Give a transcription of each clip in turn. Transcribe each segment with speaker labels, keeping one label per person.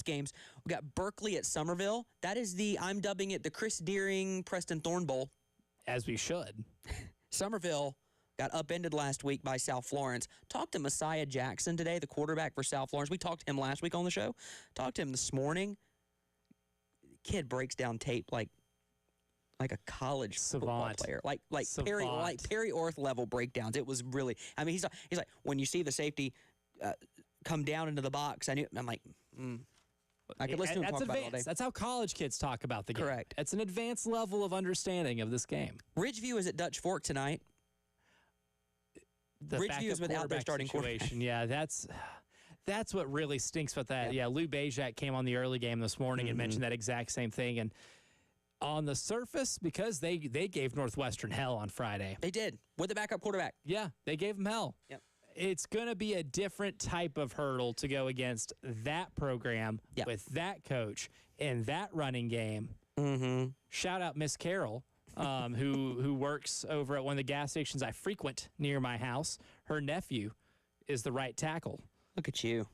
Speaker 1: games. We got Berkeley at Somerville. That is I'm dubbing it the Chris Deering Preston Thorne Bowl.
Speaker 2: As we should.
Speaker 1: Somerville got upended last week by South Florence. Talked to Messiah Jackson today, the quarterback for South Florence. We talked to him last week on the show. Talked to him this morning. Kid breaks down tape like a college football player, like Perry Orth level breakdowns. It was really. I mean, he's like, when you see the safety come down into the box, I'm like, I could listen to him talk about it all day.
Speaker 2: That's how college kids talk about the game.
Speaker 1: Correct.
Speaker 2: It's an advanced level of understanding of this game.
Speaker 1: Ridgeview is at Dutch Fork tonight. Ridgeview is without their starting quarterback.
Speaker 2: Yeah, that's what really stinks about that. Yeah, Lou Bajak came on the early game this morning and mentioned that exact same thing. And on the surface, because they gave Northwestern hell on Friday.
Speaker 1: They did, with the backup quarterback.
Speaker 2: Yeah, they gave them hell.
Speaker 1: Yep.
Speaker 2: It's going to be a different type of hurdle to go against that program with that coach and that running game. Mm-hmm. Shout out Miss Carol, who works over at one of the gas stations I frequent near my house. Her nephew is the right tackle.
Speaker 1: Look at you.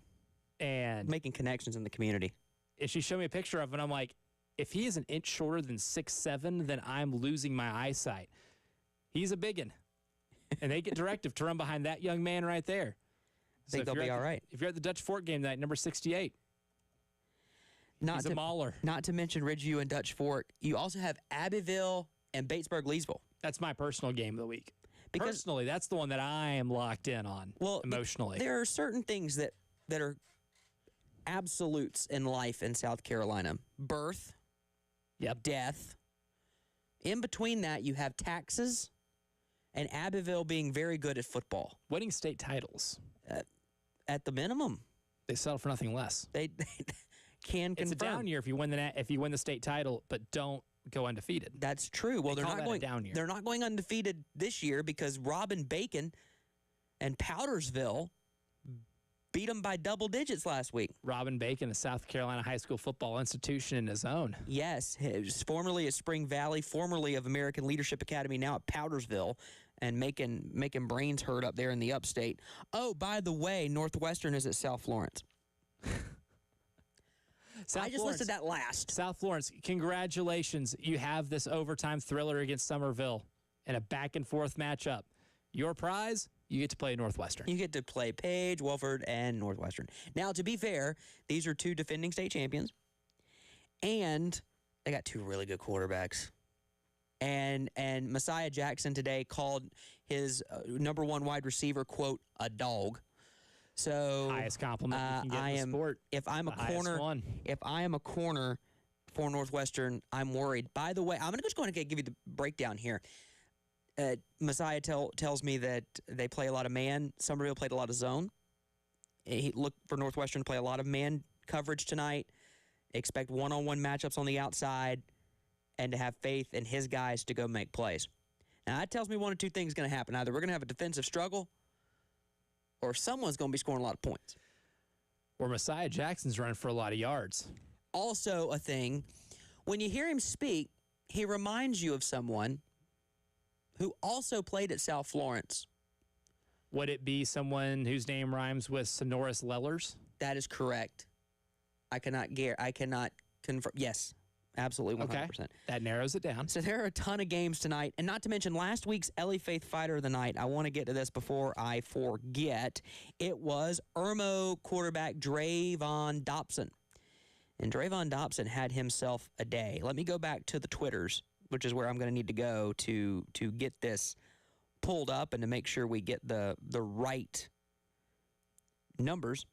Speaker 2: And
Speaker 1: making connections in the community.
Speaker 2: And she showed me a picture of him, and I'm like, if he is an inch shorter than 6'7", then I'm losing my eyesight. He's a biggin'. And they get directive to run behind that young man right there.
Speaker 1: I think they'll be all right.
Speaker 2: If you're at the Dutch Fork game tonight, number 68, he's a mauler.
Speaker 1: Not to mention Ridgeview and Dutch Fork. You also have Abbeville and Batesburg-Leesville.
Speaker 2: That's my personal game of the week. Because personally, that's the one that I am locked in on emotionally.
Speaker 1: There are certain things that are absolutes in life in South Carolina. Birth, death. In between that, you have taxes. And Abbeville being very good at football.
Speaker 2: Winning state titles.
Speaker 1: At the minimum.
Speaker 2: They settle for nothing less.
Speaker 1: They can confirm.
Speaker 2: It's a down year if you win the state title, but don't go undefeated.
Speaker 1: That's true. Well, they're not going undefeated this year because Robin Bacon and Powdersville beat them by double digits last week.
Speaker 2: Robin Bacon, a South Carolina high school football institution in his own.
Speaker 1: Yes, he was formerly at Spring Valley, formerly of American Leadership Academy, now at Powdersville, and making brains hurt up there in the upstate. Oh, by the way, Northwestern is at South Florence. I just listed that last.
Speaker 2: South Florence, congratulations. You have this overtime thriller against Somerville in a back-and-forth matchup. Your prize? You get to play Northwestern.
Speaker 1: You get to play Page, Wolford, and Northwestern. Now, to be fair, these are two defending state champions, and they got two really good quarterbacks. And Messiah Jackson today called his number one wide receiver, quote, a dog. So
Speaker 2: highest compliment you can get in the sport.
Speaker 1: If I am a corner for Northwestern, I'm worried. By the way, I'm going to just go ahead and give you the breakdown here. Messiah tells me that they play a lot of man. Somerville played a lot of zone. He looked for Northwestern to play a lot of man coverage tonight. Expect one-on-one matchups on the outside and to have faith in his guys to go make plays. Now, that tells me one of two things is going to happen. Either we're going to have a defensive struggle or someone's going to be scoring a lot of points.
Speaker 2: Or Messiah Jackson's running for a lot of yards.
Speaker 1: Also a thing, when you hear him speak, he reminds you of someone who also played at South Florence.
Speaker 2: Would it be someone whose name rhymes with Sonoris Lellers?
Speaker 1: That is correct. I cannot confirm. Yes, absolutely 100%.
Speaker 2: Okay, that narrows it down.
Speaker 1: So there are a ton of games tonight, and not to mention last week's Ellie Faith Fighter of the Night. I want to get to this before I forget. It was Irmo quarterback Drayvon Dobson. And Drayvon Dobson had himself a day. Let me go back to the Twitters, which is where I'm going to need to go to get this pulled up and to make sure we get the right numbers.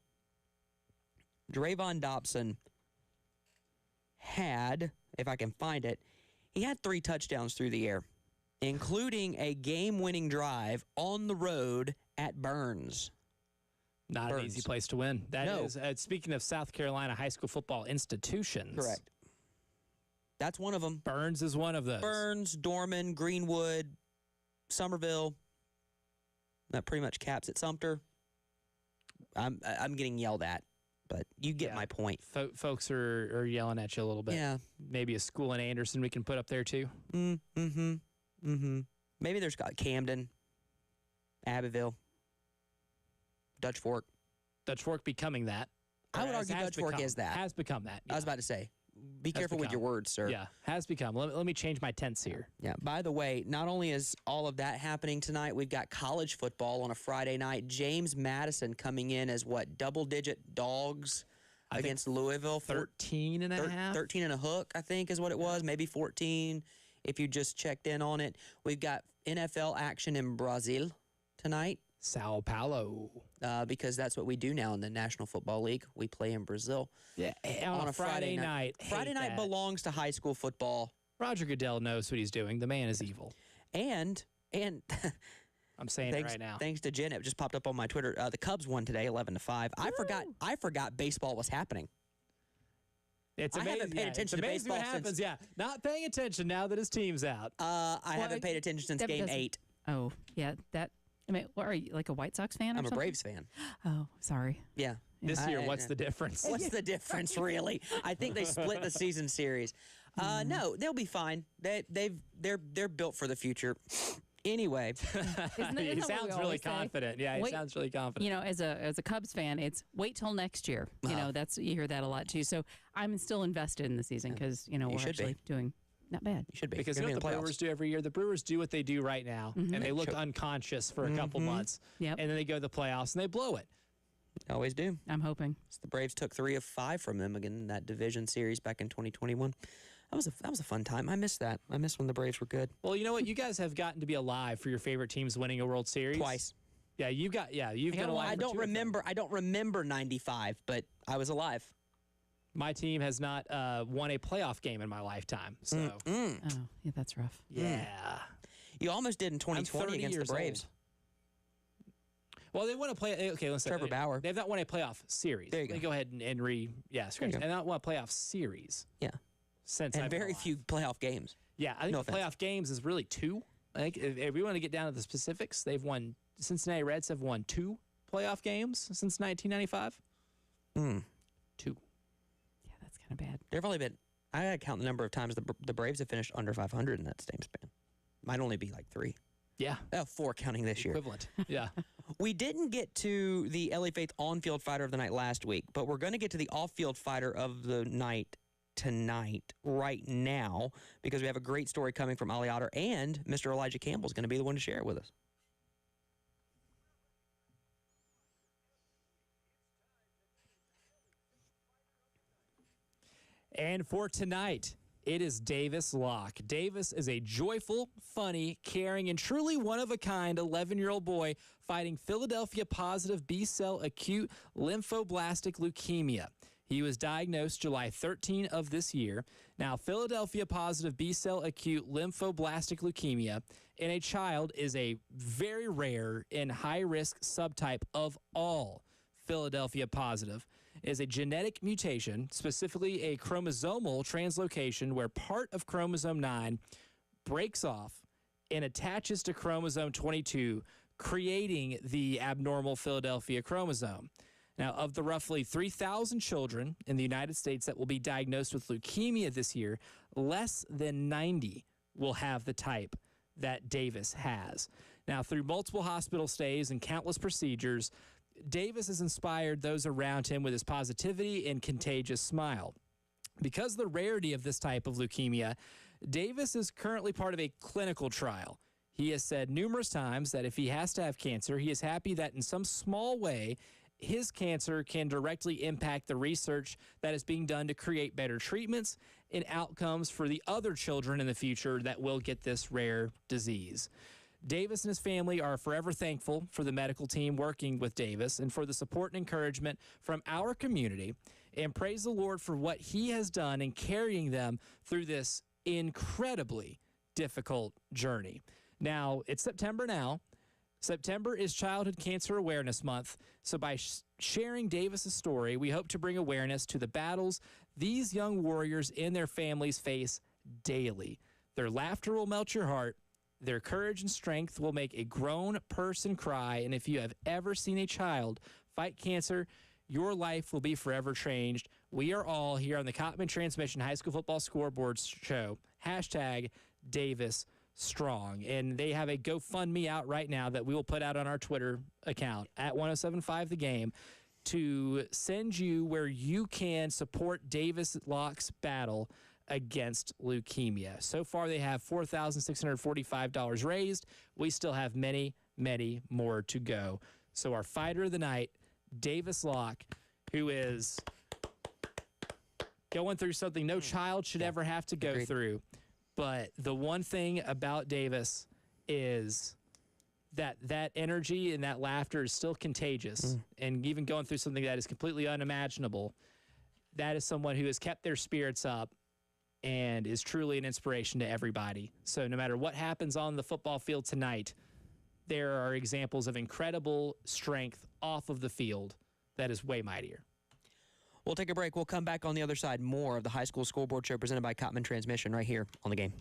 Speaker 1: Drayvon Dobson had, if I can find it, he had 3 touchdowns through the air, including a game-winning drive on the road at Burns.
Speaker 2: Not an easy place to win. That is, speaking of South Carolina high school football institutions.
Speaker 1: Correct. That's one of them.
Speaker 2: Burns is one of those.
Speaker 1: Burns, Dorman, Greenwood, Somerville. That pretty much caps it. Sumter. I'm getting yelled at, but you get my point.
Speaker 2: Folks are yelling at you a little bit.
Speaker 1: Yeah.
Speaker 2: Maybe a school in Anderson we can put up there too.
Speaker 1: Maybe there's Camden, Abbeville, Dutch Fork.
Speaker 2: Dutch Fork becoming that.
Speaker 1: I would argue Dutch fork is that.
Speaker 2: Has become that.
Speaker 1: I was about to say, be careful with your words, sir.
Speaker 2: Yeah, has become. Let me change my tense here.
Speaker 1: Yeah, by the way, not only is all of that happening tonight, we've got college football on a Friday night. James Madison coming in as what, double-digit dogs against Louisville?
Speaker 2: 13 and a half?
Speaker 1: 13 and a hook, I think is what it was, maybe 14 if you just checked in on it. We've got NFL action in Brazil tonight.
Speaker 2: Sao Paulo.
Speaker 1: Because that's what we do now in the National Football League. We play in Brazil.
Speaker 2: Yeah, on a Friday night.
Speaker 1: Friday night belongs to high school football.
Speaker 2: Roger Goodell knows what he's doing. The man is evil.
Speaker 1: And
Speaker 2: I'm saying it right now.
Speaker 1: Thanks to Jen, it just popped up on my Twitter. The Cubs won today, 11-5. I forgot baseball was happening.
Speaker 2: It's amazing.
Speaker 1: I haven't paid attention to baseball
Speaker 2: what happens. Not paying attention now that his team's out.
Speaker 1: I haven't paid attention since Game 8.
Speaker 3: Oh, yeah, that. I mean, what are you, like a White Sox fan?
Speaker 1: I'm a Braves fan.
Speaker 3: Oh, sorry.
Speaker 1: Yeah.
Speaker 2: This year, what's the difference?
Speaker 1: What's the difference, really? I think they split the season series. No, they'll be fine. They're built for the future. Anyway,
Speaker 2: he sounds really confident. Yeah, he sounds really confident.
Speaker 3: You know, as a Cubs fan, it's wait till next year. You know, you hear that a lot too. So I'm still invested in the season because we're actually doing. Not bad.
Speaker 1: You should be.
Speaker 2: Because you know what the Brewers do every year? The Brewers do what they do right now, and they look unconscious for a couple months, and then they go to the playoffs, and they blow it.
Speaker 1: They always do.
Speaker 3: I'm hoping.
Speaker 1: The Braves took 3 of 5 from them again in that division series back in 2021. That was a fun time. I miss that. I miss when the Braves were good.
Speaker 2: Well, you know what? You guys have gotten to be alive for your favorite teams winning a World Series.
Speaker 1: Twice.
Speaker 2: Yeah, you've been alive.
Speaker 1: I don't remember 95, but I was alive.
Speaker 2: My team has not won a playoff game in my lifetime. So,
Speaker 3: Oh, yeah, that's rough.
Speaker 2: Yeah.
Speaker 1: You almost did in 2020 against the Braves.
Speaker 2: Well, they want to play. Okay, let's
Speaker 1: Trevor Bauer.
Speaker 2: They've not won a playoff series.
Speaker 1: There you go.
Speaker 2: They go ahead and scratch. And not won a playoff series.
Speaker 1: Yeah.
Speaker 2: Since
Speaker 1: and very few playoff games.
Speaker 2: Yeah, I think the playoff games is really 2. I think if we want to get down to the specifics, Cincinnati Reds have won 2 playoff games since 1995. 2.
Speaker 3: Kind of bad.
Speaker 1: There've only been, I gotta count the number of times the Braves have finished under 500 in that same span. Might only be like 3.
Speaker 2: Yeah.
Speaker 1: 4 counting this year.
Speaker 2: Equivalent. Yeah.
Speaker 1: We didn't get to the LA Faith on-field fighter of the night last week, but we're going to get to the off-field fighter of the night tonight, right now, because we have a great story coming from Ali Otter, and Mr. Elijah Campbell is going to be the one to share it with us.
Speaker 2: And for tonight, it is Davis Locke. Davis is a joyful, funny, caring, and truly one-of-a-kind 11-year-old boy fighting Philadelphia-positive B-cell acute lymphoblastic leukemia. He was diagnosed July 13 of this year. Now, Philadelphia-positive B-cell acute lymphoblastic leukemia in a child is a very rare and high-risk subtype of all Philadelphia-positive. Is a genetic mutation, specifically a chromosomal translocation where part of chromosome 9 breaks off and attaches to chromosome 22, creating the abnormal Philadelphia chromosome. Now, of the roughly 3,000 children in the United States that will be diagnosed with leukemia this year, less than 90 will have the type that Davis has. Now, through multiple hospital stays and countless procedures, Davis has inspired those around him with his positivity and contagious smile. Because of the rarity of this type of leukemia, Davis is currently part of a clinical trial. He has said numerous times that if he has to have cancer, he is happy that in some small way, his cancer can directly impact the research that is being done to create better treatments and outcomes for the other children in the future that will get this rare disease. Davis and his family are forever thankful for the medical team working with Davis and for the support and encouragement from our community, and praise the Lord for what he has done in carrying them through this incredibly difficult journey. Now, it's September now. September is Childhood Cancer Awareness Month, so by sharing Davis's story, we hope to bring awareness to the battles these young warriors and their families face daily. Their laughter will melt your heart. Their courage and strength will make a grown person cry, and if you have ever seen a child fight cancer, your life will be forever changed. We are all here on the Cotman Transmission High School Football Scoreboard show, #DavisStrong, and they have a GoFundMe out right now that we will put out on our Twitter account at 1075 The Game. to send you where you can support Davis Locke's battle against leukemia. So far, they have $4,645 raised. We still have many, many more to go. So our fighter of the night, Davis Locke, who is going through something no child should ever have to go through. But the one thing about Davis is that energy and that laughter is still contagious. And even going through something that is completely unimaginable, that is someone who has kept their spirits up and is truly an inspiration to everybody. So no matter what happens on the football field tonight, there are examples of incredible strength off of the field that is way mightier.
Speaker 1: We'll take a break. We'll come back on the other side. More of the High School Scoreboard Show presented by Cotman Transmission right here on The Game.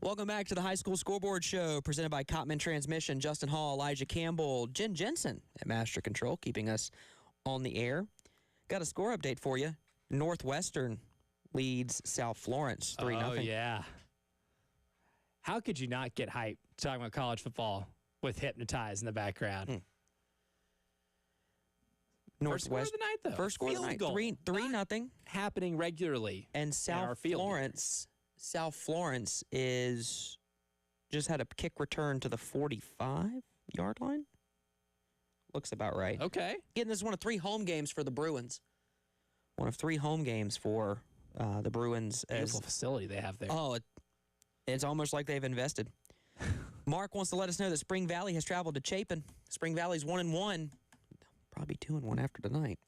Speaker 1: Welcome back to the High School Scoreboard Show presented by Cotman Transmission. Justin Hall, Elijah Campbell, Jen Jensen at Master Control, keeping us on the air. Got a score update for you. Northwestern leads South Florence 3-0.
Speaker 2: Oh, yeah. How could you not get hyped talking about college football with Hypnotize in the background?
Speaker 1: Northwest,
Speaker 2: first score of the night, though.
Speaker 1: First score of the night, 3-0.
Speaker 2: Happening regularly.
Speaker 1: And South Florence is just had a kick return to the 45-yard line. Looks about right.
Speaker 2: Okay.
Speaker 1: Again, this is one of 3 home games for the Bruins. One of 3 home games for the Bruins.
Speaker 2: Beautiful facility they have there.
Speaker 1: Oh, it's almost like they've invested. Mark wants to let us know that Spring Valley has traveled to Chapin. Spring Valley's 1-1. Probably 2-1 after tonight.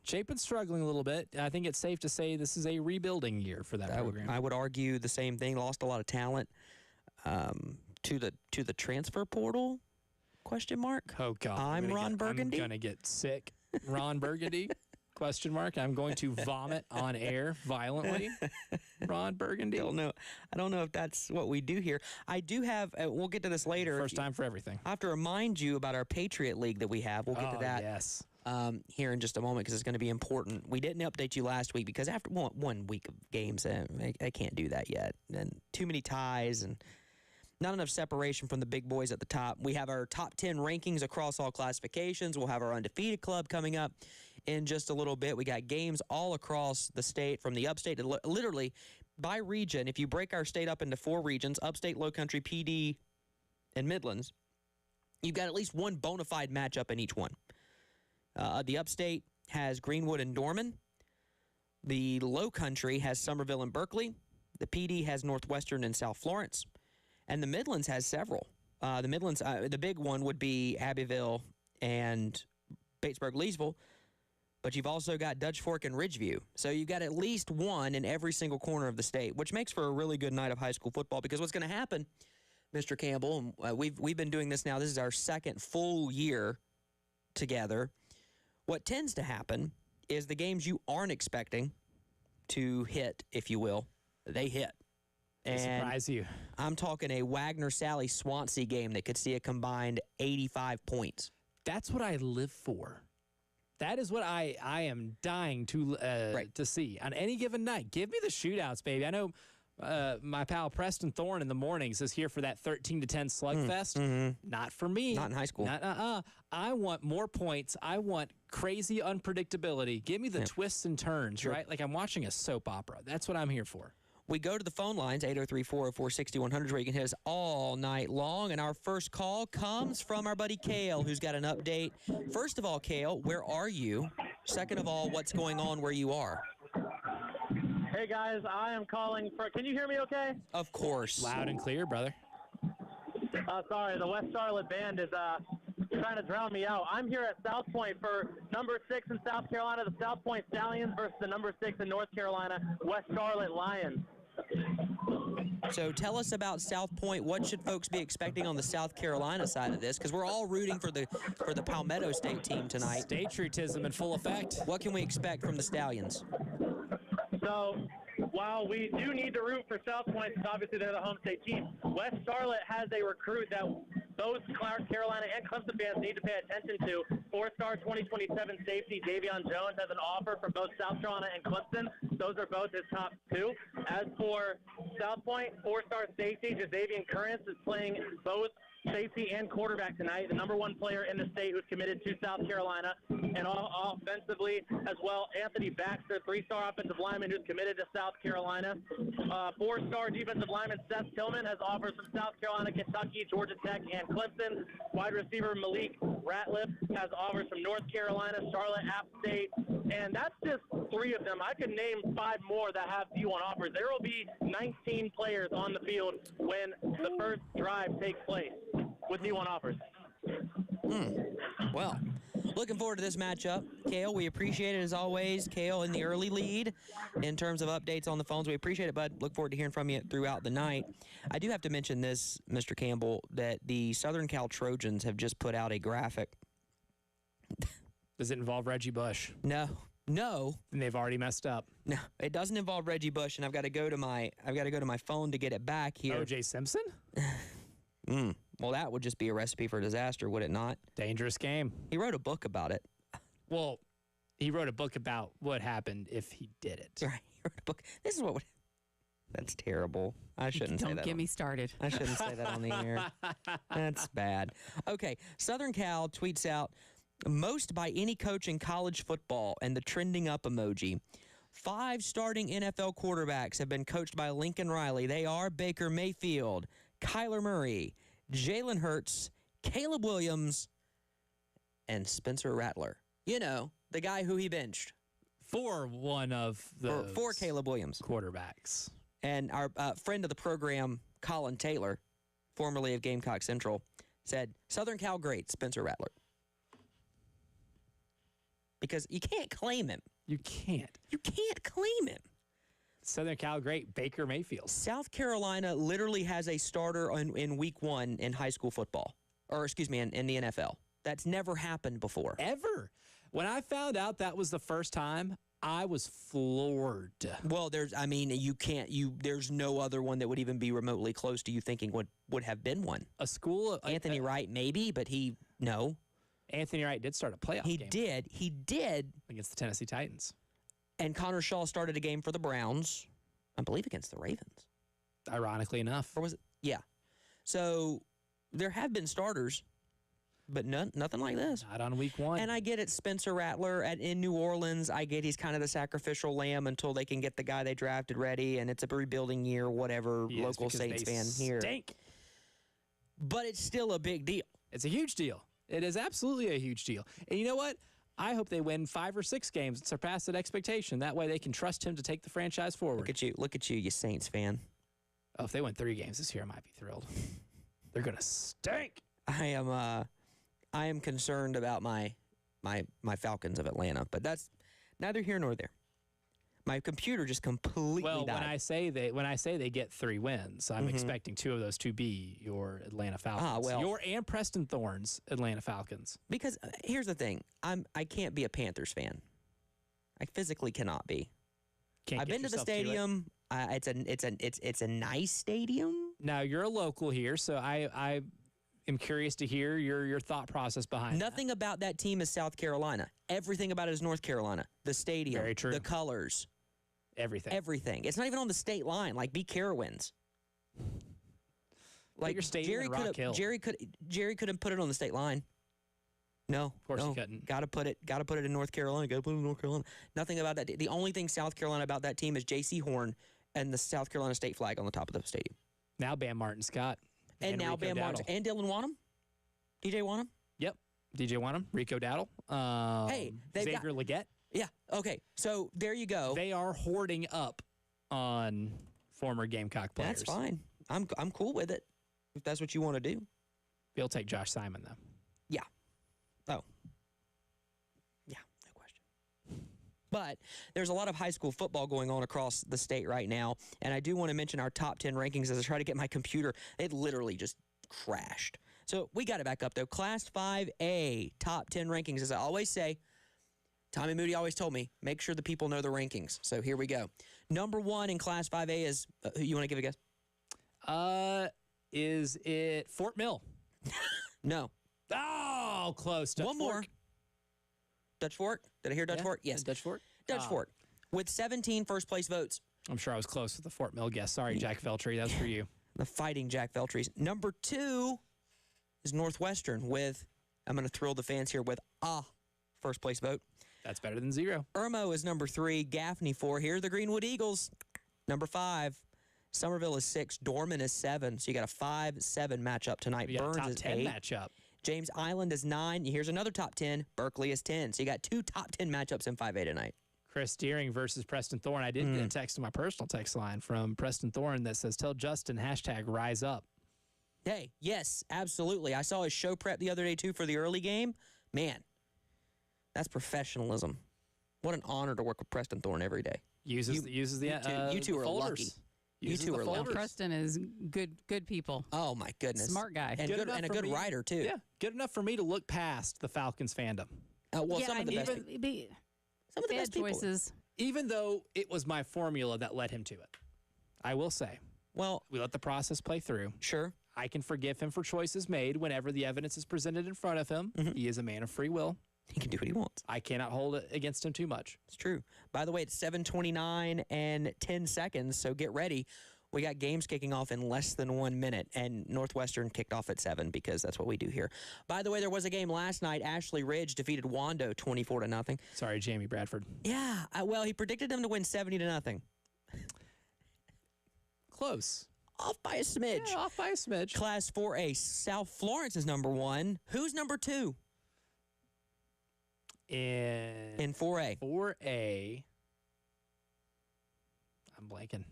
Speaker 2: Chapin's struggling a little bit. I think it's safe to say this is a rebuilding year for that program.
Speaker 1: I would argue the same thing. Lost a lot of talent to the transfer portal? Question mark.
Speaker 2: Oh God,
Speaker 1: I'm Ron Burgundy.
Speaker 2: I'm gonna get sick. Ron Burgundy? Question mark. I'm going to vomit on air violently. Ron Burgundy.
Speaker 1: I don't know if that's what we do here. I do have. We'll get to this later.
Speaker 2: First time for everything.
Speaker 1: I have to remind you about our Patriot League that we have. We'll get to that.
Speaker 2: Yes.
Speaker 1: Here in just a moment because it's going to be important. We didn't update you last week because after one week of games, I can't do that yet, and too many ties and not enough separation from the big boys at the top. We have our top 10 rankings across all classifications. We'll have our undefeated club coming up in just a little bit. We got games all across the state, from the upstate to literally by region. If you break our state up into 4 regions, upstate, low country, PD, and Midlands, you've got at least one bona fide matchup in each one. The upstate has Greenwood and Dorman. The low country has Somerville and Berkeley. The PD has Northwestern and South Florence. And the Midlands has several. The Midlands, the big one would be Abbeville and Batesburg-Leesville. But you've also got Dutch Fork and Ridgeview. So you've got at least one in every single corner of the state, which makes for a really good night of high school football. Because what's going to happen, Mr. Campbell, and we've been doing this now. This is our second full year together. What tends to happen is the games you aren't expecting to hit, if you will, they hit.
Speaker 2: And surprise you.
Speaker 1: I'm talking a Wagner-Sally-Swansea game that could see a combined 85 points.
Speaker 2: That's what I live for. That is what I am dying to see on any given night. Give me the shootouts, baby. I know my pal Preston Thorne in the mornings is here for that 13-10 slugfest.
Speaker 1: Mm-hmm.
Speaker 2: Not for me.
Speaker 1: Not in high school.
Speaker 2: I want more points. I want crazy unpredictability. Give me the twists and turns, right? Like I'm watching a soap opera. That's what I'm here for.
Speaker 1: We go to the phone lines, 803-404-6100, where you can hit us all night long. And our first call comes from our buddy Kale, who's got an update. First of all, Kale, where are you? Second of all, what's going on where you are?
Speaker 4: Hey, guys, I am calling for... Can you hear me okay?
Speaker 1: Of course.
Speaker 2: Loud and clear, brother.
Speaker 4: Sorry, the West Charlotte band is trying to drown me out. I'm here at South Point for number 6 in South Carolina, the South Point Stallions, versus the number 6 in North Carolina, West Charlotte Lions.
Speaker 1: So tell us about South Point. What should folks be expecting on the South Carolina side of this? Because we're all rooting for the Palmetto State team tonight.
Speaker 2: Patriotism in full effect.
Speaker 1: What can we expect from the Stallions?
Speaker 4: So while we do need to root for South Point, because obviously they're the home state team, West Charlotte has a recruit that both Carolina and Clemson fans need to pay attention to. 4-star 2027 safety Davion Jones has an offer from both South Carolina and Clemson. Those are both his top 2. As for South Point, 4-star safety Jazavian Currents is playing both safety and quarterback tonight, the number 1 player in the state who's committed to South Carolina. And offensively as well, Anthony Baxter, 3-star offensive lineman who's committed to South Carolina. 4-star defensive lineman Seth Tillman has offers from South Carolina, Kentucky, Georgia Tech, and Clemson. Wide receiver Malik Ratliff has offers from North Carolina, Charlotte, App State. And that's just 3 of them. I could name 5 more that have D1 offers. There will be 19 players on the field when the first drive takes place with D1 offers.
Speaker 1: Well, looking forward to this matchup. Kale, we appreciate it as always. Kale in the early lead in terms of updates on the phones. We appreciate it, bud. Look forward to hearing from you throughout the night. I do have to mention this, Mr. Campbell, that the Southern Cal Trojans have just put out a graphic.
Speaker 2: Does it involve Reggie Bush?
Speaker 1: No.
Speaker 2: And they've already messed up.
Speaker 1: No, it doesn't involve Reggie Bush, and I've got to go to my phone to get it back here.
Speaker 2: O.J. Simpson?
Speaker 1: Well, that would just be a recipe for disaster, would it not?
Speaker 2: Dangerous game.
Speaker 1: He wrote a book about it.
Speaker 2: Well, he wrote a book about what happened if he did it.
Speaker 1: Right. He wrote a book. This is what would... That's terrible. I shouldn't say that.
Speaker 3: Don't get me started.
Speaker 1: I shouldn't say that on the air. That's bad. Okay, Southern Cal tweets out, most by any coach in college football, and the trending up emoji. 5 starting NFL quarterbacks have been coached by Lincoln Riley. They are Baker Mayfield, Kyler Murray, Jalen Hurts, Caleb Williams, and Spencer Rattler. You know, the guy who he benched.
Speaker 2: For one of the
Speaker 1: for Caleb Williams.
Speaker 2: Quarterbacks.
Speaker 1: And our friend of the program, Colin Taylor, formerly of Gamecock Central, said, Southern Cal great, Spencer Rattler. because you can't claim him.
Speaker 2: You can't.
Speaker 1: You can't claim him.
Speaker 2: Southern Cal great Baker Mayfield.
Speaker 1: South Carolina literally has a starter in week 1 in high school football, or excuse me, in the NFL. That's never happened before.
Speaker 2: Ever. When I found out that was the first time, I was floored.
Speaker 1: Well, there's no other one that would even be remotely close to you thinking would have been one.
Speaker 2: A school.
Speaker 1: Anthony Wright, maybe, but no.
Speaker 2: Anthony Wright did start a playoff game.
Speaker 1: He did.
Speaker 2: Against the Tennessee Titans.
Speaker 1: And Connor Shaw started a game for the Browns, I believe against the Ravens.
Speaker 2: Ironically enough.
Speaker 1: Or was it? Yeah. So there have been starters, but nothing like this.
Speaker 2: Not on week 1.
Speaker 1: And I get it, Spencer Rattler in New Orleans. I get he's kind of the sacrificial lamb until they can get the guy they drafted ready, and it's a rebuilding year, whatever, local Saints fan here.
Speaker 2: Stink.
Speaker 1: But it's still a big deal.
Speaker 2: It's a huge deal. It is absolutely a huge deal. And you know what? I hope they win 5 or 6 games and surpass that expectation. That way they can trust him to take the franchise forward.
Speaker 1: Look at you, you Saints fan.
Speaker 2: Oh, if they win 3 games this year, I might be thrilled. They're going to stink.
Speaker 1: I am concerned about my Falcons of Atlanta, but that's neither here nor there. My computer just completely died.
Speaker 2: When I say they get 3 wins, I'm expecting 2 of those to be your Atlanta Falcons. Your and Preston Thorne's Atlanta Falcons.
Speaker 1: Because here's the thing, I can't be a Panthers fan. I physically cannot be. I've been to the stadium. It's a nice stadium.
Speaker 2: Now you're a local here, so I am curious to hear your thought process behind
Speaker 1: Nothing about that team is South Carolina. Everything about it is North Carolina. The stadium,
Speaker 2: very true.
Speaker 1: The colors,
Speaker 2: everything.
Speaker 1: It's not even on the state line. Like be Carowinds. Like
Speaker 2: your stadium
Speaker 1: Jerry couldn't put it on the state line. No,
Speaker 2: of course he couldn't.
Speaker 1: Got to put it in North Carolina. Got to put it in North Carolina. Nothing about that. The only thing South Carolina about that team is J.C. Horn and the South Carolina state flag on the top of the stadium.
Speaker 2: Now Bam Martin Scott.
Speaker 1: And now Bam Martin and Dylan Wanham, DJ Wanham.
Speaker 2: Yep, DJ Wanham, Rico Dowdle. Xavier Leggett.
Speaker 1: Yeah. Okay. So there you go.
Speaker 2: They are hoarding up on former Gamecock players.
Speaker 1: That's fine. I'm cool with it if that's what you want to do.
Speaker 2: They'll take Josh Simon though.
Speaker 1: Yeah. Oh. Yeah. No question. But there's a lot of high school football going on across the state right now, and I do want to mention our top 10 rankings as I try to get my computer. It literally just crashed. So we got it back up, though. Class 5A, top 10 rankings. As I always say, Tommy Moody always told me, make sure the people know the rankings. So here we go. Number 1 in Class 5A is, you want to give a guess?
Speaker 2: Is it Fort Mill?
Speaker 1: No.
Speaker 2: Oh, close. Dutch
Speaker 1: One
Speaker 2: Fork.
Speaker 1: more. Dutch Fork? Did I hear Dutch Fork? Yes.
Speaker 2: Dutch Fork?
Speaker 1: Dutch Fork. With 17 first-place votes.
Speaker 2: I'm sure I was close with the Fort Mill guess. Sorry, Jack Feltry. That's for you.
Speaker 1: The Fighting Jack Feltrys. Number 2 is Northwestern with, I'm going to thrill the fans here, with first-place vote.
Speaker 2: That's better than 0.
Speaker 1: Irmo is number 3. Gaffney 4. Here are the Greenwood Eagles. Number 5. Somerville is 6. Dorman is 7. So you got a 5-7 matchup tonight.
Speaker 2: Burns
Speaker 1: is 8.
Speaker 2: Matchup.
Speaker 1: James Island is 9. Here's another top 10. Berkeley is 10. So you got 2 top 10 matchups in 5A tonight.
Speaker 2: Chris Deering versus Preston Thorne. I did get a text to my personal text line from Preston Thorne that says, tell Justin, #rise up.
Speaker 1: Hey, yes, absolutely. I saw his show prep the other day, too, for the early game. Man, that's professionalism. What an honor to work with Preston Thorne every day.
Speaker 2: Uses the
Speaker 1: you two
Speaker 2: the
Speaker 1: are
Speaker 2: folders.
Speaker 1: lucky. You two are lucky.
Speaker 3: Preston is good people.
Speaker 1: Oh, my goodness.
Speaker 3: Smart guy.
Speaker 1: And a good writer, too.
Speaker 2: Yeah, good enough for me to look past the Falcons fandom.
Speaker 1: Some of the best some of the best
Speaker 3: choices.
Speaker 2: Even though it was my formula that led him to it. I will say.
Speaker 1: Well,
Speaker 2: we let the process play through.
Speaker 1: Sure.
Speaker 2: I can forgive him for choices made whenever the evidence is presented in front of him. He is a man of free will.
Speaker 1: He can do what he wants.
Speaker 2: I cannot hold it against him too much.
Speaker 1: It's true. By the way, it's 7:29 and 10 seconds, so get ready. We got games kicking off in less than 1 minute, and Northwestern kicked off at 7 because that's what we do here. By the way, there was a game last night. Ashley Ridge defeated Wando 24-0.
Speaker 2: Sorry, Jamie Bradford.
Speaker 1: Yeah, well, he predicted them to win 70-0.
Speaker 2: Close.
Speaker 1: Off by a smidge.
Speaker 2: Yeah, off by a smidge.
Speaker 1: Class 4A, South Florence is number 1. Who's number 2? In 4A.
Speaker 2: 4A. I'm blanking.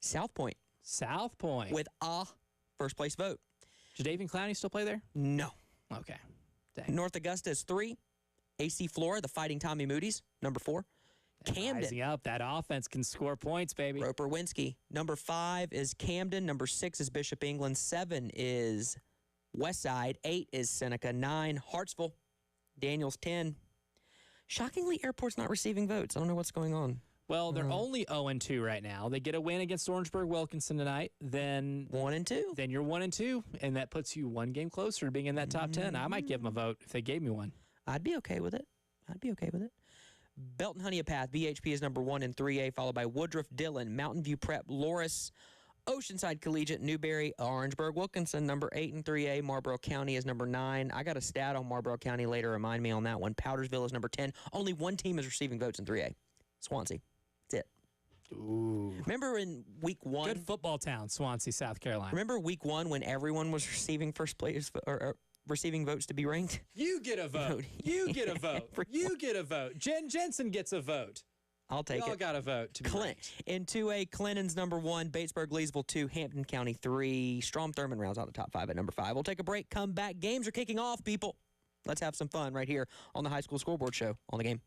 Speaker 1: South Point.
Speaker 2: South Point.
Speaker 1: With first place vote.
Speaker 2: Does David Clowney still play there?
Speaker 1: No.
Speaker 2: Okay. Dang.
Speaker 1: North Augusta is 3. AC Flora, the Fighting Tommy Moody's, number 4. Camden.
Speaker 2: Rising up. That offense can score points, baby.
Speaker 1: Roper Winsky. Number 5 is Camden. Number 6 is Bishop England. 7 is Westside. 8 is Seneca. 9, Hartsville. Daniels, 10. Shockingly, Airport's not receiving votes. I don't know what's going on.
Speaker 2: Well, they're only 0-2 right now. They get a win against Orangeburg Wilkinson tonight. Then
Speaker 1: 1-2.
Speaker 2: Then you're 1-2, and that puts you one game closer to being in that top 10. I might give them a vote if they gave me one.
Speaker 1: I'd be okay with it. Belton Honeypath, BHP is number 1 in 3A, followed by Woodruff, Dillon, Mountain View Prep, Loris, Oceanside Collegiate, Newberry, Orangeburg, Wilkinson, number 8 in 3A. Marlboro County is number 9. I got a stat on Marlboro County later. Remind me on that one. Powdersville is number 10. Only one team is receiving votes in 3A. Swansea. That's it.
Speaker 2: Ooh.
Speaker 1: Remember in week 1?
Speaker 2: Good football town, Swansea, South Carolina.
Speaker 1: Remember week 1 when everyone was receiving first place or receiving votes to be ranked?
Speaker 2: You get a vote. You get a vote. You get a vote. Jen Jensen gets a vote.
Speaker 1: I'll take it.
Speaker 2: We all got a vote to be ranked.
Speaker 1: In 2A, Clennon's number 1, Batesburg, Leesville 2, Hampton County 3. Strom Thurmond rounds out the top 5 at number 5. We'll take a break, come back. Games are kicking off, people. Let's have some fun right here on the High School Scoreboard Show on the game.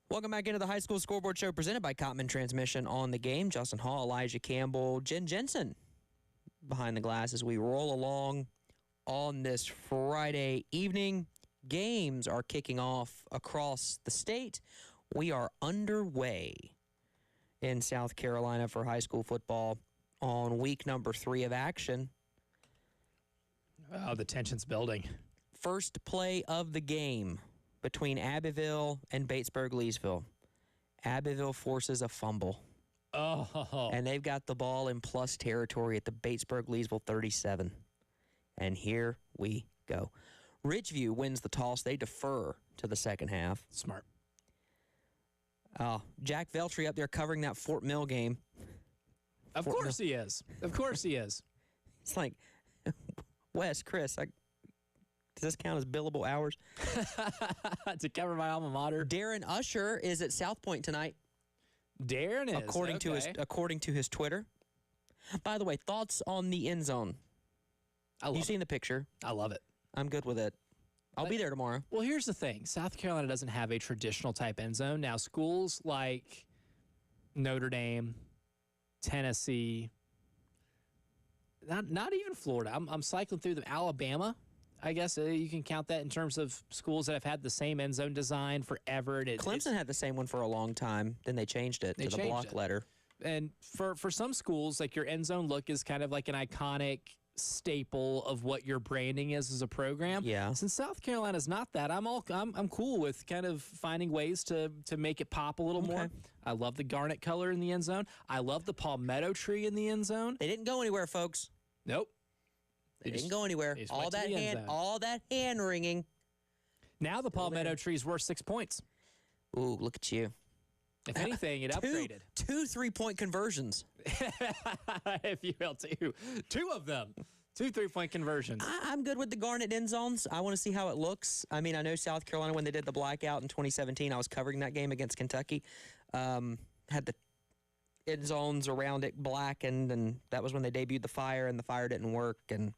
Speaker 1: Welcome back into the High School Scoreboard Show presented by Cottman Transmission on the game. Justin Hall, Elijah Campbell, Jen Jensen behind the glass as we roll along on this Friday evening. Games are kicking off across the state. We are underway in South Carolina for high school football on week number 3 of action.
Speaker 2: Oh, the tension's building.
Speaker 1: First play of the game between Abbeville and Batesburg-Leesville. Abbeville forces a fumble.
Speaker 2: Oh.
Speaker 1: And they've got the ball in plus territory at the Batesburg-Leesville 37. And here we go. Ridgeview wins the toss. They defer to the second half.
Speaker 2: Smart.
Speaker 1: Jack Veltri up there covering that Fort Mill game.
Speaker 2: Of course he is. Of course he is.
Speaker 1: It's like, Wes, Chris, does this count as billable hours?
Speaker 2: To cover my alma mater.
Speaker 1: Darren Usher is at South Point tonight.
Speaker 2: Darren is,
Speaker 1: according to his Twitter. By the way, thoughts on the end zone? You seen the picture?
Speaker 2: I love it.
Speaker 1: I'm good with it. I'll be there tomorrow.
Speaker 2: Well, here's the thing. South Carolina doesn't have a traditional type end zone. Now, schools like Notre Dame, Tennessee, not even Florida. I'm cycling through them. Alabama, I guess you can count that in terms of schools that have had the same end zone design forever.
Speaker 1: Clemson had the same one for a long time. Then they changed it to the block letter.
Speaker 2: And for some schools, like your end zone look is kind of like an iconic staple of what your branding is as a program.
Speaker 1: Yeah.
Speaker 2: Since South Carolina's not that, I'm cool with kind of finding ways to make it pop a little more. I love the garnet color in the end zone. I love the palmetto tree in the end zone.
Speaker 1: They didn't go anywhere, folks.
Speaker 2: Nope.
Speaker 1: They didn't go anywhere. All that hand wringing.
Speaker 2: Now the palmetto tree's worth 6 points.
Speaker 1: Ooh, look at you.
Speaker 2: If anything, it upgraded.
Speaker 1: Two 3-point conversions.
Speaker 2: If you will, two of them. 2 3-point conversions.
Speaker 1: I'm good with the garnet end zones. I want to see how it looks. I mean, I know South Carolina, when they did the blackout in 2017, I was covering that game against Kentucky. Had the end zones around it blackened, and that was when they debuted the fire, and the fire didn't work, and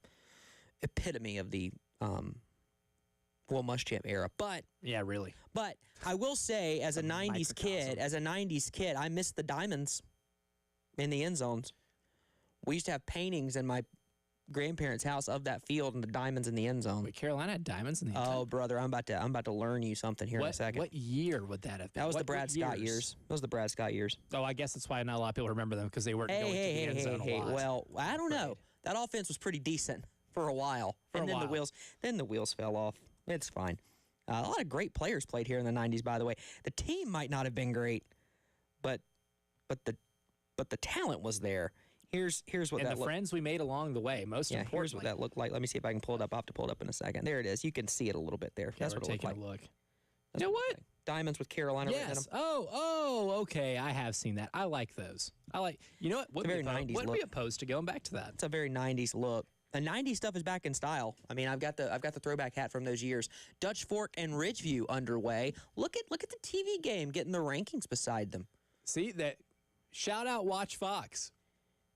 Speaker 1: epitome of the Will Muschamp era. But
Speaker 2: yeah, really.
Speaker 1: But I will say, as a 90s kid, I missed the diamonds in the end zones. We used to have paintings in my grandparents' house of that field and the diamonds in the end zone.
Speaker 2: Wait, Carolina had diamonds in the end zone?
Speaker 1: Oh, brother, I'm about to learn you something here in a second.
Speaker 2: What year would that have been?
Speaker 1: That was the Brad Scott years. That was the Brad Scott years.
Speaker 2: Oh, I guess that's why not a lot of people remember them, because they weren't going to the end zone a lot.
Speaker 1: Well, I don't know. That offense was pretty decent for a while. Then the wheels fell off. It's fine. A lot of great players played here in the 90s, by the way. The team might not have been great, but the talent was there. Here's what
Speaker 2: and the friends we made along the way, most importantly.
Speaker 1: Here's what that looked like. Let me see if I can pull it up. I'll have to pull it up in a second. There it is. You can see it a little bit there. That's what it looked like.
Speaker 2: Taking a look.
Speaker 1: You know what? Diamonds with Carolina written in them.
Speaker 2: Oh, okay. I have seen that. I like those. You know what? Wouldn't be opposed to going back to that.
Speaker 1: It's a very 90s look. The 90s stuff is back in style. I mean, I've got the throwback hat from those years. Dutch Fork and Ridgeview underway. Look at the TV game getting the rankings beside them.
Speaker 2: See that? Shout out Watch Fox.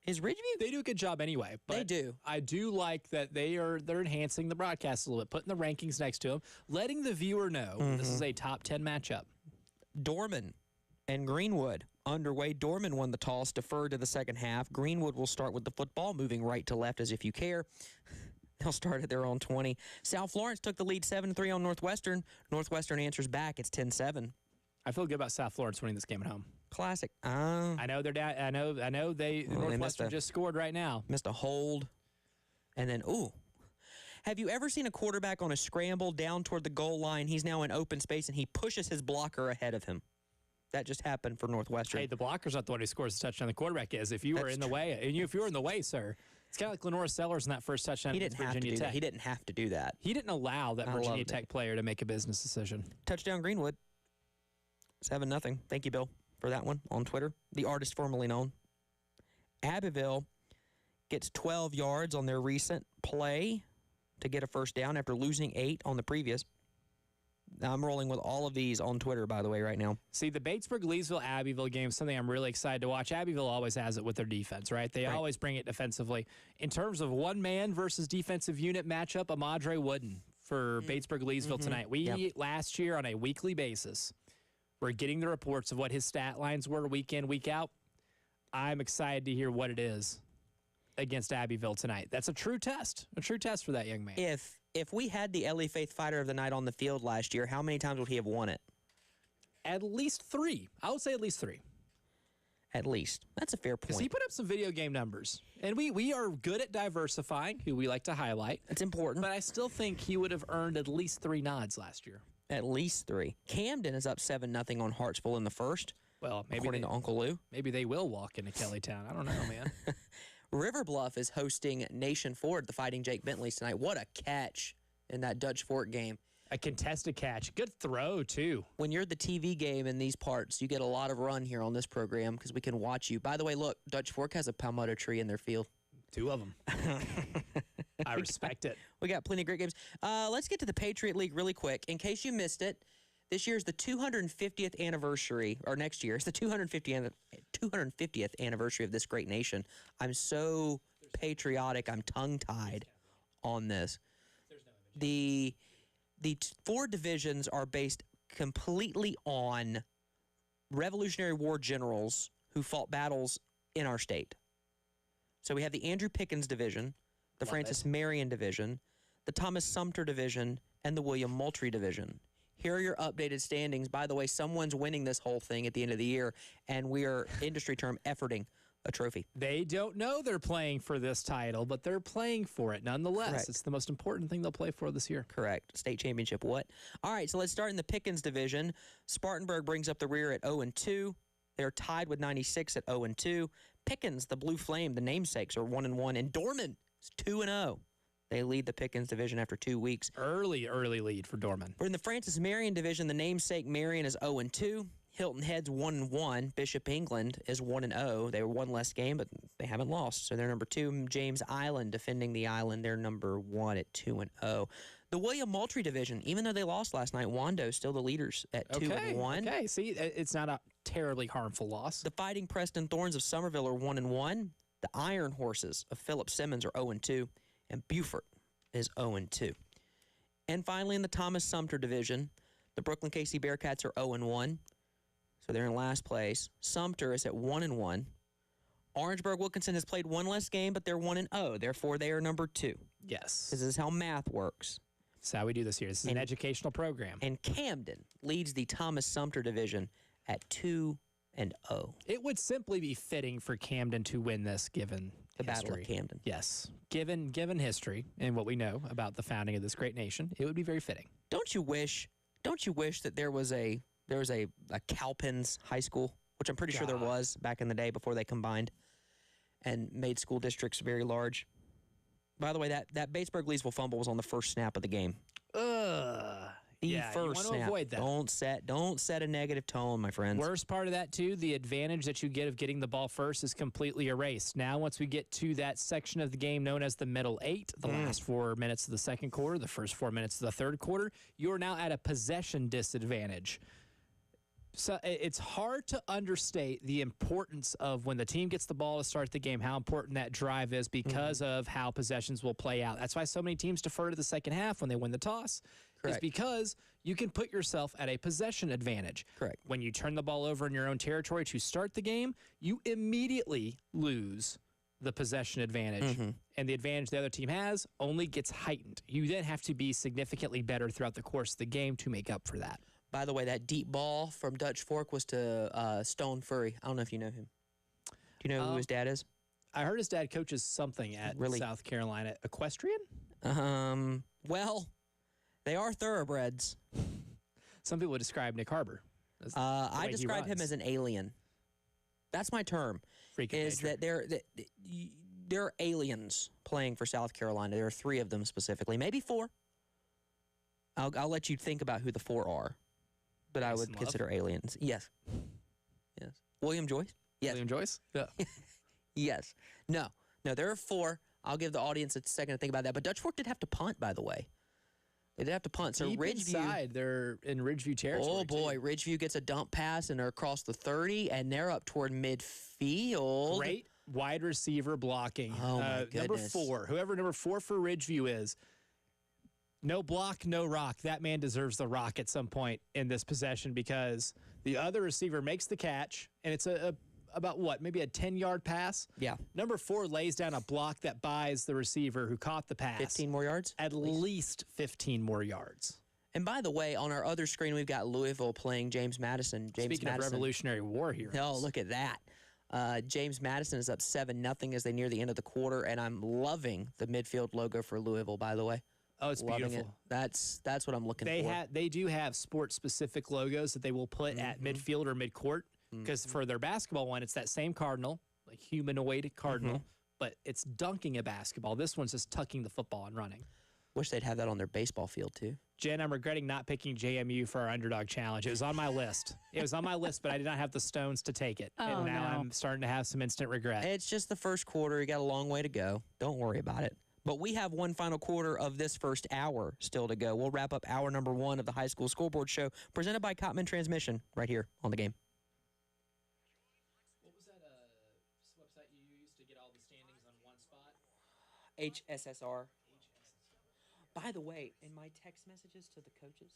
Speaker 1: Is Ridgeview?
Speaker 2: They do a good job anyway. But
Speaker 1: they do.
Speaker 2: I do like that they're enhancing the broadcast a little bit, putting the rankings next to them, letting the viewer know this is a top 10 matchup.
Speaker 1: Dorman and Greenwood underway. Dorman won the toss, deferred to the second half. Greenwood will start with the football, moving right to left as if you care. They'll start at their own 20. South Florence took the lead 7-3 on Northwestern. Northwestern answers back. It's 10-7.
Speaker 2: I feel good about South Florence winning this game at home.
Speaker 1: Classic.
Speaker 2: I know they're down. I know Northwestern just scored right now.
Speaker 1: Missed a hold, and then have you ever seen a quarterback on a scramble down toward the goal line? He's now in open space and he pushes his blocker ahead of him. That just happened for Northwestern.
Speaker 2: Hey, the blocker's not the one who scores the touchdown. The quarterback is. If you were in the way, if you were in the way, sir, it's kind of like Lenora Sellers in that first touchdown against Virginia Tech.
Speaker 1: He didn't have to do that.
Speaker 2: He didn't allow that Virginia Tech player to make a business decision.
Speaker 1: Touchdown Greenwood. 7-0. Thank you, Bill, for that one on Twitter. The artist formerly known. Abbeville gets 12 yards on their recent play to get a first down after losing 8 on the previous. Now, I'm rolling with all of these on Twitter, by the way, right now.
Speaker 2: See, the Batesburg-Leesville-Abbeville game is something I'm really excited to watch. Abbeville always has it with their defense, right? They always bring it defensively. In terms of one-man versus defensive unit matchup, Amadre Wooden for Batesburg-Leesville tonight. Last year, on a weekly basis, we're getting the reports of what his stat lines were week in, week out. I'm excited to hear what it is against Abbeville tonight. That's a true test for that young man.
Speaker 1: If we had the LA Faith Fighter of the Night on the field last year, how many times would he have won it?
Speaker 2: At least 3. I would say at least 3.
Speaker 1: At least. That's a fair point.
Speaker 2: Because he put up some video game numbers. And we are good at diversifying, who we like to highlight.
Speaker 1: It's important.
Speaker 2: But I still think he would have earned at least 3 nods last year.
Speaker 1: At least 3. Camden is up 7-0 on Hartsville in the first.
Speaker 2: Well, maybe
Speaker 1: according to Uncle Lou.
Speaker 2: Maybe they will walk into Kellytown. I don't know, man.
Speaker 1: River Bluff is hosting Nation Ford, the Fighting Jake Bentleys tonight. What a catch in that Dutch Fork game.
Speaker 2: A contested catch. Good throw, too.
Speaker 1: When you're the TV game in these parts, you get a lot of run here on this program because we can watch you. By the way, look, Dutch Fork has a palmetto tree in their field.
Speaker 2: 2 of them. I respect it.
Speaker 1: We got plenty of great games. Let's get to the Patriot League really quick. In case you missed it, this year is the 250th anniversary, or next year, it's the 250th anniversary of this great nation. I'm so patriotic, I'm tongue-tied on this. The 4 divisions are based completely on Revolutionary War generals who fought battles in our state. So we have the Andrew Pickens Division, the Francis Marion Division, the Thomas Sumter Division, and the William Moultrie Division. Here are your updated standings. By the way, someone's winning this whole thing at the end of the year, and we are, industry term, efforting a trophy.
Speaker 2: They don't know they're playing for this title, but they're playing for it nonetheless.
Speaker 1: Correct.
Speaker 2: It's the most important thing they'll play for this year.
Speaker 1: Correct. State championship, what? All right, so let's start in the Pickens Division. Spartanburg brings up the rear at 0-2. They're tied with 96 at 0-2. Pickens, the Blue Flame, the namesakes, are 1-1. And Dorman is 2-0. They lead the Pickens Division after 2 weeks.
Speaker 2: Early lead for Dorman.
Speaker 1: We're in the Francis Marion Division. The namesake Marion is 0-2. Hilton Head's 1-1. Bishop England is 1-0. They were one less game, but they haven't lost. So they're number 2. James Island defending the island. They're number 1 at 2-0. The William Moultrie Division, even though they lost last night, Wando's still the leaders at 2-1.
Speaker 2: Okay, see, it's not a terribly harmful loss.
Speaker 1: The Fighting Preston Thorns of Somerville are 1-1. The Iron Horses of Philip Simmons are 0-2. And Beaufort is 0-2. And finally, in the Thomas Sumter Division, the Brooklyn KC Bearcats are 0-1. So they're in last place. Sumter is at 1-1. Orangeburg Wilkinson has played one less game, but they're 1-0. Therefore, they are number 2.
Speaker 2: Yes.
Speaker 1: This is how math works.
Speaker 2: That's how we do this here. This is an educational program.
Speaker 1: And Camden leads the Thomas Sumter Division at 2-0.
Speaker 2: It would simply be fitting for Camden to win this, given
Speaker 1: the
Speaker 2: history.
Speaker 1: Battle of Camden.
Speaker 2: Yes, given history and what we know about the founding of this great nation, it would be very fitting.
Speaker 1: Don't you wish that there was a Cowpens High School, which I'm pretty sure there was back in the day before they combined and made school districts very large. By the way, that Batesburg-Leesville fumble was on the first snap of the game.
Speaker 2: Yeah,
Speaker 1: first
Speaker 2: you want to
Speaker 1: snap.
Speaker 2: avoid that.
Speaker 1: Don't set a negative tone, my friends.
Speaker 2: Worst part of that, too, the advantage that you get of getting the ball first is completely erased. Now, once we get to that section of the game known as the middle 8, the last 4 minutes of the second quarter, the first 4 minutes of the third quarter, you're now at a possession disadvantage. So it's hard to understate the importance of when the team gets the ball to start the game, how important that drive is because of how possessions will play out. That's why so many teams defer to the second half when they win the toss. Correct. Is because you can put yourself at a possession advantage.
Speaker 1: Correct.
Speaker 2: When you turn the ball over in your own territory to start the game, you immediately lose the possession advantage. And the advantage the other team has only gets heightened. You then have to be significantly better throughout the course of the game to make up for that.
Speaker 1: By the way, that deep ball from Dutch Fork was to Stone Furry. I don't know if you know him. Do you know who his dad is?
Speaker 2: I heard his dad coaches something at South Carolina. Equestrian?
Speaker 1: Well, they are thoroughbreds.
Speaker 2: Some people would describe Nick Harbor.
Speaker 1: I describe him as an alien. That's my term. That they're aliens playing for South Carolina. There are 3 of them specifically, maybe 4. I'll let you think about who the 4 are. But I would consider aliens. Yes. Yes. William Joyce? Yes.
Speaker 2: William Joyce? Yeah.
Speaker 1: Yes. No, there are 4. I'll give the audience a second to think about that. But Dutch Fork did have to punt, by the way. They did have to punt. So
Speaker 2: Deep
Speaker 1: Ridgeview.
Speaker 2: Inside, they're in Ridgeview territory.
Speaker 1: Oh, boy. Ridgeview gets a dump pass, and they're across the 30, and they're up toward midfield.
Speaker 2: Great wide receiver blocking.
Speaker 1: Oh, my goodness.
Speaker 2: Number 4. Whoever number 4 for Ridgeview is. No block, no rock. That man deserves the rock at some point in this possession because the other receiver makes the catch, and it's about what, maybe a 10-yard pass?
Speaker 1: Yeah.
Speaker 2: Number 4 lays down a block that buys the receiver who caught the pass.
Speaker 1: 15 more yards?
Speaker 2: At least 15 more yards.
Speaker 1: And by the way, on our other screen, we've got Louisville playing James Madison.
Speaker 2: Speaking of Revolutionary War heroes.
Speaker 1: Oh, look at that. James Madison is up 7-0 as they near the end of the quarter, and I'm loving the midfield logo for Louisville, by the way.
Speaker 2: Oh, it's
Speaker 1: Loving
Speaker 2: beautiful.
Speaker 1: It. That's what I'm looking for.
Speaker 2: They do have sport-specific logos that they will put at midfield or midcourt, because for their basketball one, it's that same cardinal, like humanoid cardinal, but it's dunking a basketball. This one's just tucking the football and running.
Speaker 1: Wish they'd have that on their baseball field, too.
Speaker 2: Jen, I'm regretting not picking JMU for our underdog challenge. It was on my list. It was on my list, but I did not have the stones to take it. And now I'm starting to have some instant regret.
Speaker 1: It's just the first quarter. You got a long way to go. Don't worry about it. But we have one final quarter of this first hour still to go. We'll wrap up hour number 1 of the High School Scoreboard Show, presented by Cotman Transmission, right here on The Game.
Speaker 2: What was that website you used to get all the standings on one spot?
Speaker 1: HSSR. By the way, in my text messages to the coaches,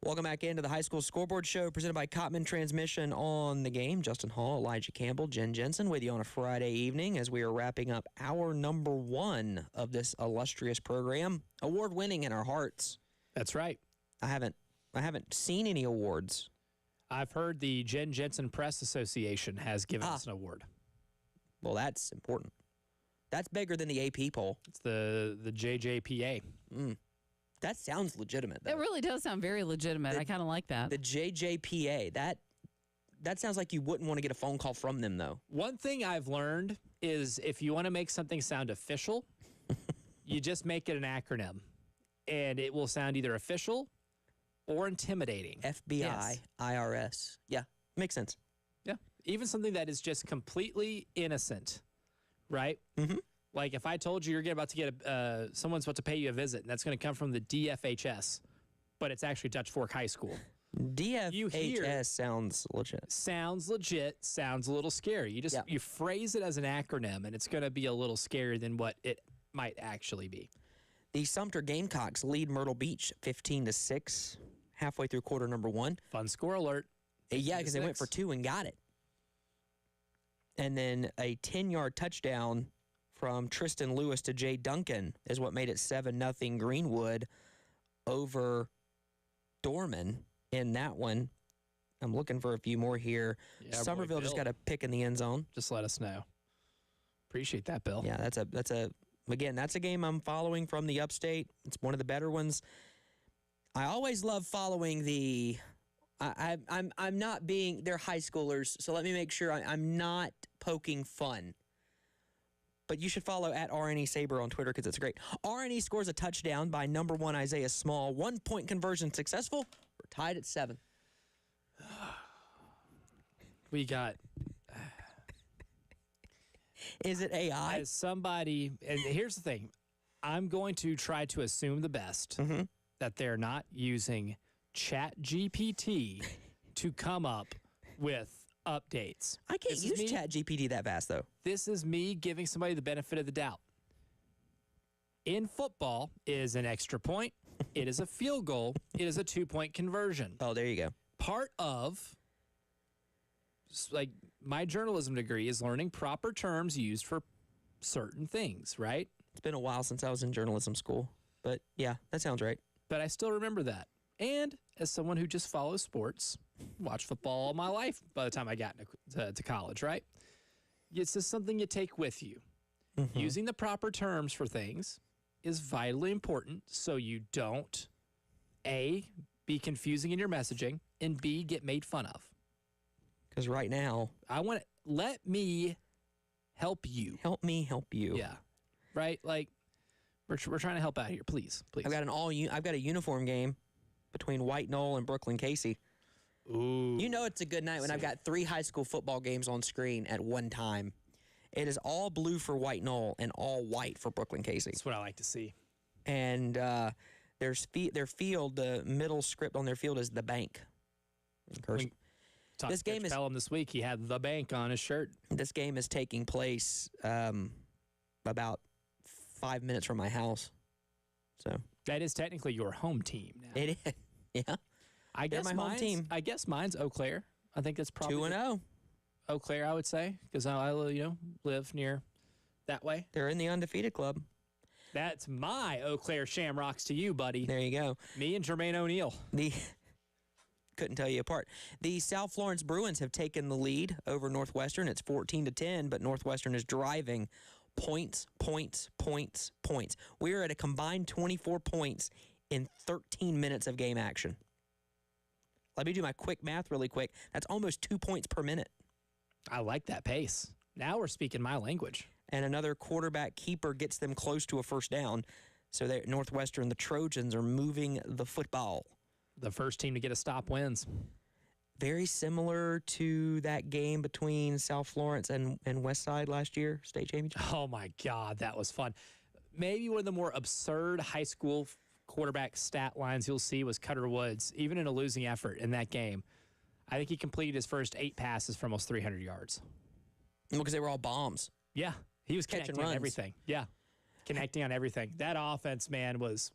Speaker 1: welcome back into the High School Scoreboard Show, presented by Cotman Transmission on The Game. Justin Hall, Elijah Campbell, Jen Jensen with you on a Friday evening as we are wrapping up hour number 1 of this illustrious program. Award-winning in our hearts.
Speaker 2: That's right.
Speaker 1: I haven't seen any awards.
Speaker 2: I've heard the Jen Jensen Press Association has given us an award.
Speaker 1: Well, that's important. That's bigger than the AP poll.
Speaker 2: It's the JJPA.
Speaker 1: That sounds legitimate, though.
Speaker 3: It really does sound very legitimate. I kind of like that.
Speaker 1: The JJPA, that sounds like you wouldn't want to get a phone call from them, though.
Speaker 2: One thing I've learned is if you want to make something sound official, you just make it an acronym. And it will sound either official or intimidating.
Speaker 1: FBI, yes. IRS. Yeah, makes sense.
Speaker 2: Yeah. Even something that is just completely innocent, right?
Speaker 1: Mm-hmm.
Speaker 2: Like if I told you you're about to get someone's about to pay you a visit, and that's going to come from the DFHS, but it's actually Dutch Fork High School.
Speaker 1: DFHS sounds legit.
Speaker 2: Sounds legit, sounds a little scary. You phrase it as an acronym, and it's going to be a little scarier than what it might actually be.
Speaker 1: The Sumter Gamecocks lead Myrtle Beach 15-6 halfway through quarter number 1.
Speaker 2: Fun score alert.
Speaker 1: Yeah, because they went for 2 and got it. And then a 10-yard touchdown from Tristan Lewis to Jay Duncan is what made it 7-0 Greenwood over Dorman in that one. I'm looking for a few more here.
Speaker 2: Yeah,
Speaker 1: Somerville just got a pick in the end zone.
Speaker 2: Just let us know. Appreciate that, Bill.
Speaker 1: Yeah, that's a game I'm following from the upstate. It's one of the better ones. I always love following the. I'm not being. They're high schoolers, so let me make sure I'm not poking fun. But you should follow at RNE Saber on Twitter because it's great. RNE scores a touchdown by number 1 Isaiah Small. 1-point conversion successful. We're tied at 7.
Speaker 2: We got.
Speaker 1: Is it AI?
Speaker 2: As somebody, and here's the thing, I'm going to try to assume the best, that they're not using ChatGPT to come up with updates.
Speaker 1: I can't use ChatGPT that fast, though.
Speaker 2: This is me giving somebody the benefit of the doubt. In football, it is an extra point, it is a field goal, it is a 2-point conversion.
Speaker 1: Oh, there you go.
Speaker 2: Part of, like, my journalism degree is learning proper terms used for certain things, right?
Speaker 1: It's been a while since I was in journalism school, but yeah, that sounds right.
Speaker 2: But I still remember that. And as someone who just follows sports, watched football all my life by the time I got to college, right? It's just something you take with you. Using the proper terms for things is vitally important so you don't, A, be confusing in your messaging, and B, get made fun of.
Speaker 1: Because right now,
Speaker 2: let me help you.
Speaker 1: Help me help you.
Speaker 2: Yeah. Right? Like, we're trying to help out here. Please.
Speaker 1: I've got a uniform game between White Knoll and Brooklyn Casey.
Speaker 2: Ooh.
Speaker 1: You know it's a good night when I've got 3 high school football games on screen at one time. It is all blue for White Knoll and all white for Brooklyn Casey.
Speaker 2: That's what I like to see.
Speaker 1: And their field, the middle script on their field is the bank.
Speaker 2: This game is Pelham this week. He had the bank on his shirt.
Speaker 1: This game is taking place about 5 minutes from my house. So
Speaker 2: that is technically your home team now.
Speaker 1: It is. Yeah.
Speaker 2: I guess my home team. I guess mine's Eau Claire. I think that's probably
Speaker 1: 2-0.
Speaker 2: Eau Claire, I would say, because I live near that way.
Speaker 1: They're in the undefeated club.
Speaker 2: That's my Eau Claire Shamrocks to you, buddy.
Speaker 1: There you go.
Speaker 2: Me and Jermaine O'Neal.
Speaker 1: Couldn't tell you apart. The South Florence Bruins have taken the lead over Northwestern. It's 14-10, but Northwestern is driving points. We are at a combined 24 points in 13 minutes of game action. Let me do my quick math really quick. That's almost 2 points per minute.
Speaker 2: I like that pace. Now we're speaking my language.
Speaker 1: And another quarterback keeper gets them close to a first down. So Northwestern, the Trojans, are moving the football.
Speaker 2: The first team to get a stop wins.
Speaker 1: Very similar to that game between South Florence and Westside last year, state championship.
Speaker 2: Oh, my God, that was fun. Maybe one of the more absurd high school quarterback stat lines you'll see was Cutter Woods, even in a losing effort in that game. I think he completed his first 8 passes for almost 300 yards.
Speaker 1: Because they were all bombs.
Speaker 2: Yeah, he was connecting on everything. Yeah, connecting on everything. That offense, man, was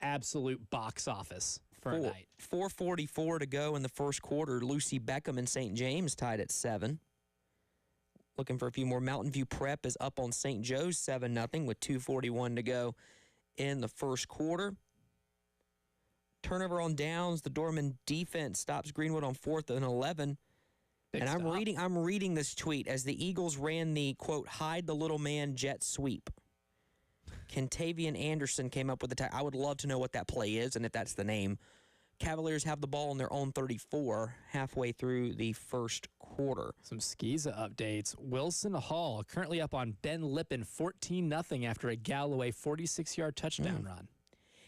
Speaker 2: absolute box office for a night.
Speaker 1: 4:44 to go in the first quarter. Lucy Beckham and St. James tied at 7. Looking for a few more. Mountain View Prep is up on St. Joe's 7-0 with 2:41 to go in the first quarter. Turnover on downs. The Dorman defense stops Greenwood on 4th and 11. And I'm reading this tweet as the Eagles ran the, quote, hide the little man jet sweep. Kentavian Anderson came up with the tag. I would love to know what that play is and if that's the name. Cavaliers have the ball on their own 34 halfway through the first quarter.
Speaker 2: Some Skeeza updates. Wilson Hall currently up on Ben Lippen 14-0 after a Galloway 46-yard touchdown run.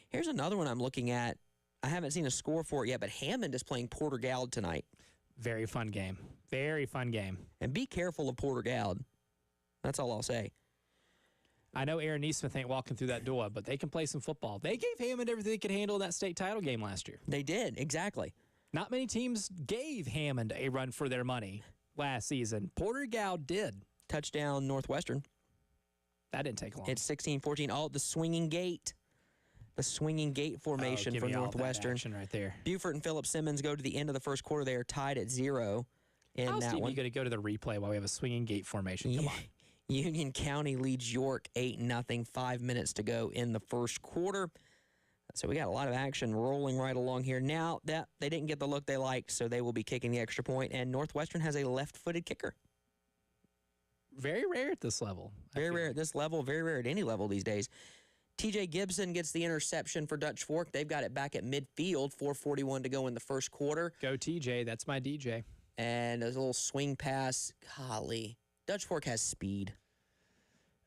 Speaker 1: Here's another one I'm looking at. I haven't seen a score for it yet, but Hammond is playing Porter Gallad tonight.
Speaker 2: Very fun game. Very fun game.
Speaker 1: And be careful of Porter Gallad. That's all I'll say.
Speaker 2: I know Aaron Neesmith ain't walking through that door, but they can play some football. They gave Hammond everything they could handle in that state title game last year.
Speaker 1: They did, exactly.
Speaker 2: Not many teams gave Hammond a run for their money last season. Porter-Gaud did.
Speaker 1: Touchdown Northwestern.
Speaker 2: That didn't take long.
Speaker 1: It's 16-14. All the swinging gate. The swinging gate formation for Northwestern.
Speaker 2: Right there.
Speaker 1: Buford and Philip Simmons go to the end of the first quarter. They are tied at 0 in
Speaker 2: How
Speaker 1: that
Speaker 2: Steve,
Speaker 1: one.
Speaker 2: You got to go to the replay while we have a swinging gate formation. Come on.
Speaker 1: Union County leads York 8-0. 5 minutes to go in the first quarter. So we got a lot of action rolling right along here. Now that they didn't get the look they liked, so they will be kicking the extra point. And Northwestern has a left-footed kicker.
Speaker 2: Very rare at this level.
Speaker 1: Very rare at this level. Very rare at any level these days. TJ Gibson gets the interception for Dutch Fork. They've got it back at midfield. 4:41 to go in the first quarter.
Speaker 2: Go TJ. That's my DJ.
Speaker 1: And there's a little swing pass. Golly. Dutch Fork has speed.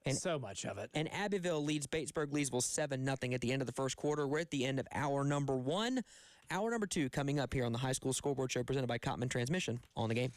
Speaker 2: And so much of it.
Speaker 1: And Abbeville leads Batesburg-Leesville 7-0 at the end of the first quarter. We're at the end of hour number 1. Hour number 2 coming up here on the High School Scoreboard Show presented by Cotman Transmission. On the game.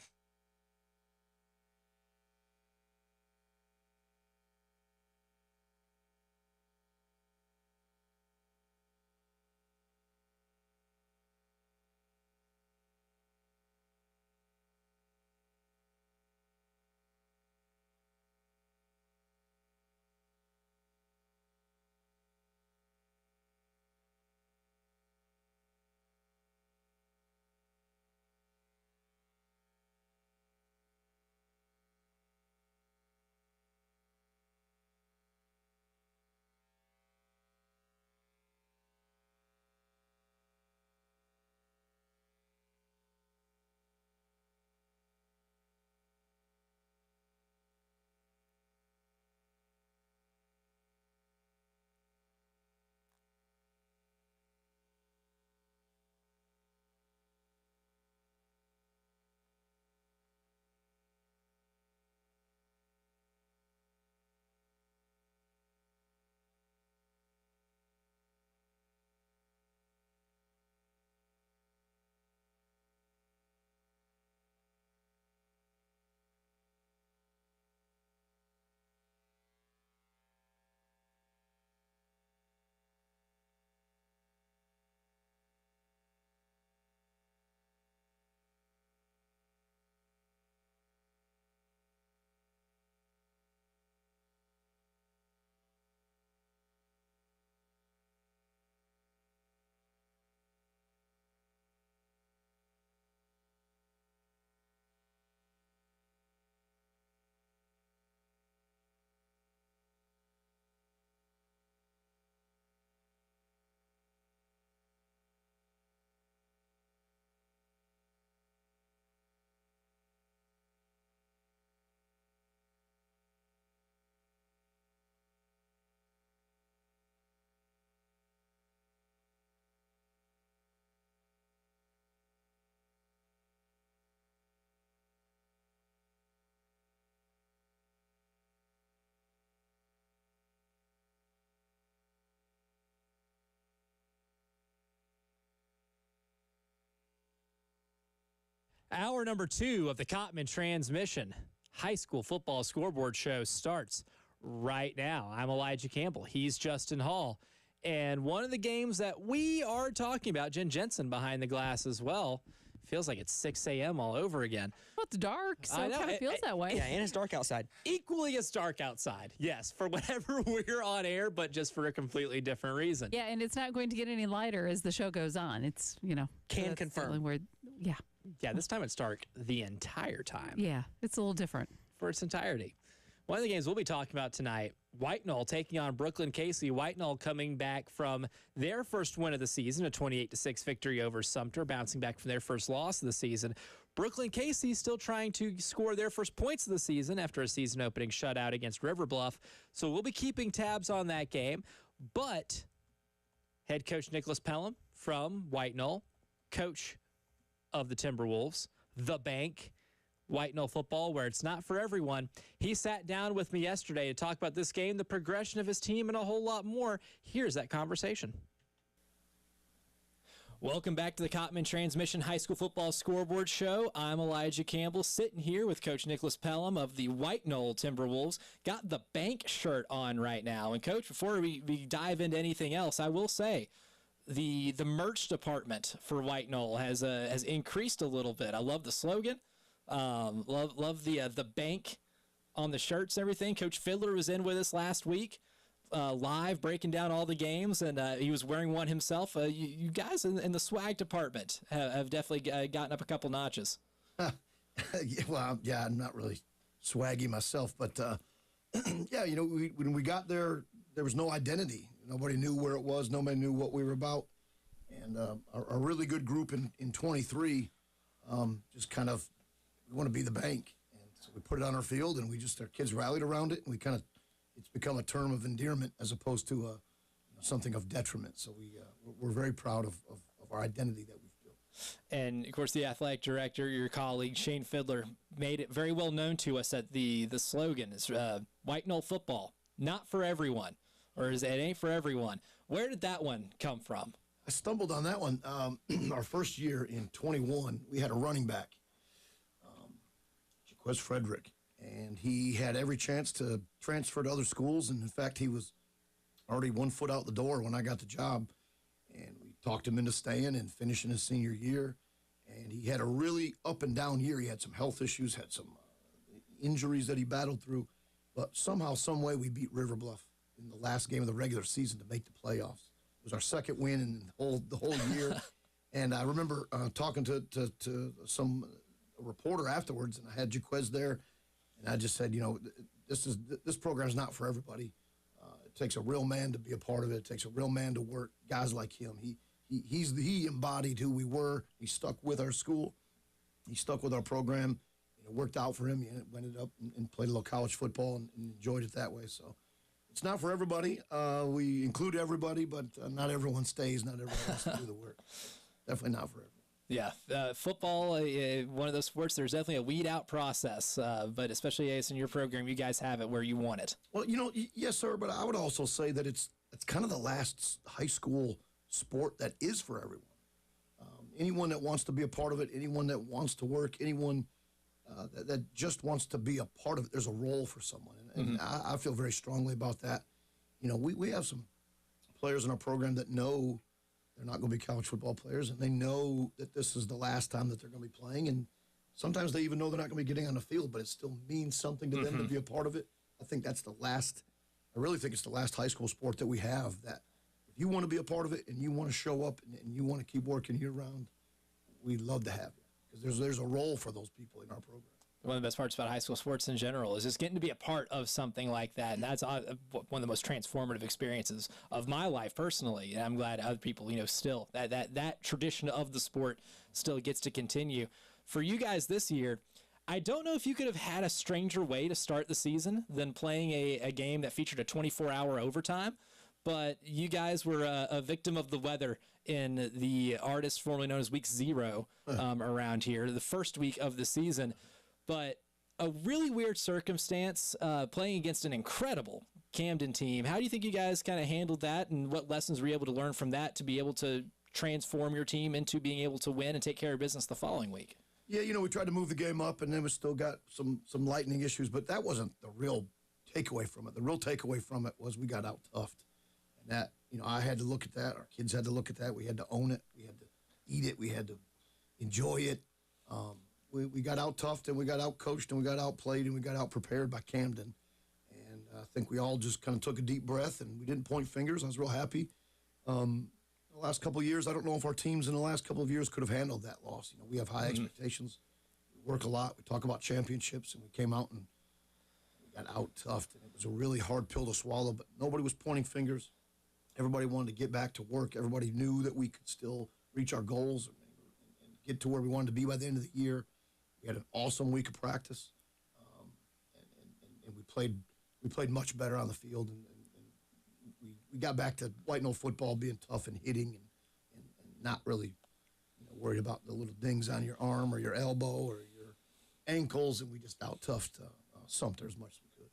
Speaker 2: Hour number 2 of the Cotman Transmission High School Football Scoreboard Show starts right now. I'm Elijah Campbell. He's Justin Hall. And one of the games that we are talking about, Jen Jensen behind the glass as well. Feels like it's 6 a.m. all over again.
Speaker 3: Well, it's dark, so it kind of feels that way.
Speaker 1: Yeah, and it's dark outside.
Speaker 2: Equally as dark outside, yes, for whenever we're on air, but just for a completely different reason.
Speaker 3: Yeah, and it's not going to get any lighter as the show goes on. It's,
Speaker 1: Can confirm.
Speaker 2: Yeah, this time it's dark the entire time.
Speaker 3: Yeah, it's a little different.
Speaker 2: For its entirety. One of the games we'll be talking about tonight, White Knoll taking on Brooklyn Casey. White Knoll coming back from their first win of the season, a 28-6 victory over Sumter, bouncing back from their first loss of the season. Brooklyn Casey still trying to score their first points of the season after a season-opening shutout against River Bluff. So we'll be keeping tabs on that game. But head coach Nicholas Pelham from White Knoll, coach of the Timberwolves, the bank, White Knoll football, where it's not for everyone. He sat down with me yesterday to talk about this game, the progression of his team, and a whole lot more. Here's that conversation. Welcome back to the Cotman Transmission High School Football Scoreboard Show. I'm Elijah Campbell, sitting here with Coach Nicholas Pelham of the White Knoll Timberwolves. Got the bank shirt on right now. And, Coach, before we dive into anything else, I will say, the merch department for White Knoll has increased a little bit. I love the slogan. Love the bank on the shirts and everything. Coach Fiddler was in with us last week, live breaking down all the games, and he was wearing one himself. You guys in the swag department have definitely gotten up a couple notches.
Speaker 5: Well, yeah, I'm not really swaggy myself, but yeah, when we got there was no identity. Nobody knew where it was. Nobody knew what we were about. And a really good group in 23 just kind of, we want to be the bank. And so we put it on our field, and our kids rallied around it, and it's become a term of endearment as opposed to something of detriment. So we're very proud of our identity that we've built.
Speaker 2: And, of course, the athletic director, your colleague, Shane Fiddler, made it very well known to us that the slogan is White Knoll football, not for everyone. Or it ain't for everyone. Where did that one come from?
Speaker 5: I stumbled on that one. Our first year in 21, we had a running back, Jaquez Frederick, and he had every chance to transfer to other schools. And in fact, he was already 1 foot out the door when I got the job. And we talked him into staying and finishing his senior year. And he had a really up and down year. He had some health issues, had some injuries that he battled through. But somehow, some way, we beat River Bluff in the last game of the regular season to make the playoffs. It was our second win in the whole year. And I remember talking to a reporter afterwards, and I had Jaquez there, and I just said, this program's not for everybody. It takes a real man to be a part of it. It takes a real man to work. Guys like him, he embodied who we were. He stuck with our school. He stuck with our program. It worked out for him. He ended up and played a little college football and enjoyed it that way. So it's not for everybody. We include everybody, but not everyone stays. Not everyone wants to do the work. Definitely not for everyone.
Speaker 2: Yeah, football, one of those sports, there's definitely a weed-out process, but especially as in your program, you guys have it where you want it.
Speaker 5: Well, yes, sir, but I would also say that it's kind of the last high school sport that is for everyone. Anyone that wants to be a part of it, anyone that wants to work, anyone that just wants to be a part of it, there's a role for someone. And I feel very strongly about that. We have some players in our program that know they're not going to be college football players, and they know that this is the last time that they're going to be playing. And sometimes they even know they're not going to be getting on the field, but it still means something to them to be a part of it. I think that's I really think it's the last high school sport that we have that if you want to be a part of it and you want to show up and you want to keep working year-round, we'd love to have you because there's a role for those people in our program.
Speaker 2: One of the best parts about high school sports in general is just getting to be a part of something like that. And that's one of the most transformative experiences of my life personally. And I'm glad other people, still that tradition of the sport still gets to continue. For you guys this year, I don't know if you could have had a stranger way to start the season than playing a game that featured a 24-hour overtime. But you guys were a victim of the weather in the artist formerly known as Week 0 around here, the first week of the season. But a really weird circumstance, playing against an incredible Camden team. How do you think you guys kind of handled that, and what lessons were you able to learn from that to be able to transform your team into being able to win and take care of business the following week?
Speaker 5: Yeah, we tried to move the game up, and then we still got some lightning issues, but that wasn't the real takeaway from it. The real takeaway from it was we got out-toughed. And that, I had to look at that. Our kids had to look at that. We had to own it. We had to eat it. We had to enjoy it. We got out-toughed, and we got out-coached, and we got out-played, and we got out-prepared by Camden. And I think we all just kind of took a deep breath, and we didn't point fingers. I was real happy. The last couple of years, I don't know if our teams in the last couple of years could have handled that loss. We have high expectations. We work a lot. We talk about championships, and we came out and we got out-toughed. And it was a really hard pill to swallow, but nobody was pointing fingers. Everybody wanted to get back to work. Everybody knew that we could still reach our goals and get to where we wanted to be by the end of the year. We had an awesome week of practice, and we played much better on the field, and we got back to White Knoll football being tough and hitting and not really worried about the little dings on your arm or your elbow or your ankles, and we just out-toughed Sumter as much as we could.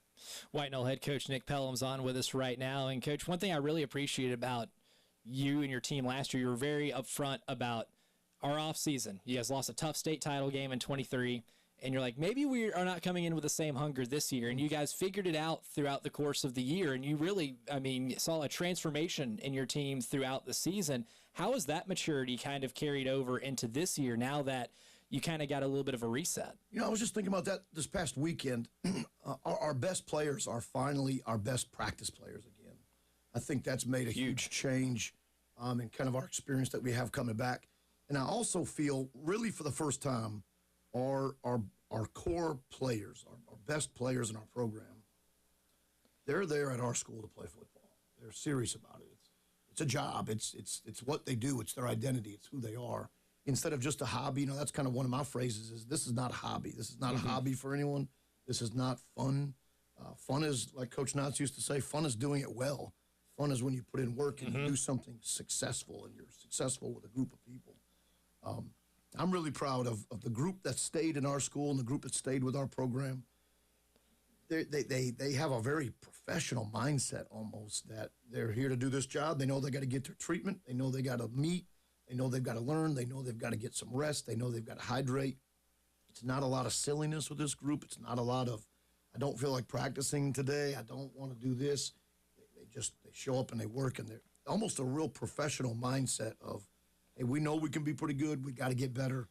Speaker 2: White Knoll head coach Nick Pelham's on with us right now. And, Coach, one thing I really appreciated about you and your team last year, you were very upfront about our off season. You guys lost a tough state title game in 23, and you're like, maybe we are not coming in with the same hunger this year, and you guys figured it out throughout the course of the year, and you really, saw a transformation in your team throughout the season. How has that maturity kind of carried over into this year now that you kind of got a little bit of a reset?
Speaker 5: I was just thinking about that this past weekend. Our best players are finally our best practice players again. I think that's made a huge change in kind of our experience that we have coming back. And I also feel, really for the first time, our core players, our best players in our program, they're there at our school to play football. They're serious about it. It's a job. It's what they do. It's their identity. It's who they are. Instead of just a hobby, that's kind of one of my phrases is, this is not a hobby. This is not a hobby for anyone. This is not fun. Fun is, like Coach Knotts used to say, fun is doing it well. Fun is when you put in work and you do something successful, and you're successful with a group of people. I'm really proud of the group that stayed in our school and the group that stayed with our program. They have a very professional mindset almost, that they're here to do this job. They know they got to get their treatment. They know they got to meet. They know they've got to learn. They know they've got to get some rest. They know they've got to hydrate. It's not a lot of silliness with this group. It's not a lot of, I don't feel like practicing today. I don't want to do this. They show up and they work, and they're almost a real professional mindset of, hey, we know we can be pretty good. We got to get better.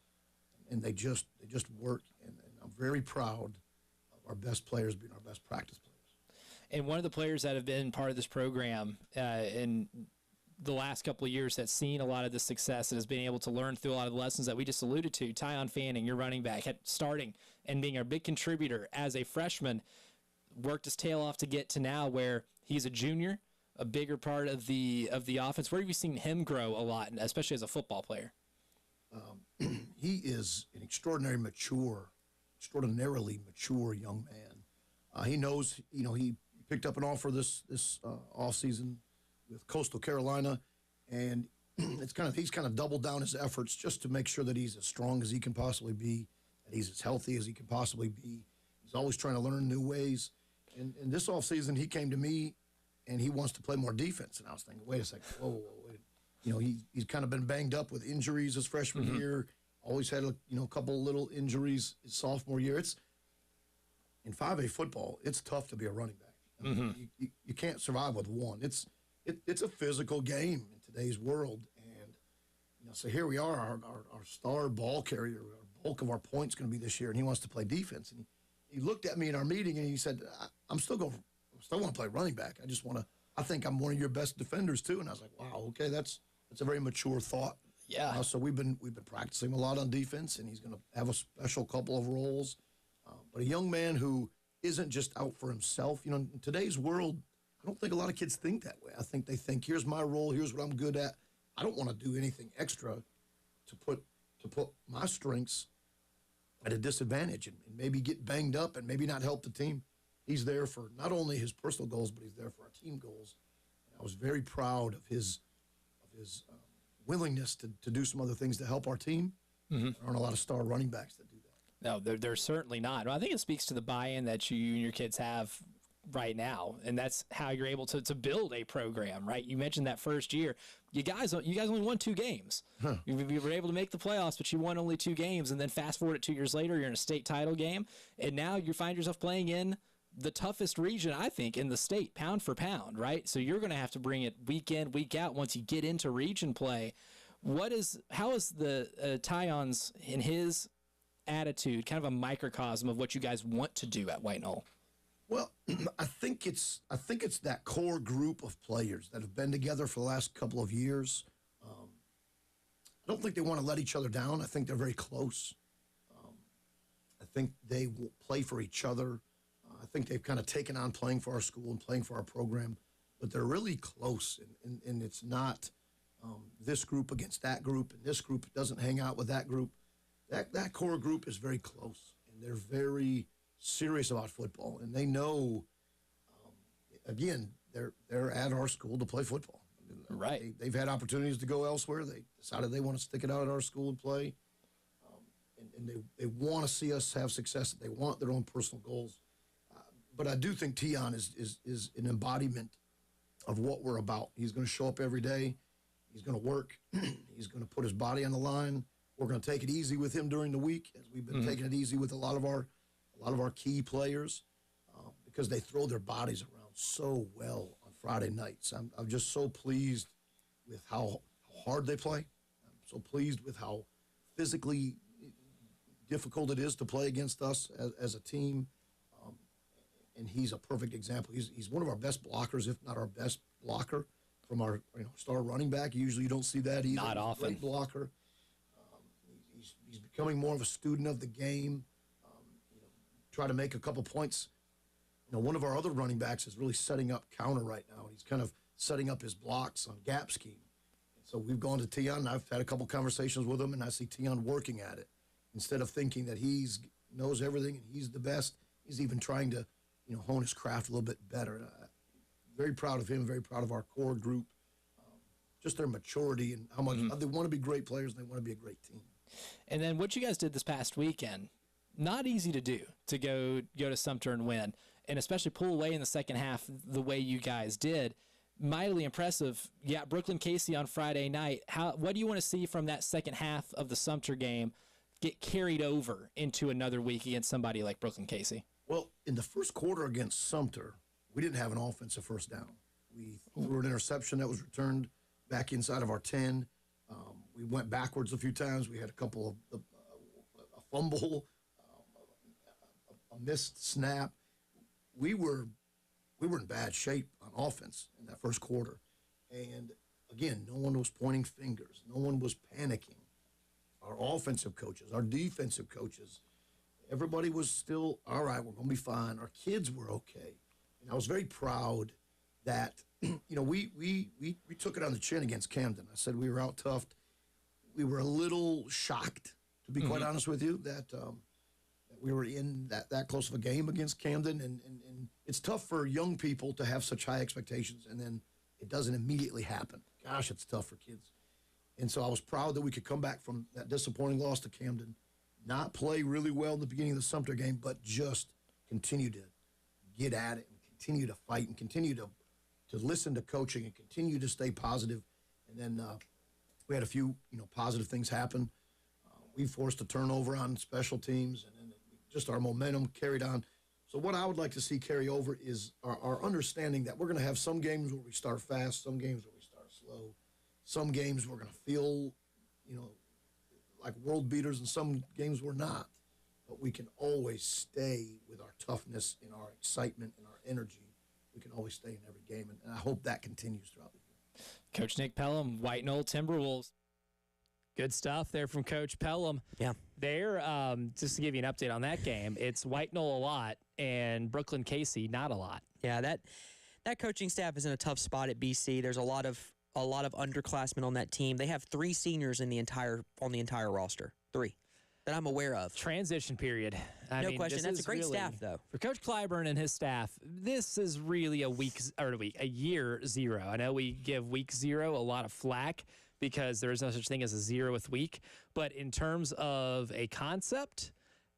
Speaker 5: And they just work. And I'm very proud of our best players being our best practice players.
Speaker 2: And one of the players that have been part of this program in the last couple of years that's seen a lot of the success and has been able to learn through a lot of the lessons that we just alluded to, Tyon Fanning, your running back, starting and being a big contributor as a freshman, worked his tail off to get to now where he's a junior, a bigger part of the offense. Where have you seen him grow a lot, especially as a football player?
Speaker 5: He is an extraordinarily mature young man. He knows, he picked up an offer this off season with Coastal Carolina, and he's kind of doubled down his efforts just to make sure that he's as strong as he can possibly be, that he's as healthy as he can possibly be. He's always trying to learn new ways. And this offseason, he came to me, and he wants to play more defense. And I was thinking, wait a second, whoa, wait. He's kind of been banged up with injuries his freshman year. Always had a couple little injuries his sophomore year. In 5A football, it's tough to be a running back. I mean, you can't survive with one. It's a physical game in today's world. And so here we are, our star ball carrier, our bulk of our points going to be this year, and he wants to play defense. And he looked at me in our meeting and he said, I still want to play running back. I think I'm one of your best defenders too. And I was like, wow, okay, that's a very mature thought.
Speaker 2: Yeah.
Speaker 5: So we've been practicing a lot on defense, and he's going to have a special couple of roles. But a young man who isn't just out for himself. In today's world, I don't think a lot of kids think that way. I think they think, here's my role, here's what I'm good at. I don't want to do anything extra to put my strengths at a disadvantage and maybe get banged up and maybe not help the team. He's there for not only his personal goals, but he's there for our team goals. And I was very proud of his willingness to do some other things to help our team. There aren't a lot of star running backs that do that.
Speaker 2: No, they're certainly not. I think it speaks to the buy-in that you and your kids have right now, and that's how you're able to build a program, right? You mentioned that first year. You guys only won 2 games. You were able to make the playoffs, but you won only 2 games, and then fast forward it 2 years later, you're in a state title game, and now you find yourself playing in the toughest region, I think, in the state, pound for pound, right? So you're going to have to bring it week in, week out once you get into region play. How is the Tyon's in his attitude kind of a microcosm of what you guys want to do at White Knoll?
Speaker 5: Well, I think it's that core group of players that have been together for the last couple of years. I don't think they want to let each other down. I think they're very close. I think they will play for each other. I think they've kind of taken on playing for our school and playing for our program, but they're really close, and it's not this group against that group, and this group doesn't hang out with that group. That core group is very close, and they're very serious about football, and they know, again, they're at our school to play football.
Speaker 2: Right.
Speaker 5: They've had opportunities to go elsewhere. They decided they want to stick it out at our school and play, and they want to see us have success. They want their own personal goals. But I do think Tyon is an embodiment of what we're about. He's going to show up every day. He's going to work. He's going to put his body on the line. we're going to take it easy with him during the week, as we've been taking it easy with a lot of our key players, because they throw their bodies around so well on Friday nights. I'm just so pleased with how hard they play. I'm so pleased with how physically difficult it is to play against us as a team. And he's a perfect example. He's one of our best blockers, if not our best blocker, from our star running back. Usually you don't see that either.
Speaker 2: Not often.
Speaker 5: Great blocker. He's becoming more of a student of the game. Try to make a couple points. One of our other running backs is really setting up counter right now. He's kind of setting up his blocks on gap scheme. And so we've gone to Tion, and I've had a couple conversations with him, and I see Tion working at it. Instead of thinking that knows everything and he's the best, he's even trying to hone his craft a little bit better. Very proud of him, very proud of our core group. Just their maturity and how much they want to be great players and they want to be a great team.
Speaker 2: And then what you guys did this past weekend, not easy to do, to go to Sumter and win, and especially pull away in the second half the way you guys did. Mightily impressive. Yeah, Brooklyn Casey on Friday night. What do you want to see from that second half of the Sumter game get carried over into another week against somebody like Brooklyn Casey?
Speaker 5: Well, in the first quarter against Sumter, we didn't have an offensive first down. We threw an interception that was returned back inside of our 10. We went backwards a few times. We had a couple of a fumble, a missed snap. We were in bad shape on offense in that first quarter. And, again, no one was pointing fingers. No one was panicking. Our offensive coaches, our defensive coaches, everybody was still, all right, we're going to be fine. Our kids were okay. And I was very proud that, we took it on the chin against Camden. I said we were out-toughed. We were a little shocked, to be quite honest with you, that we were in that close of a game against Camden. And it's tough for young people to have such high expectations, and then it doesn't immediately happen. Gosh, it's tough for kids. And so I was proud that we could come back from that disappointing loss to Camden, not play really well in the beginning of the Sumter game, but just continue to get at it and continue to fight and continue to listen to coaching and continue to stay positive. And then we had a few positive things happen. We forced a turnover on special teams, and then just our momentum carried on. So what I would like to see carry over is our understanding that we're going to have some games where we start fast, some games where we start slow, some games we're going to feel, like world beaters, and some games we're not. But we can always stay with our toughness and our excitement and our energy. We can always stay in every game, and I hope that continues throughout the year.
Speaker 2: Coach Nick Pelham, White Knoll Timberwolves. Good stuff there from Coach Pelham.
Speaker 1: Yeah.
Speaker 2: They're, just to give you an update on that game, it's White Knoll a lot and Brooklyn Casey not a lot.
Speaker 1: Yeah, that coaching staff is in a tough spot at BC. There's a lot of underclassmen on that team. They have 3 seniors on the entire roster. 3 that I'm aware of.
Speaker 2: Transition period.
Speaker 1: No question. That's a great staff, though.
Speaker 2: For Coach Clyburn and his staff, this is really a year 0. I know we give week 0 a lot of flack because there is no such thing as a 0th week. But in terms of a concept,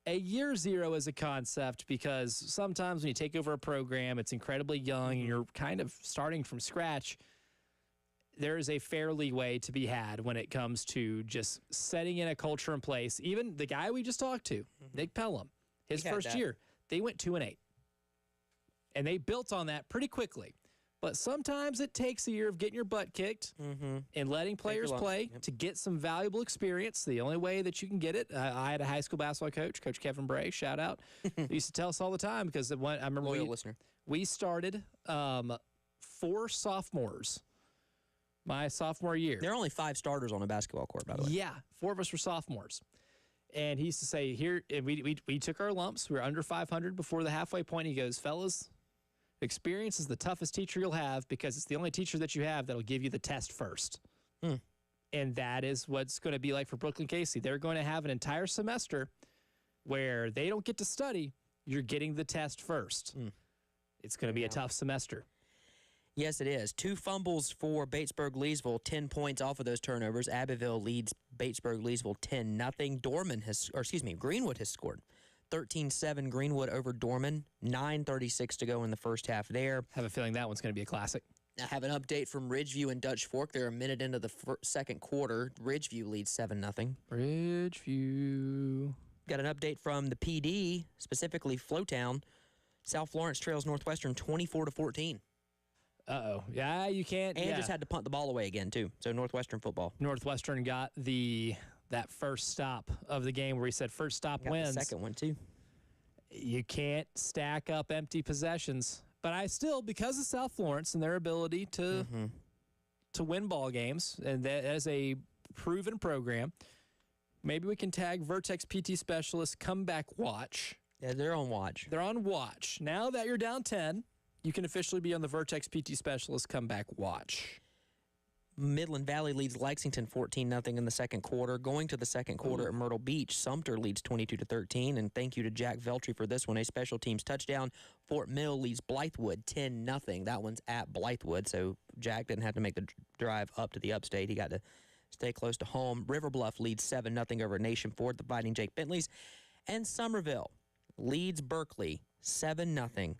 Speaker 2: a year 0 is a concept because sometimes when you take over a program, it's incredibly young and you're kind of starting from scratch. There is a fair leeway to be had when it comes to just setting in a culture in place. Even the guy we just talked to, Nick Pelham, his first year, they went 2-8. And they built on that pretty quickly. But sometimes it takes a year of getting your butt kicked and letting players play to get some valuable experience. The only way that you can get it, I had a high school basketball coach, Coach Kevin Bray, shout out. He used to tell us all the time because I remember we started 4 sophomores my sophomore year.
Speaker 1: There are only 5 starters on a basketball court, by the way.
Speaker 2: Yeah, 4 of us were sophomores. And he used to say, here, and we took our lumps. We were under 500 before the halfway point. He goes, fellas, experience is the toughest teacher you'll have because it's the only teacher that you have that'll give you the test first. And that is what's going to be like for Brooklyn Casey. They're going to have an entire semester where they don't get to study. You're getting the test first. It's going to be a tough semester.
Speaker 1: Yes, it is. 2 fumbles for Batesburg-Leesville, 10 points off of those turnovers. Abbeville leads Batesburg-Leesville 10-0. Greenwood has scored. 13-7 Greenwood over Dorman. 9:36 to go in the first half there.
Speaker 2: Have a feeling that one's going to be a classic.
Speaker 1: I have an update from Ridgeview and Dutch Fork. They're a minute into the second quarter. Ridgeview leads 7-0.
Speaker 2: Ridgeview.
Speaker 1: Got an update from the PD, specifically Flowtown. South Florence trails Northwestern 24-14.
Speaker 2: Uh-oh. Yeah, you can't.
Speaker 1: And just had to punt the ball away again, too. So Northwestern football.
Speaker 2: Northwestern got that first stop of the game where he said first stop wins.
Speaker 1: The second one, too.
Speaker 2: You can't stack up empty possessions. But I still, because of South Florence and their ability to win ball games, and that as a proven program, maybe we can tag Vertex PT Specialist Comeback Watch.
Speaker 1: Yeah, they're on watch.
Speaker 2: They're on watch. Now that you're down 10, you can officially be on the Vertex PT Specialist Comeback Watch.
Speaker 1: Midland Valley leads Lexington 14-0 in the second quarter. Going to the second quarter at Myrtle Beach, Sumter leads 22-13. And thank you to Jack Veltri for this one, a special teams touchdown. Fort Mill leads Blythewood 10-0. That one's at Blythewood, so Jack didn't have to make the drive up to the upstate. He got to stay close to home. River Bluff leads 7-0 over Nation Ford, the Fighting Jake Bentleys. And Somerville leads Berkeley 7-0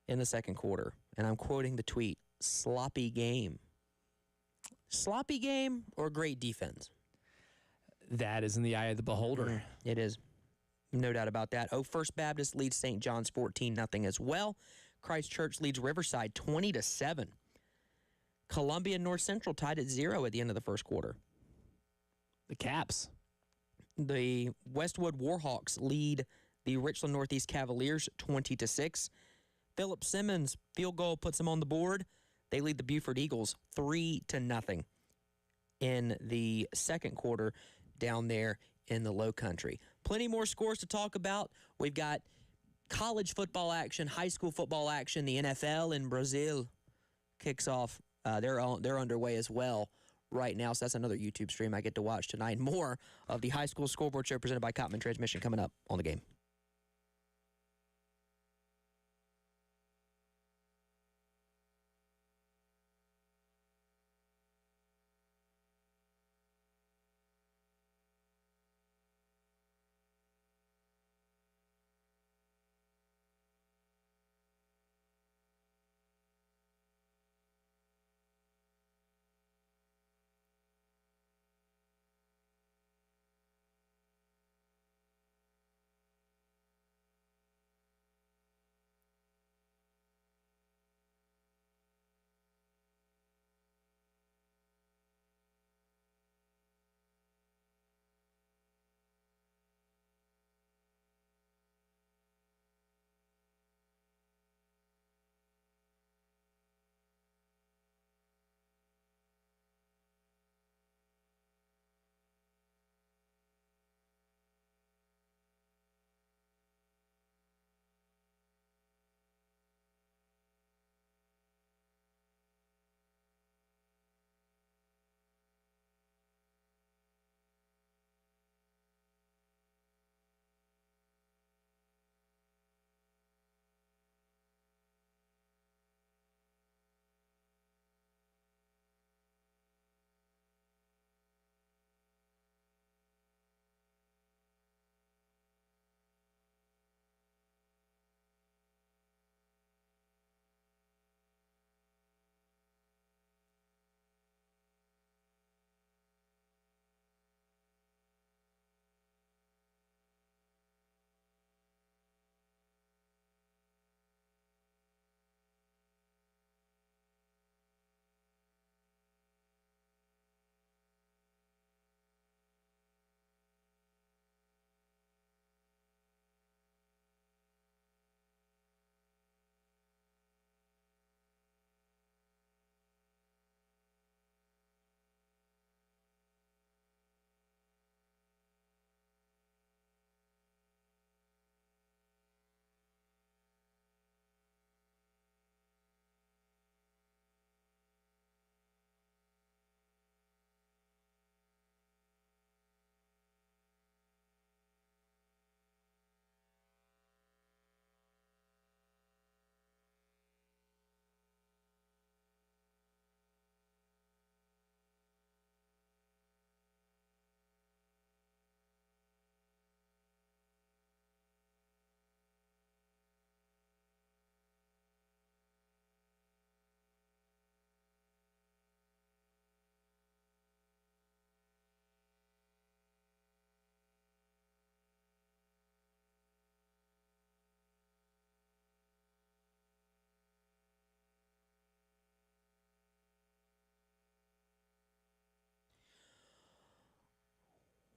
Speaker 1: in the second quarter. And I'm quoting the tweet, sloppy game. Sloppy game or great defense?
Speaker 2: That is in the eye of the beholder.
Speaker 1: It is. No doubt about that. First Baptist leads St. John's 14-0 as well. Christ Church leads Riverside 20-7. Columbia and North Central tied at 0 at the end of the first quarter.
Speaker 2: The Caps.
Speaker 1: The Westwood Warhawks lead the Richland Northeast Cavaliers 20-6. Philip Simmons field goal puts them on the board. They lead the Buford Eagles 3-0 in the second quarter down there in the Low Country. Plenty more scores to talk about. We've got college football action, high school football action. The NFL in Brazil kicks off. They're underway as well right now, so that's another YouTube stream I get to watch tonight. More of the High School Scoreboard Show presented by Cotman Transmission coming up on the game.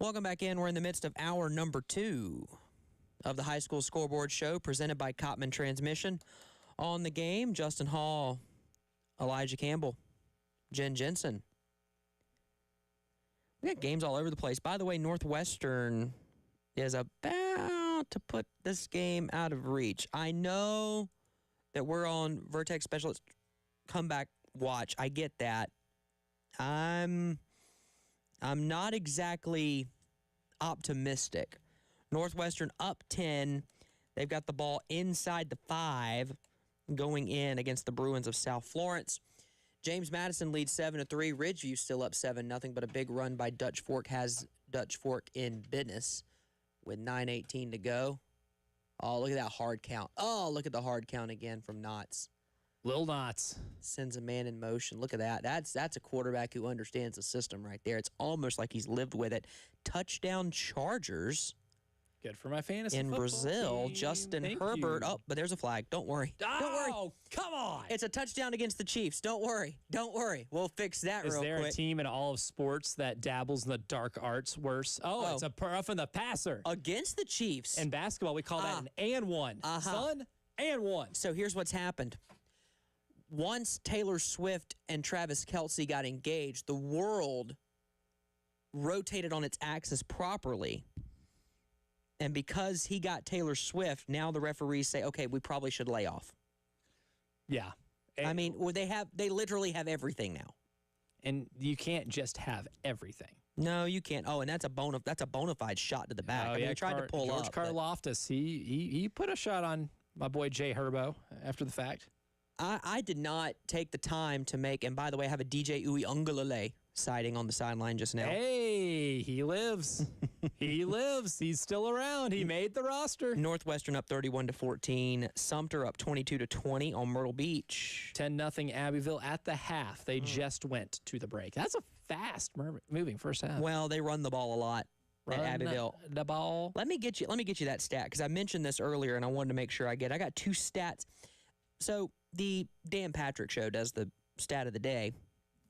Speaker 1: Welcome back in. We're in the midst of hour number 2 of the high school scoreboard show presented by Cotman Transmission. On the game, Justin Hall, Elijah Campbell, Jen Jensen. We got games all over the place. By the way, Northwestern is about to put this game out of reach. I know that we're on Vertex Specialist comeback watch. I get that. I'm not exactly optimistic. Northwestern up 10. They've got the ball inside the 5 going in against the Bruins of South Florence. James Madison leads 7-3. Ridgeview still up 7-0, but a big run by Dutch Fork has Dutch Fork in business with 9:18 to go. Oh, look at that hard count. Oh, look at the hard count again from Knotts.
Speaker 2: Lil Knotts
Speaker 1: Sends a man in motion. Look at that. That's a quarterback who understands the system right there. It's almost like he's lived with it. Touchdown Chargers.
Speaker 2: Good for my fantasy
Speaker 1: in
Speaker 2: football
Speaker 1: Brazil.
Speaker 2: team.
Speaker 1: Justin
Speaker 2: Thank
Speaker 1: Herbert.
Speaker 2: you.
Speaker 1: Oh, but there's a flag. Don't worry. Don't worry.
Speaker 2: Oh, come on.
Speaker 1: It's a touchdown against the Chiefs. Don't worry. Don't worry. We'll fix that
Speaker 2: Is
Speaker 1: real
Speaker 2: there
Speaker 1: quick.
Speaker 2: a team in all of sports that dabbles in the dark arts worse? Oh, it's a roughing the passer.
Speaker 1: Against the Chiefs.
Speaker 2: In basketball, we call that an and one. Son, and one.
Speaker 1: So here's what's happened. Once Taylor Swift and Travis Kelce got engaged, the world rotated on its axis properly. And because he got Taylor Swift, now the referees say, okay, we probably should lay off.
Speaker 2: Yeah.
Speaker 1: I mean, well, they literally have everything now.
Speaker 2: And you can't just have everything.
Speaker 1: No, you can't. Oh, and that's a bona fide shot to the back.
Speaker 2: Oh,
Speaker 1: I mean,
Speaker 2: yeah,
Speaker 1: he tried to pull
Speaker 2: George
Speaker 1: up. but
Speaker 2: Karloftis, he put a shot on my boy Jay Herbo after the fact.
Speaker 1: I did not take the time to make, and by the way, I have a DJ Uiagalelei sighting on the sideline just now.
Speaker 2: Hey, he lives. He lives. He's still around. He made the roster.
Speaker 1: Northwestern up 31-14. Sumter up 22-20 on Myrtle Beach.
Speaker 2: 10-0 Abbeville at the half. They just went to the break. That's a fast moving first half.
Speaker 1: Well, they run the ball a lot at Abbeville.
Speaker 2: The ball.
Speaker 1: Let me get you that stat because I mentioned this earlier and I wanted to make sure I got 2 stats. So the Dan Patrick Show does the stat of the day.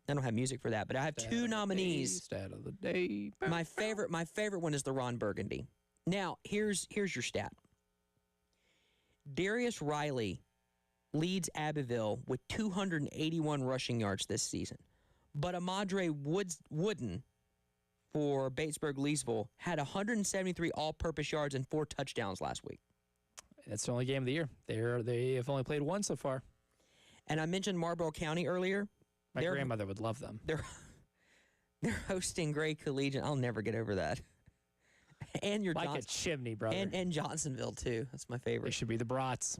Speaker 1: I don't have music for that, but I have 2 nominees.
Speaker 2: Stat of the day.
Speaker 1: My favorite one is the Ron Burgundy. Now, here's your stat. Darius Riley leads Abbeville with 281 rushing yards this season. But Amadre Wooden for Batesburg-Leesville had 173 all-purpose yards and 4 touchdowns last week.
Speaker 2: That's the only game of the year. They have only played one so far.
Speaker 1: And I mentioned Marlboro County earlier.
Speaker 2: My grandmother would love them.
Speaker 1: They're hosting Gray Collegiate. I'll never get over that. And your
Speaker 2: like a chimney, brother.
Speaker 1: And Johnsonville too. That's my favorite.
Speaker 2: They should be the Brats.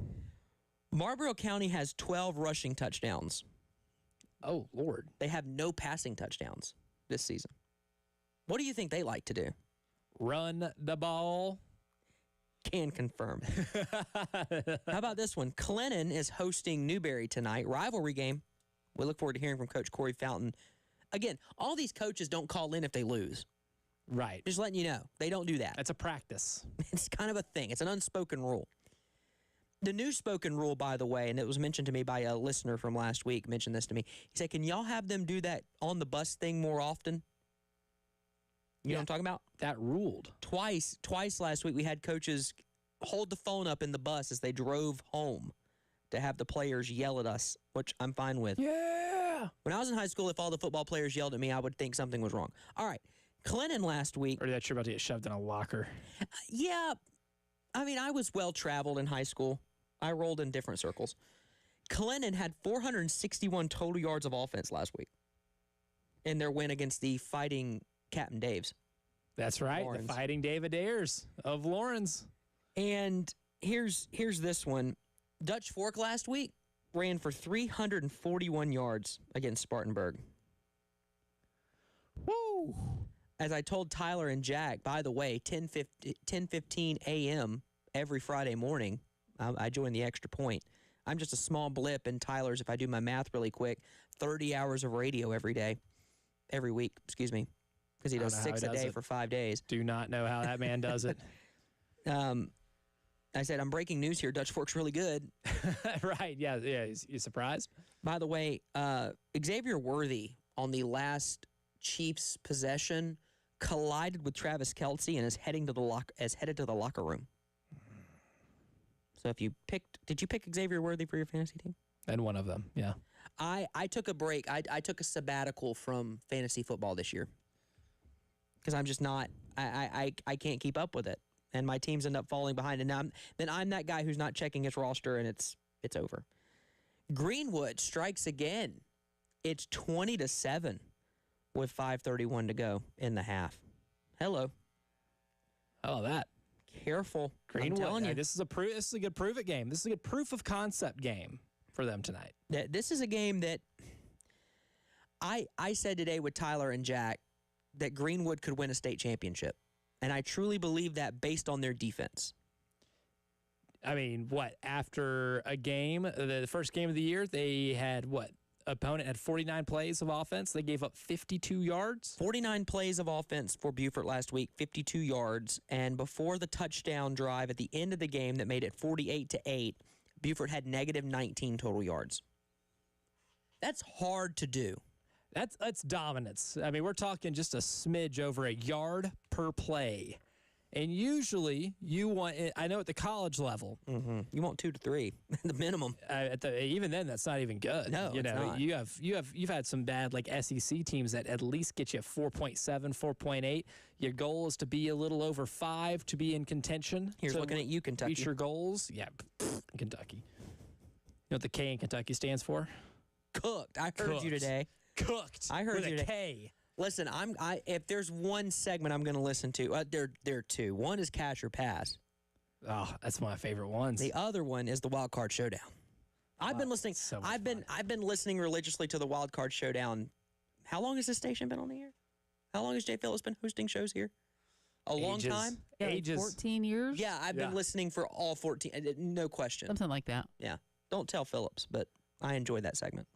Speaker 1: Marlboro County has 12 rushing touchdowns.
Speaker 2: Oh Lord.
Speaker 1: They have no passing touchdowns this season. What do you think they like to do?
Speaker 2: Run the ball.
Speaker 1: Can confirm. How about this one? Clennon is hosting Newberry tonight. Rivalry game. We look forward to hearing from Coach Corey Fountain. Again, all these coaches don't call in if they lose.
Speaker 2: Right.
Speaker 1: Just letting you know. They don't do that.
Speaker 2: That's a practice.
Speaker 1: It's kind of a thing. It's an unspoken rule. The new spoken rule, by the way, and it was mentioned to me by a listener from last week, mentioned this to me. He said, can y'all have them do that on the bus thing more often? You know what I'm talking about?
Speaker 2: That ruled.
Speaker 1: Twice last week we had coaches hold the phone up in the bus as they drove home to have the players yell at us, which I'm fine with.
Speaker 2: Yeah.
Speaker 1: When I was in high school, if all the football players yelled at me, I would think something was wrong. All right. Clennon last week.
Speaker 2: Or that you're about to get shoved in a locker.
Speaker 1: Yeah. I mean, I was well-traveled in high school. I rolled in different circles. Clennon had 461 total yards of offense last week in their win against the Fighting Captain Daves.
Speaker 2: That's right.
Speaker 1: Lawrence.
Speaker 2: The Fighting David Ayers of Lawrence.
Speaker 1: And here's this one. Dutch Fork last week ran for 341 yards against Spartanburg.
Speaker 2: Woo!
Speaker 1: As I told Tyler and Jack, by the way, 10:15 a.m. every Friday morning, I join the Extra Point. I'm just a small blip in Tyler's, if I do my math really quick, 30 hours of radio every week, excuse me, because he does 6 a day for 5 days.
Speaker 2: Do not know how that man does it.
Speaker 1: I said, I'm breaking news here. Dutch Fork's really good.
Speaker 2: Right, yeah. You surprised?
Speaker 1: By the way, Xavier Worthy on the last Chiefs possession collided with Travis Kelce and is headed to the locker room. So did you pick Xavier Worthy for your fantasy team?
Speaker 2: And one of them, yeah.
Speaker 1: I took a break. I took a sabbatical from fantasy football this year because I'm just not. I can't keep up with it, and my teams end up falling behind. And I'm that guy who's not checking his roster, and it's over. Greenwood strikes again. It's 20-7 with 5:31 to go in the half. Hello.
Speaker 2: Oh, that.
Speaker 1: Careful.
Speaker 2: Greenwood.
Speaker 1: I'm telling you.
Speaker 2: This is a good prove it game. This is a good proof of concept game for them tonight.
Speaker 1: This is a game that I said today with Tyler and Jack that Greenwood could win a state championship. And I truly believe that based on their defense.
Speaker 2: I mean, after a game, the first game of the year, they had opponent had 49 plays of offense. They gave up 52 yards.
Speaker 1: 49 plays of offense for Beaufort last week, 52 yards. And before the touchdown drive at the end of the game that made it 48-8, Beaufort had negative 19 total yards. That's hard to do.
Speaker 2: That's dominance. I mean, we're talking just a smidge over a yard per play. And usually you want, I know at the college level,
Speaker 1: you want 2 to 3, the minimum.
Speaker 2: Even then, that's not even good.
Speaker 1: No, it's not.
Speaker 2: You've had some bad SEC teams that at least get you 4.7, 4.8. Your goal is to be a little over 5 to be in contention.
Speaker 1: Here's looking at you, Kentucky.
Speaker 2: Reach your goals. Yeah, Kentucky. You know what the K in Kentucky stands for?
Speaker 1: Cooked. I heard you today.
Speaker 2: Cooked.
Speaker 1: I heard
Speaker 2: with
Speaker 1: you
Speaker 2: a
Speaker 1: today.
Speaker 2: K.
Speaker 1: Listen, if there's one segment I'm going to listen to, there are two. One is Cash or Pass.
Speaker 2: Oh, that's one of my favorite ones.
Speaker 1: The other one is the Wild Card Showdown. I've been listening.
Speaker 2: So
Speaker 1: I've been listening religiously to the Wild Card Showdown. How long has this station been on the air? How long has Jay Phillips been hosting shows here? A long time.
Speaker 3: Yeah, like
Speaker 2: Ages.
Speaker 3: 14 years.
Speaker 1: Yeah, I've been listening for all 14. No question.
Speaker 3: Something like that.
Speaker 1: Yeah. Don't tell Phillips, but I enjoyed that segment.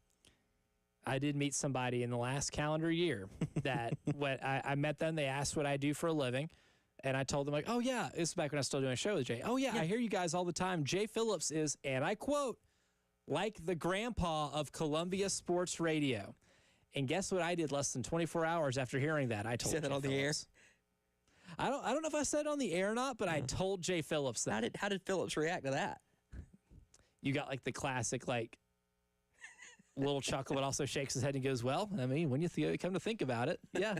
Speaker 2: I did meet somebody in the last calendar year that when I met them, they asked what I do for a living. And I told them, oh, yeah, this is back when I was still doing a show with Jay. Oh, yeah, I hear you guys all the time. Jay Phillips is, and I quote, like the grandpa of Columbia Sports Radio. And guess what I did less than 24 hours after hearing that? I told
Speaker 1: Said that on the air?
Speaker 2: I don't know if I said it on the air or not, but I told Jay Phillips that.
Speaker 1: How did Phillips react to that?
Speaker 2: You got the classic, little chuckle, but also shakes his head and goes, well, I mean, when you come to think about it, yeah,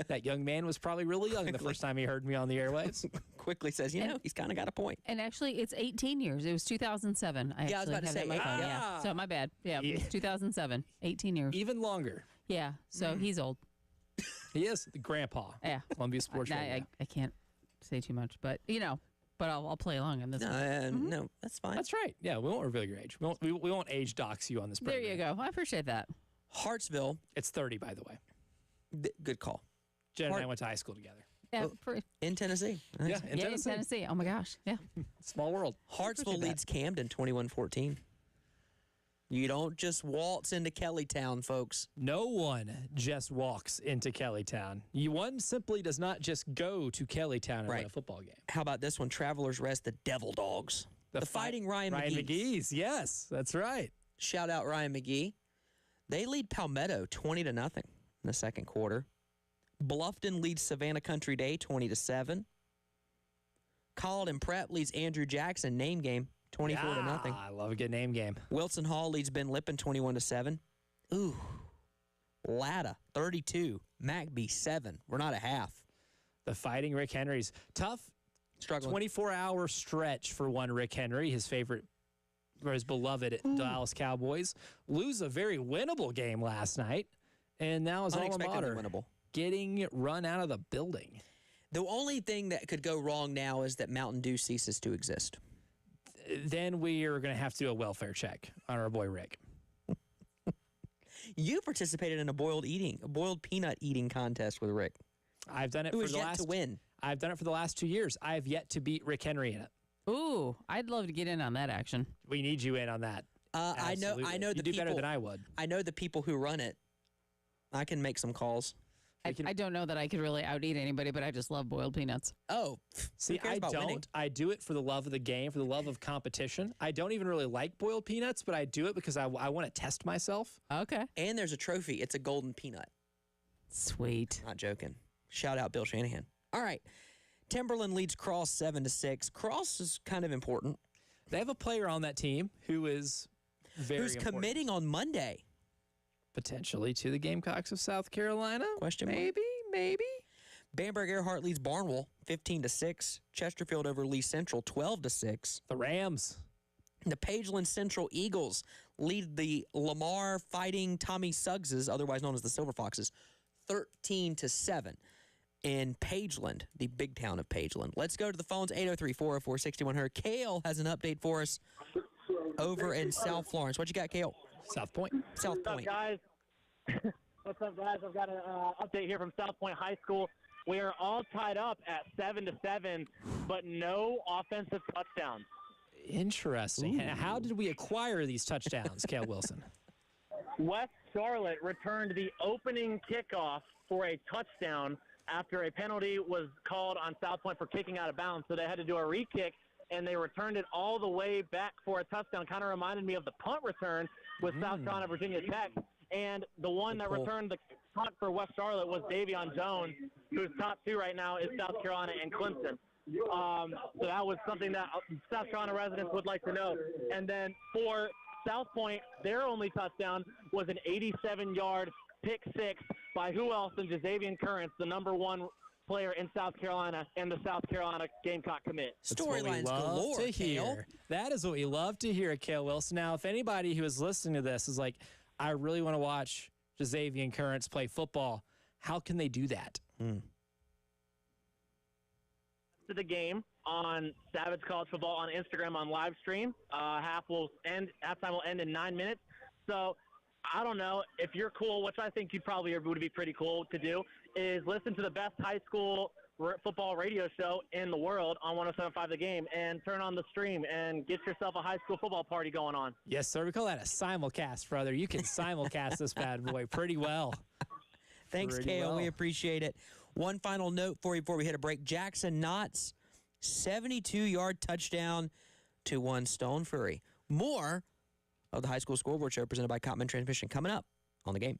Speaker 2: that young man was probably really young the first time he heard me on the airwaves.
Speaker 1: Quickly says, he's kind of got a point.
Speaker 3: And actually, it's 18 years. It was 2007.
Speaker 1: I was about to say,
Speaker 3: yeah. So my bad. Yeah, it was 2007. 18 years.
Speaker 2: Even longer.
Speaker 3: Yeah, so he's old.
Speaker 2: He is the grandpa.
Speaker 3: Yeah.
Speaker 2: Columbia Sports Radio.
Speaker 3: I can't say too much, but, but I'll play along on this
Speaker 1: one. No, that's fine.
Speaker 2: That's right. Yeah, we won't reveal your age. We won't age dox you on this program.
Speaker 3: There you go. I appreciate that.
Speaker 1: Hartsville.
Speaker 2: It's 30, by the way.
Speaker 1: Good call.
Speaker 2: Jen and I went to high school together.
Speaker 3: Yeah,
Speaker 1: in Tennessee.
Speaker 2: Yeah, in
Speaker 3: Tennessee. Oh, my gosh. Yeah.
Speaker 2: Small world.
Speaker 1: Hartsville leads Camden 21-14. You don't just waltz into Kellytown, folks.
Speaker 2: No one just walks into Kellytown. One simply does not just go to Kellytown and win a football game.
Speaker 1: How about this one? Travelers rest the Devil Dogs. The Fighting Ryan
Speaker 2: McGee's. Yes, that's right.
Speaker 1: Shout out Ryan McGee. They lead Palmetto 20-0 in the second quarter. Bluffton leads Savannah Country Day 20-7. Colleton Prep leads Andrew Jackson name game 24-0.
Speaker 2: I love a good name game.
Speaker 1: Wilson Hall leads Ben Lippen 21-7. Ooh. Latta 32. McBee 7. We're not a half.
Speaker 2: The Fighting Rick Henry's tough.
Speaker 1: Struggling.
Speaker 2: 24-hour stretch for one Rick Henry, his favorite or his beloved Dallas Cowboys. Lose a very winnable game last night, and now his alma mater
Speaker 1: winnable.
Speaker 2: Getting run out of the building.
Speaker 1: The only thing that could go wrong now is that Mountain Dew ceases to exist.
Speaker 2: Then we are going to have to do a welfare check on our boy Rick.
Speaker 1: You participated in a boiled peanut eating contest with Rick.
Speaker 2: I've done it
Speaker 1: for the last to win.
Speaker 2: I've done it for the last 2 years. I have yet to beat Rick Henry in it.
Speaker 3: Ooh, I'd love to get in on that action.
Speaker 2: We need you in on that.
Speaker 1: I know
Speaker 2: you
Speaker 1: the
Speaker 2: do
Speaker 1: people,
Speaker 2: better than I would.
Speaker 1: I know the people who run it. I can make some calls.
Speaker 3: I don't know that I could really out-eat anybody, but I just love boiled peanuts.
Speaker 1: Oh,
Speaker 2: see, I don't. Winning? I do it for the love of the game, for the love of competition. I don't even really like boiled peanuts, but I do it because I want to test myself.
Speaker 3: Okay.
Speaker 1: And there's a trophy. It's a golden peanut.
Speaker 3: Sweet.
Speaker 1: Not joking. Shout out Bill Shanahan. All right. Timberland leads Cross 7-6. Cross is kind of important.
Speaker 2: They have a player on that team who is
Speaker 1: Who's committing on Monday.
Speaker 2: Potentially to the Gamecocks of South Carolina.
Speaker 1: Question mark?
Speaker 2: Maybe.
Speaker 1: Bamberg Earhart leads Barnwell 15-6. Chesterfield over Lee Central 12-6.
Speaker 2: The Rams.
Speaker 1: The Pageland Central Eagles lead the Lamar Fighting Tommy Suggses, otherwise known as the Silver Foxes, 13-7 in Pageland, the big town of Pageland. Let's go to the phones, 803-404-6100. Kale has an update for us over in South Florence. What you got, Kale?
Speaker 2: South Point.
Speaker 1: South
Speaker 4: What's
Speaker 1: Point.
Speaker 4: up, guys? What's up, guys? I've got an update here from South Point High School. We are all tied up at 7-7, but no offensive touchdowns.
Speaker 2: Interesting. Ooh. How did we acquire these touchdowns, Kale Wilson?
Speaker 4: West Charlotte returned the opening kickoff for a touchdown after a penalty was called on South Point for kicking out of bounds. So they had to do a re-kick, and they returned it all the way back for a touchdown. Kind of reminded me of the punt return with South Carolina, Virginia Tech. And the one that returned the punt for West Charlotte was Davion Jones, whose top two right now is South Carolina and Clemson. So that was something that South Carolina residents would like to know. And then for South Point, their only touchdown was an 87-yard pick six by who else than Jazavian Currents, the number one player in South Carolina and the South Carolina Gamecock commit.
Speaker 1: Storylines galore,
Speaker 2: to hear. That is what we love to hear, Kale Wilson. Now, if anybody who is listening to this is like, I really want to watch Jazavian Currents play football, how can they do that?
Speaker 4: To the game on Savage College Football on Instagram on live stream. Halftime will end in 9 minutes. So I don't know if you're cool, which I think you probably would be pretty cool to do, is listen to the best high school football radio show in the world on 107.5 The Game and turn on the stream and get yourself a high school football party going on.
Speaker 2: Yes, sir. We call that a simulcast, brother. You can simulcast this bad boy pretty well.
Speaker 1: Thanks, Kale. We appreciate it. One final note for you before we hit a break. Jackson Knott's 72-yard touchdown to one Stone Fury. More of the High School Scoreboard Show presented by Cotman Transmission coming up on The Game.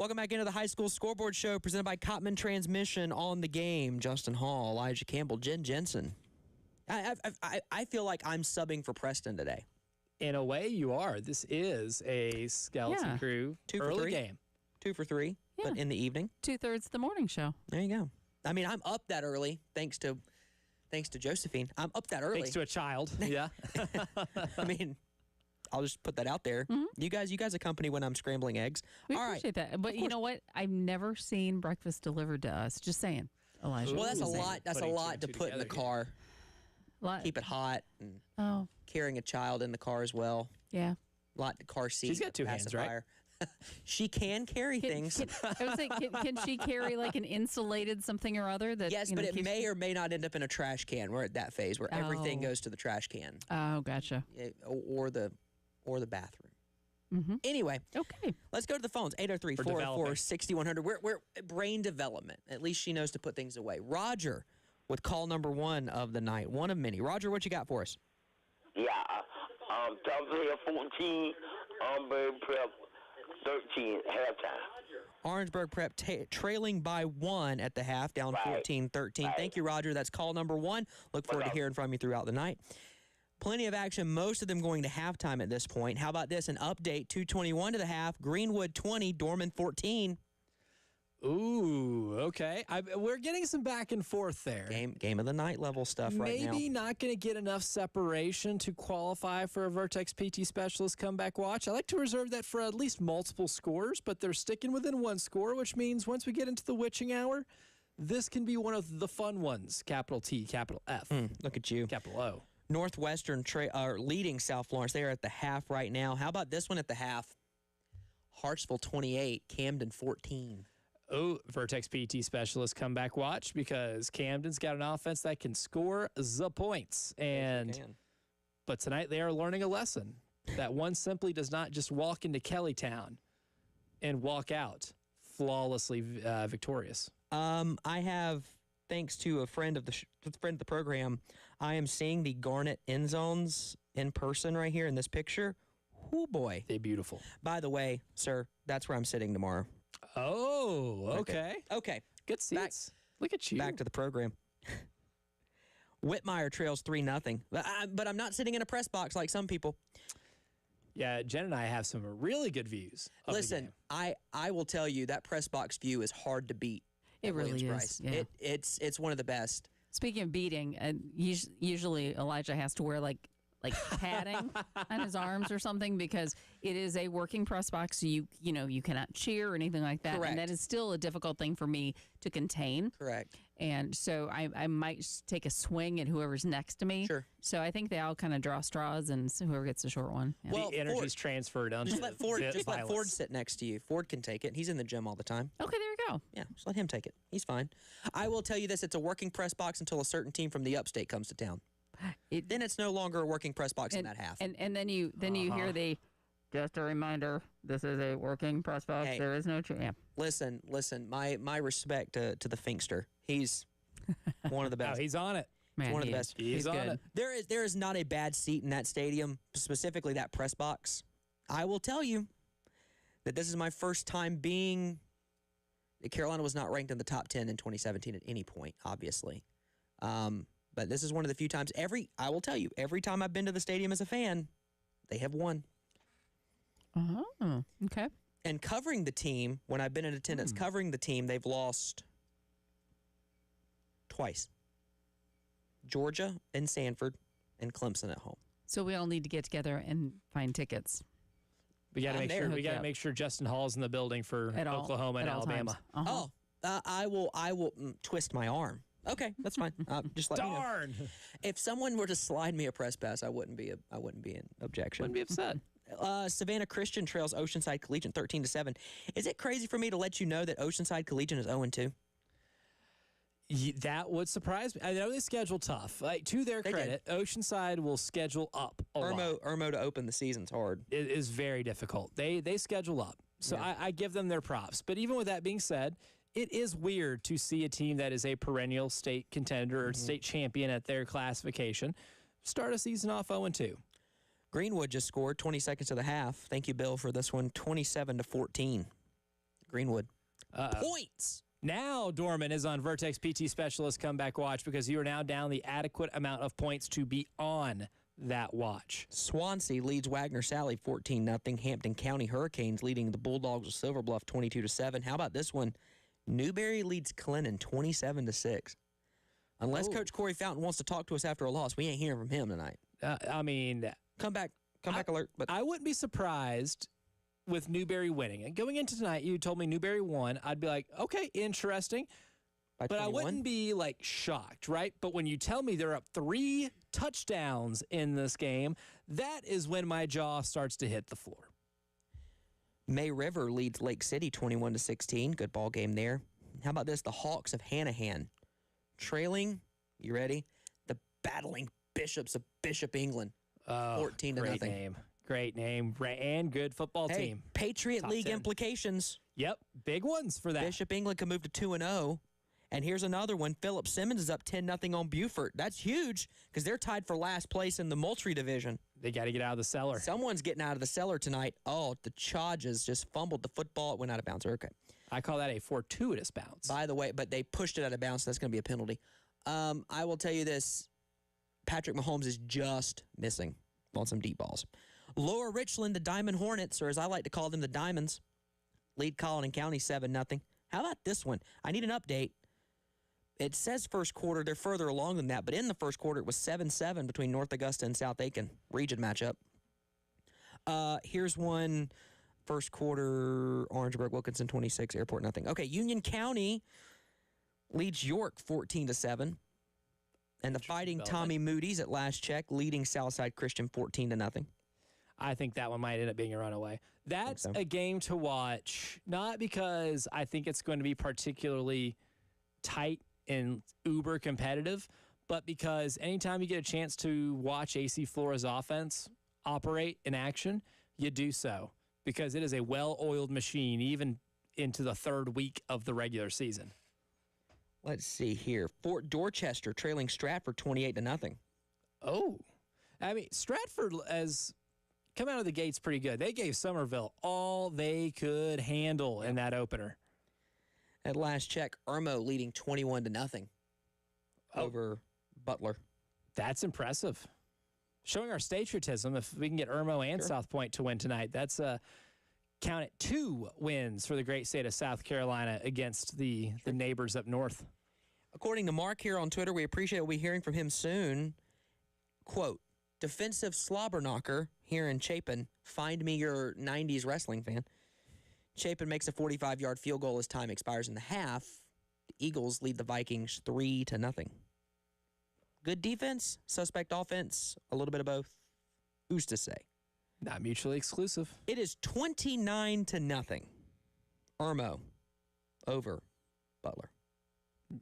Speaker 1: Welcome back into the high school scoreboard show presented by Cotman Transmission. On the game, Justin Hall, Elijah Campbell, Jen Jensen. I feel like I'm subbing for Preston today.
Speaker 2: In a way, you are. This is a Skeleton Crew
Speaker 1: 2 for
Speaker 2: early
Speaker 1: 3.
Speaker 2: game.
Speaker 1: 2 for 3, but in the evening.
Speaker 3: 2/3 of the morning show.
Speaker 1: There you go. I mean, I'm up that early thanks to Josephine. I'm up that early.
Speaker 2: Thanks to a child. Yeah.
Speaker 1: I mean, I'll just put that out there. You guys accompany when I'm scrambling eggs.
Speaker 3: We
Speaker 1: All
Speaker 3: appreciate that. But you know what? I've never seen breakfast delivered to us. Just saying, Elijah.
Speaker 1: Well, that's a
Speaker 3: Just saying.
Speaker 1: lot. That's a
Speaker 2: Putting two
Speaker 1: lot
Speaker 2: and
Speaker 1: to
Speaker 2: two
Speaker 1: put in the
Speaker 2: together
Speaker 1: car.
Speaker 3: Lot-
Speaker 1: Keep it hot and carrying a child in the car as well.
Speaker 3: Yeah.
Speaker 1: Lot of car seat.
Speaker 2: She's got 2 hands, right?
Speaker 1: pacifier. She can carry things.
Speaker 3: I would say, can she carry like an insulated something or other? That
Speaker 1: Yes, but it may or may not end up in a trash can. We're at that phase where everything goes to the trash can.
Speaker 3: Oh, gotcha.
Speaker 1: Or the bathroom. Anyway,
Speaker 3: Okay.
Speaker 1: let's go to the phones. 803-404-6100. We're brain development. At least she knows to put things away. Roger with call number 1 of the night. One of many. Roger, what you got for us?
Speaker 6: Yeah, Thompson here 14, Orangeburg Prep 13 halftime.
Speaker 1: Orangeburg Prep trailing by 1 at the half, down 14-13.
Speaker 6: Right.
Speaker 1: Thank you, Roger. That's call number 1. Look forward to hearing from you throughout the night. Plenty of action, most of them going to halftime at this point. How about this? An update, 2:21 to the half. Greenwood 20, Dorman 14.
Speaker 2: Ooh, okay. We're getting some back and forth there.
Speaker 1: Game of the night level stuff right now.
Speaker 2: Maybe not going to get enough separation to qualify for a Vertex PT Specialist comeback watch. I like to reserve that for at least multiple scores, but they're sticking within 1 score, which means once we get into the witching hour, this can be one of the fun ones. Capital T, capital F.
Speaker 1: Look at you.
Speaker 2: Capital O.
Speaker 1: Northwestern leading South Florence. They are at the half right now. How about this one at the half? Hartsville 28, Camden 14.
Speaker 2: Oh, Vertex PT Specialist comeback watch because Camden's got an offense that can score the points. But tonight they are learning a lesson that one simply does not just walk into Kellytown and walk out flawlessly victorious.
Speaker 1: I have, thanks to a friend of the program, I am seeing the Garnet end zones in person right here in this picture. Oh boy,
Speaker 2: they're beautiful.
Speaker 1: By the way, sir, that's where I'm sitting tomorrow.
Speaker 2: Oh, okay.
Speaker 1: Okay.
Speaker 2: Good seats. Look at you.
Speaker 1: Back to the program. Whitmire trails 3-0. But I'm not sitting in a press box like some people.
Speaker 2: Yeah, Jen and I have some really good views.
Speaker 1: Listen, I will tell you that press box view is hard to beat.
Speaker 3: It really is. Yeah.
Speaker 1: It's one of the best.
Speaker 3: Speaking of beating, usually Elijah has to wear like padding on his arms or something because it is a working press box. So you cannot cheer or anything like that.
Speaker 1: Correct.
Speaker 3: And that is still a difficult thing for me to contain.
Speaker 1: Correct.
Speaker 3: And so I might take a swing at whoever's next to me.
Speaker 1: Sure.
Speaker 3: So I think they all kind of draw straws and whoever gets the short one. Yeah.
Speaker 1: Well,
Speaker 2: the energy's transferred onto
Speaker 1: just let Ford
Speaker 2: violence.
Speaker 1: sit next to you. Ford can take it. He's in the gym all the time.
Speaker 3: Okay, there you go.
Speaker 1: Yeah, just let him take it. He's fine. I will tell you this, it's a working press box until a certain team from the upstate comes to town. Then it's no longer a working press box in that half.
Speaker 3: And then you hear the, just a reminder, this is a working press box.
Speaker 1: Hey,
Speaker 3: there is no yeah.
Speaker 1: Listen, my respect to the Finkster. He's one of the best.
Speaker 2: Oh, he's on it.
Speaker 3: Man,
Speaker 1: one of the best.
Speaker 2: He's on
Speaker 3: good.
Speaker 2: it.
Speaker 1: There is not a bad seat in that stadium, specifically that press box. I will tell you that this is my first time being. Carolina was not ranked in the top 10 in 2017 at any point, obviously. But this is one of the few times I will tell you, every time I've been to the stadium as a fan, they have won.
Speaker 3: Oh, okay.
Speaker 1: And covering the team, when I've been in attendance covering the team, they've lost twice. Georgia and Sanford and Clemson at home.
Speaker 3: So we all need to get together and find tickets.
Speaker 2: We got to make sure Justin Hall's in the building for Oklahoma and Alabama.
Speaker 1: I will twist my arm. Okay, that's fine. Just let me know.
Speaker 2: Darn.
Speaker 1: If someone were to slide me a press pass, I wouldn't be in objection.
Speaker 2: Wouldn't be upset.
Speaker 1: Savannah Christian trails Oceanside Collegiate 13-7. Is it crazy for me to let you know that Oceanside Collegiate is 0-2?
Speaker 2: That would surprise me. I know they schedule tough. Like, to their credit, Oceanside will schedule up a lot.
Speaker 1: Irmo to open the season's hard.
Speaker 2: It is very difficult. They schedule up. So yeah. I give them their props. But even with that being said, it is weird to see a team that is a perennial state contender or state champion at their classification start a season off 0-2.
Speaker 1: Greenwood just scored 20 seconds of the half. Thank you, Bill, for this one. 27-14. Greenwood. Points.
Speaker 2: Now Dorman is on Vertex PT Specialist Comeback Watch because you are now down the adequate amount of points to be on that watch.
Speaker 1: Swansea leads Wagner Sally 14-0. Hampton County Hurricanes leading the Bulldogs of Silver Bluff 22-7. How about this one? Newberry leads Clinton 27-6. Unless Coach Corey Fountain wants to talk to us after a loss, we ain't hearing from him tonight.
Speaker 2: I mean,
Speaker 1: come back alert. But
Speaker 2: I wouldn't be surprised with Newberry winning. And going into tonight, you told me Newberry won. I'd be like, okay, interesting. But I wouldn't be like shocked, right? But when you tell me they're up 3 touchdowns in this game, that is when my jaw starts to hit the floor.
Speaker 1: May River leads Lake City 21-16. Good ball game there. How about this? The Hawks of Hanahan trailing, you ready? The Battling Bishops of Bishop England 14-0.
Speaker 2: Great name. And good football team.
Speaker 1: Patriot
Speaker 2: Top
Speaker 1: League
Speaker 2: 10.
Speaker 1: implications.
Speaker 2: Yep, big ones for that.
Speaker 1: Bishop England can move to 2-0. And here's another one. Philip Simmons is up 10-0 on Beaufort. That's huge because they're tied for last place in the Moultrie division.
Speaker 2: They got to get out of the cellar.
Speaker 1: Someone's getting out of the cellar tonight. Oh, the Chargers just fumbled the football. It went out of bounds. Okay.
Speaker 2: I call that a fortuitous bounce.
Speaker 1: By the way, but they pushed it out of bounds, so that's going to be a penalty. I will tell you this. Patrick Mahomes is just missing on some deep balls. Lower Richland, the Diamond Hornets, or as I like to call them, the Diamonds, lead Colleton County 7-0. How about this one? I need an update. It says first quarter. They're further along than that, but in the first quarter, it was 7-7 between North Augusta and South Aiken. Region matchup. Here's one. First quarter, Orangeburg, Wilkinson 26, Airport nothing. Okay, Union County leads York 14-7. And the Fighting Tommy Moody's at last check leading Southside Christian 14-0.
Speaker 2: I think that one might end up being a runaway. That's a game to watch, not because I think it's going to be particularly tight and uber competitive, but because anytime you get a chance to watch AC Flora's offense operate in action, you do so because it is a well-oiled machine even into the third week of the regular season.
Speaker 1: Let's see here. Fort Dorchester trailing Stratford 28-0.
Speaker 2: Oh. I mean, Stratford has come out of the gates pretty good. They gave Somerville all they could handle in that opener.
Speaker 1: At last check, Irmo leading 21-0 over Butler.
Speaker 2: That's impressive. Showing our patriotism if we can get Irmo and South Point to win tonight. That's count it 2 wins for the great state of South Carolina against the neighbors up north.
Speaker 1: According to Mark here on Twitter, we appreciate we'll be hearing from him soon. Quote, defensive slobber knocker here in Chapin. Find me your 90s wrestling fan. Chapin makes a 45-yard field goal as time expires in the half. The Eagles lead the Vikings 3-0. Good defense, suspect offense, a little bit of both. Who's to say?
Speaker 2: Not mutually exclusive.
Speaker 1: It is 29-0. Irmo over Butler.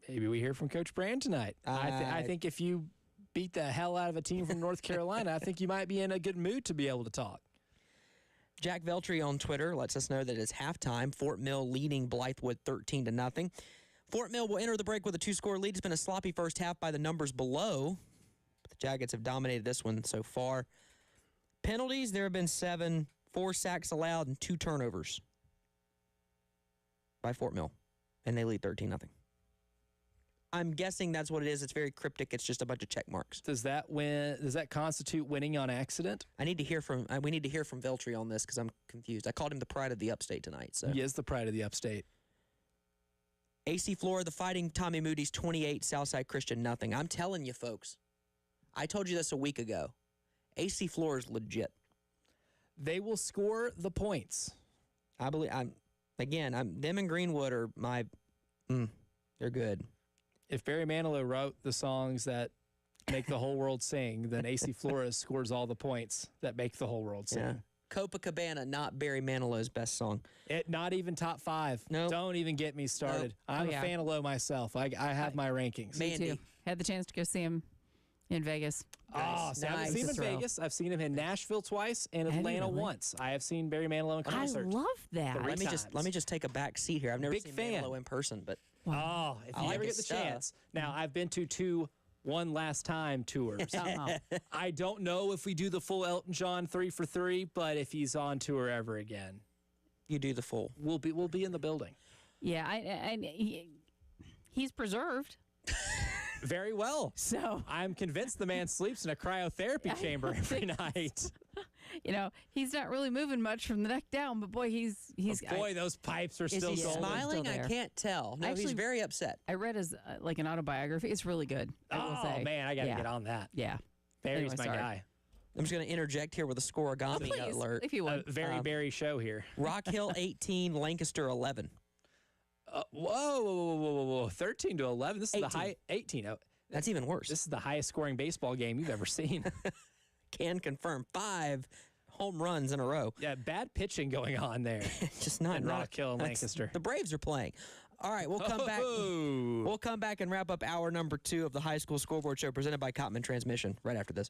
Speaker 2: Maybe we hear from Coach Brand tonight. I think if you beat the hell out of a team from North Carolina, I think you might be in a good mood to be able to talk.
Speaker 1: Jack Veltri on Twitter lets us know that it's halftime. Fort Mill leading Blythewood 13-0. Fort Mill will enter the break with a 2-score lead. It's been a sloppy first half by the numbers below. But the Jackets have dominated this one so far. Penalties, there have been 7, 4 sacks allowed, and 2 turnovers by Fort Mill. And they lead 13-0. I'm guessing that's what it is. It's very cryptic. It's just a bunch of check marks.
Speaker 2: Does that constitute winning on accident?
Speaker 1: We need to hear from Veltri on this because I'm confused. I called him the pride of the upstate tonight. So
Speaker 2: he is the pride of the upstate.
Speaker 1: AC Flora, the Fighting Tommy Moody's 28, Southside Christian nothing. I'm telling you, folks. I told you this a week ago. AC Flora is legit.
Speaker 2: They will score the points.
Speaker 1: I believe. Them and Greenwood are my. They're good.
Speaker 2: If Barry Manilow wrote the songs that make the whole world sing, then AC Flora scores all the points that make the whole world sing.
Speaker 1: Yeah. Copacabana, not Barry Manilow's best song.
Speaker 2: Not even top 5.
Speaker 1: No.
Speaker 2: Don't even get me started.
Speaker 1: Nope.
Speaker 2: I'm a fan of Low myself. I have my rankings.
Speaker 3: Me too. Had the chance to go see him in Vegas.
Speaker 2: Nice. I haven't seen him in Vegas. I've seen him in Nashville twice and Atlanta once. I have seen Barry Manilow in concert.
Speaker 3: I love that.
Speaker 1: Let me just take a back seat here. I've never seen
Speaker 2: fan.
Speaker 1: Manilow in person, but
Speaker 2: if you ever get the chance. Now, I've been to 2 One Last Time tours. I don't know if we do the full Elton John 3 for 3, but if he's on tour ever again.
Speaker 1: You do the full.
Speaker 2: We'll be in the building.
Speaker 3: Yeah, he's preserved.
Speaker 2: Very well.
Speaker 3: So
Speaker 2: I'm convinced the man sleeps in a cryotherapy chamber every night.
Speaker 3: He's not really moving much from the neck down, but boy, he's
Speaker 2: those pipes are
Speaker 1: Is
Speaker 2: still
Speaker 1: he
Speaker 2: going.
Speaker 1: smiling?
Speaker 3: Still
Speaker 1: I
Speaker 3: there.
Speaker 1: can't tell. No, he's
Speaker 3: Actually,
Speaker 1: very upset.
Speaker 3: I read his like an autobiography. It's really good. I will
Speaker 2: Oh
Speaker 3: say.
Speaker 2: man, I got to
Speaker 3: Yeah.
Speaker 2: get on that.
Speaker 3: Yeah.
Speaker 2: Barry's
Speaker 3: Anyway,
Speaker 2: my
Speaker 3: sorry.
Speaker 2: guy.
Speaker 1: I'm just going to interject here with a scoregami
Speaker 3: Please,
Speaker 1: alert.
Speaker 3: if you
Speaker 2: A
Speaker 3: would.
Speaker 2: very Barry show here.
Speaker 1: Rock Hill 18, Lancaster 11.
Speaker 2: Whoa. 13 to 11. This is
Speaker 1: 18.
Speaker 2: the high 18. Oh,
Speaker 1: That's even worse.
Speaker 2: this is the highest scoring baseball game you've ever seen.
Speaker 1: Can confirm 5 home runs in a row.
Speaker 2: Yeah, bad pitching going on there.
Speaker 1: Just not
Speaker 2: In Rock Hill and
Speaker 1: that's-
Speaker 2: Lancaster.
Speaker 1: The Braves are playing. All right, we'll come back.
Speaker 2: Oh.
Speaker 1: We'll come back and wrap up hour number 2 of the High School Scoreboard Show presented by Cotman Transmission right after this.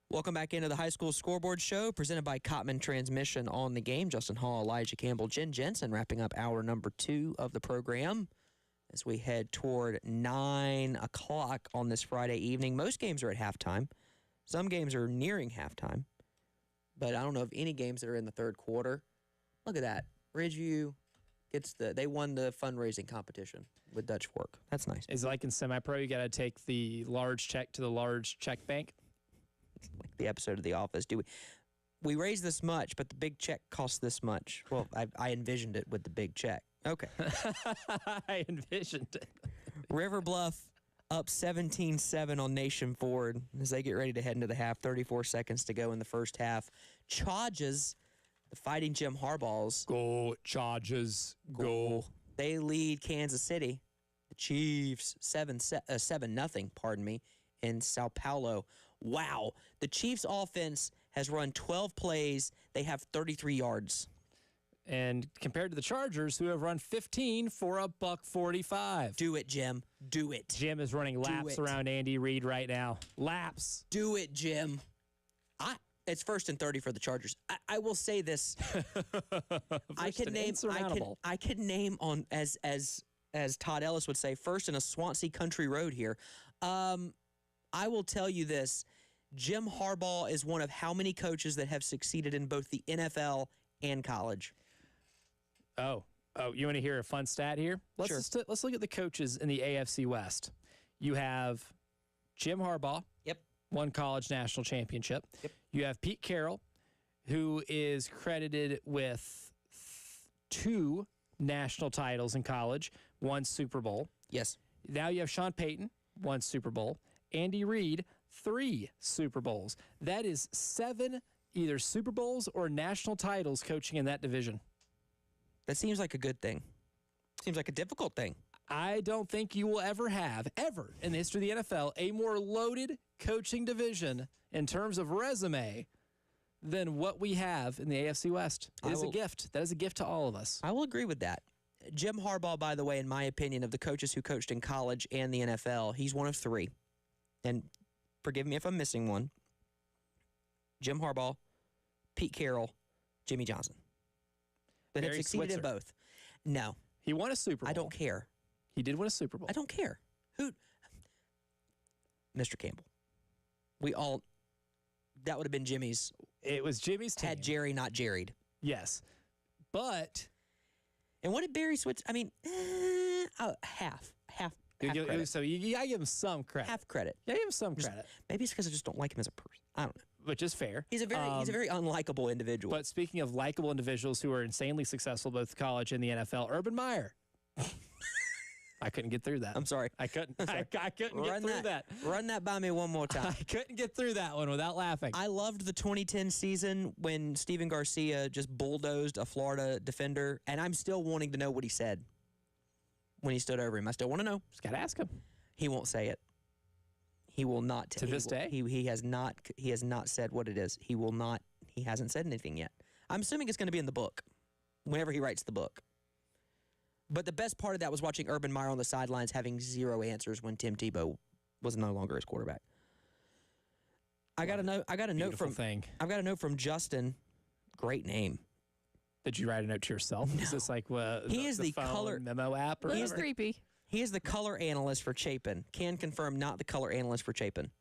Speaker 1: Welcome back into the High School Scoreboard Show presented by Cotman Transmission on the game. Justin Hall, Elijah Campbell, Jen Jensen wrapping up hour number 2 of the program as we head toward 9 o'clock on this Friday evening. Most games are at halftime. Some games are nearing halftime, but I don't know of any games that are in the third quarter. Look at that. Ridgeview they won the fundraising competition with Dutch Fork. That's nice.
Speaker 2: Is it like in semi-pro, you got to take the large check to the large check bank?
Speaker 1: Like the episode of The Office. We raised this much, but the big check costs this much. Well, I envisioned it with the big check. Okay.
Speaker 2: I envisioned it.
Speaker 1: River Bluff up 17-7 on Nation Ford as they get ready to head into the half. 34 seconds to go in the first half. Charges, the Fighting Jim Harbaughs.
Speaker 2: Go, Chargers, go.
Speaker 1: They lead Kansas City, the Chiefs, 7-0, pardon me, in Sao Paulo. Wow. The Chiefs offense has run 12 plays. They have 33 yards.
Speaker 2: And compared to the Chargers, who have run 15 for a $145.
Speaker 1: Do it, Jim. Do it.
Speaker 2: Jim is running laps around Andy Reid right now. Laps.
Speaker 1: Do it, Jim. It's 1st and 30 for the Chargers. I will say this. I could name on as Todd Ellis would say, first in a Swansea country road here. I will tell you this. Jim Harbaugh is one of how many coaches that have succeeded in both the NFL and college?
Speaker 2: Oh, you want to hear a fun stat here? Let's look at the coaches in the AFC West. You have Jim Harbaugh.
Speaker 1: Yep.
Speaker 2: Won college national championship.
Speaker 1: Yep.
Speaker 2: You have Pete Carroll, who is credited with 2 national titles in college, 1 Super Bowl.
Speaker 1: Yes.
Speaker 2: Now you have Sean Payton, 1 Super Bowl. Andy Reid, 3 Super Bowls. That is 7 either Super Bowls or national titles coaching in that division.
Speaker 1: That seems like a good thing. Seems like a difficult thing.
Speaker 2: I don't think you will ever have, ever in the history of the NFL, a more loaded coaching division in terms of resume than what we have in the AFC West. It is a gift. That is a gift to all of us.
Speaker 1: I will agree with that. Jim Harbaugh, by the way, in my opinion, of the coaches who coached in college and the NFL, he's one of 3. And forgive me if I'm missing one. Jim Harbaugh, Pete Carroll, Jimmy Johnson. That have succeeded in both. No.
Speaker 2: He won a Super Bowl.
Speaker 1: I don't care.
Speaker 2: He did win a Super Bowl.
Speaker 1: I don't care. Who? Mr. Campbell. That would have been Jimmy's.
Speaker 2: It was Jimmy's team.
Speaker 1: Had Jerry not Jerried.
Speaker 2: Yes. But.
Speaker 1: And what did Barry Switz? I mean, half credit.
Speaker 2: So you gotta give him some credit.
Speaker 1: Half credit.
Speaker 2: Yeah, give him some credit.
Speaker 1: Maybe it's because I just don't like him as a person. I don't know.
Speaker 2: Which is fair.
Speaker 1: He's a very unlikable individual.
Speaker 2: But speaking of likable individuals who are insanely successful both college and the NFL, Urban Meyer. I couldn't get through that.
Speaker 1: I'm sorry.
Speaker 2: I couldn't get through that.
Speaker 1: Run that by me one more time.
Speaker 2: I couldn't get through that one without laughing.
Speaker 1: I loved the 2010 season when Steven Garcia just bulldozed a Florida defender, and I'm still wanting to know what he said when he stood over him. I still want to know.
Speaker 2: Just got to ask him.
Speaker 1: He won't say it. He will not.
Speaker 2: To this day?
Speaker 1: He has not said what it is. He will not. He hasn't said anything yet. I'm assuming it's going to be in the book whenever he writes the book. But the best part of that was watching Urban Meyer on the sidelines having 0 answers when Tim Tebow was no longer his quarterback. I got a note from Justin. Great name.
Speaker 2: Did you write a note to yourself?
Speaker 1: No.
Speaker 2: Is this like
Speaker 1: the
Speaker 2: color memo app? Or
Speaker 3: It's creepy.
Speaker 1: He is the color analyst for Chapin. Can confirm not the color analyst for Chapin.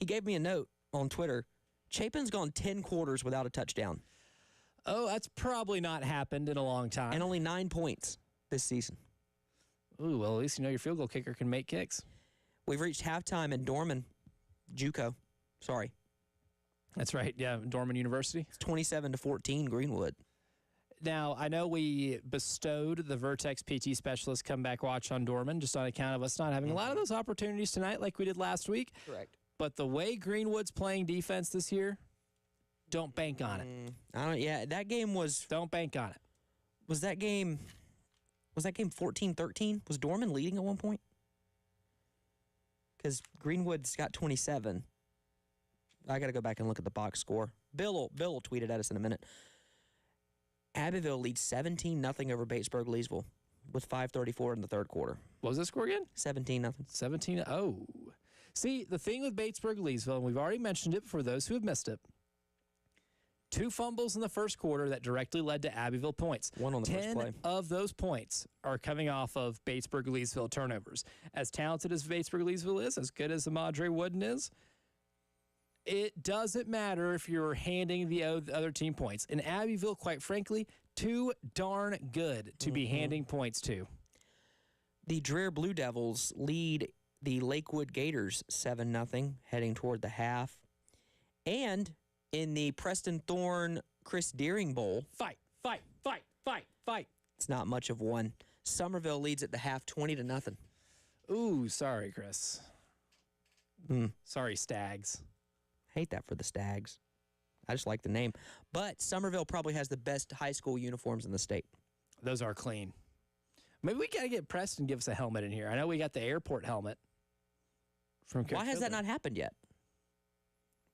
Speaker 1: He gave me a note on Twitter. Chapin's gone 10 quarters without a touchdown.
Speaker 2: Oh, that's probably not happened in a long time.
Speaker 1: And only 9 points this season.
Speaker 2: Ooh, well, at least you know your field goal kicker can make kicks.
Speaker 1: We've reached halftime in Dorman, JUCO. Sorry.
Speaker 2: That's right. Yeah, Dorman University.
Speaker 1: It's 27-14 Greenwood.
Speaker 2: Now, I know we bestowed the Vertex PT Specialist comeback watch on Dorman just on account of us not having a lot of those opportunities tonight like we did last week.
Speaker 1: Correct.
Speaker 2: But the way Greenwood's playing defense this year, don't bank on it.
Speaker 1: That game was...
Speaker 2: Don't bank on it.
Speaker 1: Was that game 14-13? Was Dorman leading at one point? Because Greenwood's got 27. I got to go back and look at the box score. Bill will tweet it at us in a minute. Abbeville leads 17-0 over Batesburg-Leesville with 5:34 in the third quarter.
Speaker 2: What was the score again?
Speaker 1: 17-0.
Speaker 2: 17-0. See, the thing with Batesburg-Leesville, and we've already mentioned it for those who have missed it, 2 fumbles in the first quarter that directly led to Abbeville points.
Speaker 1: 1 on the first play.
Speaker 2: 10 of those points are coming off of Batesburg-Leesville turnovers. As talented as Batesburg-Leesville is, as good as Amadre Wooden is, it doesn't matter if you're handing the other team points. And Abbeville, quite frankly, too darn good to be handing points to.
Speaker 1: The Dreher Blue Devils lead the Lakewood Gators 7-0 heading toward the half. And in the Preston Thorne Chris Deering Bowl,
Speaker 2: Fight.
Speaker 1: it's not much of one. Somerville leads at the half 20-0.
Speaker 2: Ooh, sorry, Chris. Sorry, Stags.
Speaker 1: Hate that for the Stags. I just like the name. But Somerville probably has the best high school uniforms in the state.
Speaker 2: Those are clean. Maybe we got to get Preston give us a helmet in here. I know we got the airport helmet from Coach
Speaker 1: Why has that
Speaker 2: Hilton.
Speaker 1: not happened yet?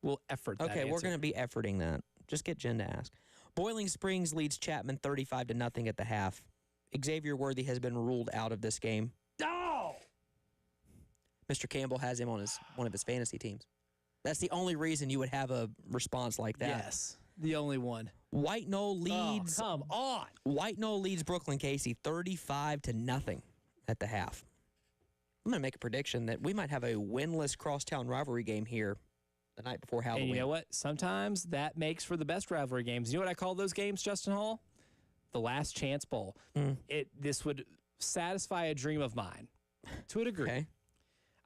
Speaker 2: We'll effort that
Speaker 1: Okay, we're
Speaker 2: answer.
Speaker 1: going to be efforting that. Just get Jen to ask. Boiling Springs leads Chapman 35-0 at the half. Xavier Worthy has been ruled out of this game.
Speaker 2: Oh!
Speaker 1: Mr. Campbell has him on one of his fantasy teams. That's the only reason you would have a response like that.
Speaker 2: Yes, the only one.
Speaker 1: White Knoll leads.
Speaker 2: Oh, come on.
Speaker 1: White Knoll leads Brooklyn Casey 35-0 at the half. I'm going to make a prediction that we might have a winless crosstown rivalry game here the night before Halloween.
Speaker 2: And you know what? Sometimes that makes for the best rivalry games. You know what I call those games, Justin Hall? The Last Chance Bowl. This would satisfy a dream of mine to a degree.
Speaker 1: Okay.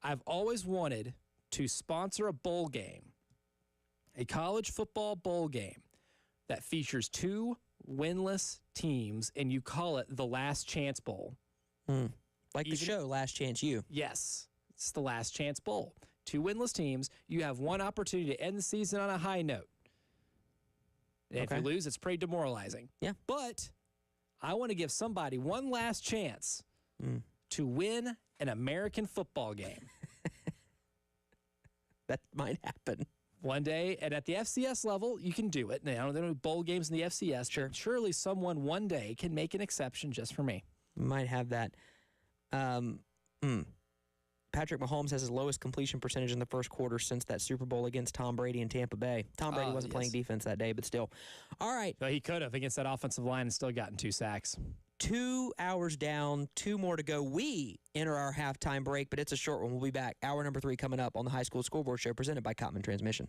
Speaker 2: I've always wanted to sponsor a bowl game, a college football bowl game that features 2 winless teams, and you call it the Last Chance Bowl.
Speaker 1: Like the show Last Chance U.
Speaker 2: Yes, it's the Last Chance Bowl. 2 winless teams. You have one opportunity to end the season on a high note. And if you lose, it's pretty demoralizing.
Speaker 1: Yeah.
Speaker 2: But I want to give somebody one last chance to win an American football game.
Speaker 1: That might happen.
Speaker 2: One day, and at the FCS level, you can do it. Now, there are bowl games in the FCS.
Speaker 1: Sure.
Speaker 2: But surely someone one day can make an exception just for me.
Speaker 1: Might have that. Patrick Mahomes has his lowest completion percentage in the first quarter since that Super Bowl against Tom Brady in Tampa Bay. Tom Brady wasn't playing defense that day, but still. All right.
Speaker 2: But he could have against that offensive line and still gotten 2 sacks.
Speaker 1: 2 hours down, 2 more to go. We enter our halftime break, but it's a short one. We'll be back. Hour number 3 coming up on the High School Scoreboard Show presented by Cottman Transmission.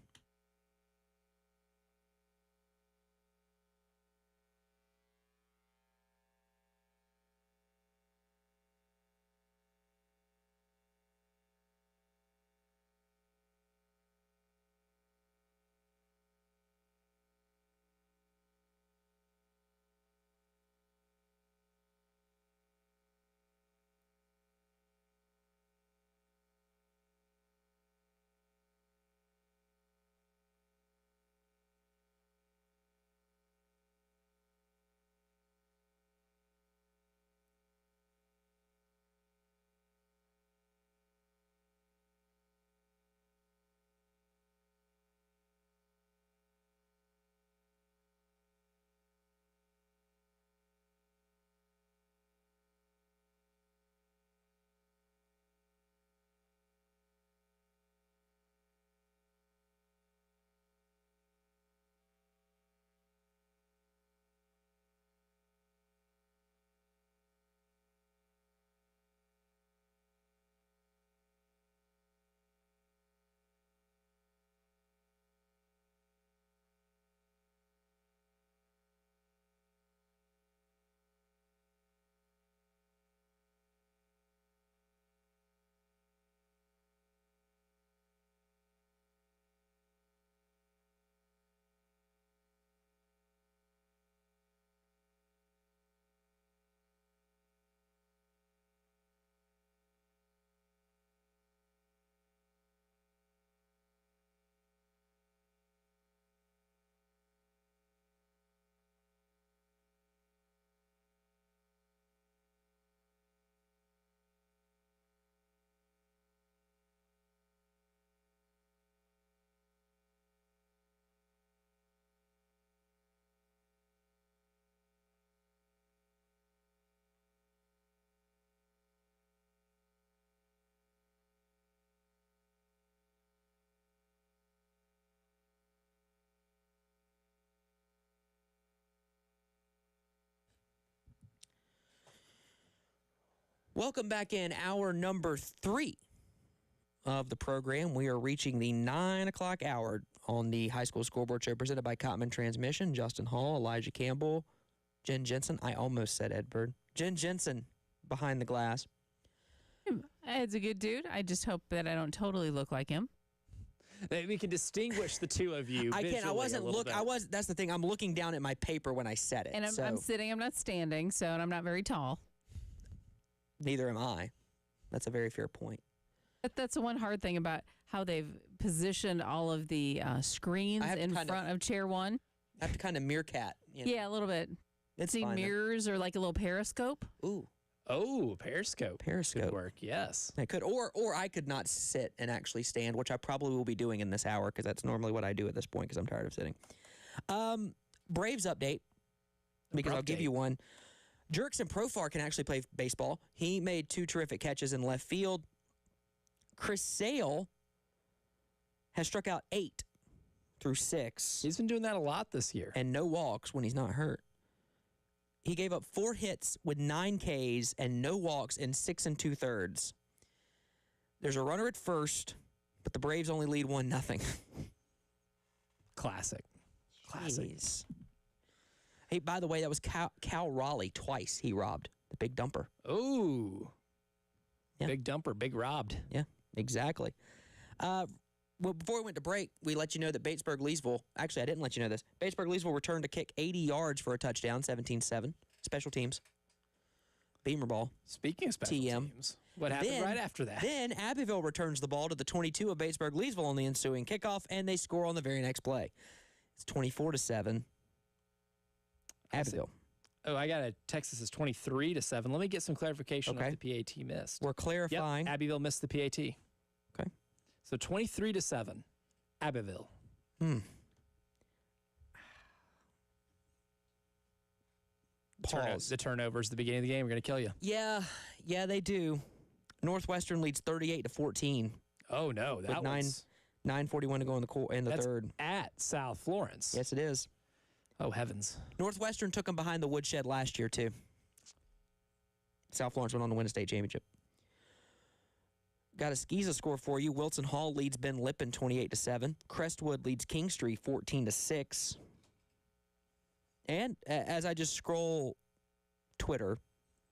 Speaker 1: Welcome back in hour number 3 of the program. We are reaching the 9 o'clock hour on the High School Scoreboard Show presented by Cottman Transmission. Justin Hall, Elijah Campbell, Jen Jensen. I almost said Ed Bird. Jen Jensen behind the glass.
Speaker 3: Ed's a good dude. I just hope that I don't totally look like him.
Speaker 2: We can distinguish the two of you.
Speaker 1: I can't. I wasn't
Speaker 2: looking.
Speaker 1: That's the thing. I'm looking down at my paper when I said it.
Speaker 3: And I'm sitting. I'm not standing, so and I'm not very tall.
Speaker 1: Neither am I. That's a very fair point.
Speaker 3: But that's the one hard thing about how they've positioned all of the screens in front of chair 1.
Speaker 1: I have to kind of meerkat. You know?
Speaker 3: Yeah, a little bit.
Speaker 1: It's
Speaker 3: See
Speaker 1: fine,
Speaker 3: mirrors or like a little periscope.
Speaker 1: Ooh.
Speaker 2: Oh, Periscope.
Speaker 1: Periscope.
Speaker 2: Could work, yes.
Speaker 1: I could, or I could not sit and actually stand, which I probably will be doing in this hour because that's normally what I do at this point because I'm tired of sitting. Braves update, because I'll give you one. Jurickson Profar can actually play baseball. He made 2 terrific catches in left field. Chris Sale has struck out 8 through 6.
Speaker 2: He's been doing that a lot this year.
Speaker 1: And no walks when he's not hurt. He gave up 4 hits with 9 Ks and no walks in 6 2/3. There's a runner at first, but the Braves only lead 1-0.
Speaker 2: Classic.
Speaker 1: Jeez. Hey, by the way, that was Cal Raleigh twice he robbed. The big dumper.
Speaker 2: Ooh.
Speaker 1: Yeah.
Speaker 2: Big dumper, big robbed.
Speaker 1: Yeah, exactly. Well, before we went to break, we let you know that Batesburg-Leesville, actually, I didn't let you know this. Batesburg-Leesville returned to kick 80 yards for a touchdown, 17-7. Special teams. Beamer ball.
Speaker 2: Speaking of special teams, what happened right after that?
Speaker 1: Then Abbeville returns the ball to the 22 of Batesburg-Leesville on the ensuing kickoff, and they score on the very next play. It's 24-7. Abbeville.
Speaker 2: Oh, I got a text that says 23-7. Let me get some clarification on the PAT missed.
Speaker 1: We're clarifying.
Speaker 2: Yep, Abbeville missed the PAT.
Speaker 1: Okay.
Speaker 2: So 23-7, Abbeville.
Speaker 1: Pause.
Speaker 2: The turnovers at the beginning of the game are going to kill you.
Speaker 1: Yeah, they do. Northwestern leads 38-14.
Speaker 2: Oh no, that was
Speaker 1: 9:41 to go in the third.
Speaker 2: At South Florence.
Speaker 1: Yes, it is.
Speaker 2: Oh heavens.
Speaker 1: Northwestern took them behind the woodshed last year too. South Florence went on to win a state championship. Got a Skeeza score for you. Wilson Hall leads Ben Lippen 28-7. Crestwood leads Kingstree 14-6. And as I just scroll Twitter,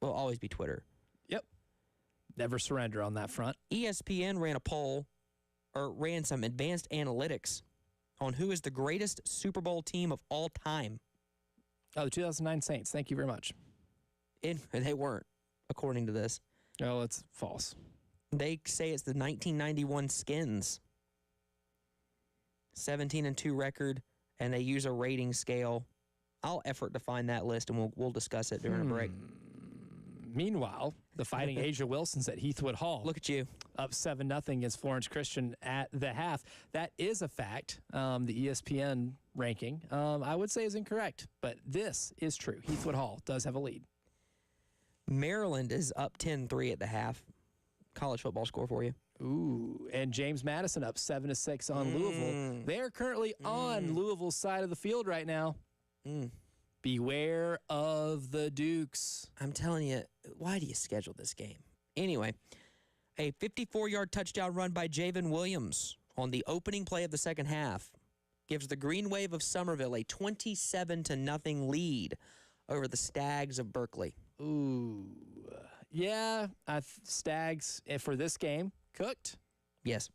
Speaker 1: will always be Twitter.
Speaker 2: Yep. Never surrender on that front.
Speaker 1: ESPN ran some advanced analytics on who is the greatest Super Bowl team of all time.
Speaker 2: Oh, the 2009 Saints. Thank you very much.
Speaker 1: They weren't, according to this.
Speaker 2: Oh, it's false.
Speaker 1: They say it's the 1991 Skins. 17-2 record, and they use a rating scale. I'll effort to find that list, and we'll discuss it during a break.
Speaker 2: Meanwhile, the Fighting Asia Wilsons at Heathwood Hall.
Speaker 1: Look at you.
Speaker 2: Up 7-0 against Florence Christian at the half. That is a fact. The ESPN ranking, I would say, is incorrect, but this is true. Heathwood Hall does have a lead.
Speaker 1: Maryland is up 10-3 at the half. College football score for you.
Speaker 2: Ooh, and James Madison up 7-6 on Louisville. They are currently on Louisville's side of the field right now. Beware of the Dukes.
Speaker 1: I'm telling you, why do you schedule this game? Anyway, a 54-yard touchdown run by Javen Williams on the opening play of the second half gives the Green Wave of Somerville a 27-0 lead over the Stags of Berkeley.
Speaker 2: Ooh. Yeah, Stags, for this game, cooked.
Speaker 1: Yes.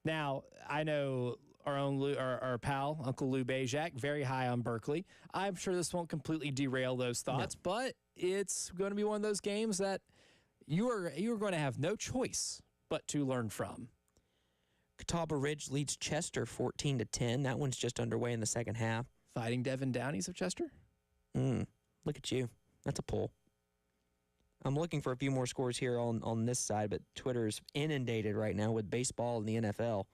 Speaker 2: Now, I know our pal, Uncle Lou Bajak, very high on Berkeley. I'm sure this won't completely derail those thoughts, but it's going to be one of those games that you are going to have no choice but to learn from.
Speaker 1: Catawba Ridge leads Chester 14-10. That one's just underway in the second half.
Speaker 2: Fighting Devon Downies of Chester?
Speaker 1: Look at you. That's a pull. I'm looking for a few more scores here on this side, but Twitter is inundated right now with baseball and the NFL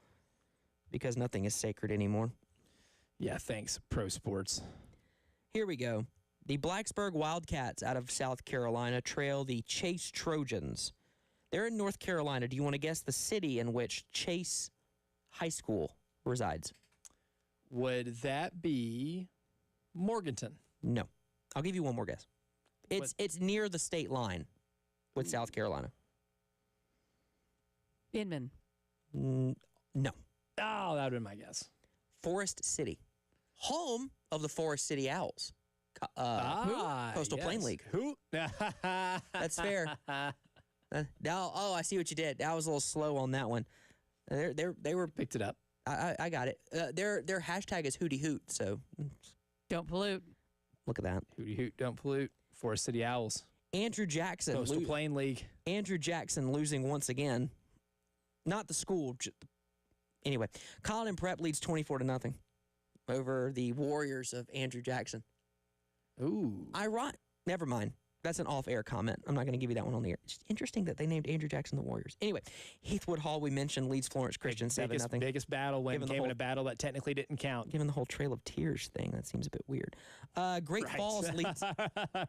Speaker 1: because nothing is sacred anymore.
Speaker 2: Yeah, thanks, Pro Sports.
Speaker 1: Here we go. The Blacksburg Wildcats out of South Carolina trail the Chase Trojans. They're in North Carolina. Do you want to guess the city in which Chase High School resides?
Speaker 2: Would that be Morganton?
Speaker 1: No. I'll give you one more guess. It's near the state line with South Carolina.
Speaker 3: Inman.
Speaker 1: No.
Speaker 2: Oh, that would have been my guess.
Speaker 1: Forest City. Home of the Forest City Owls. Coastal Plain League.
Speaker 2: Who?
Speaker 1: That's fair. I see what you did. I was a little slow on that one. They were
Speaker 2: picked it up.
Speaker 1: I got it. Their hashtag is Hootie Hoot, so
Speaker 3: don't pollute.
Speaker 1: Look at that.
Speaker 2: Hootie Hoot, don't pollute. Forest City Owls.
Speaker 1: Andrew Jackson.
Speaker 2: Coastal Plain League.
Speaker 1: Andrew Jackson losing once again. Not the school. Anyway, Colin Prep leads 24-0 over the Warriors of Andrew Jackson.
Speaker 2: Ooh.
Speaker 1: Never mind. That's an off-air comment. I'm not going to give you that one on the air. It's just interesting that they named Andrew Jackson the Warriors. Anyway, Heathwood Hall, we mentioned, leads Florence Christian 7-0.
Speaker 2: Biggest battle win came in a battle that technically didn't count.
Speaker 1: Given the whole Trail of Tears thing, that seems a bit weird. Great Falls leads...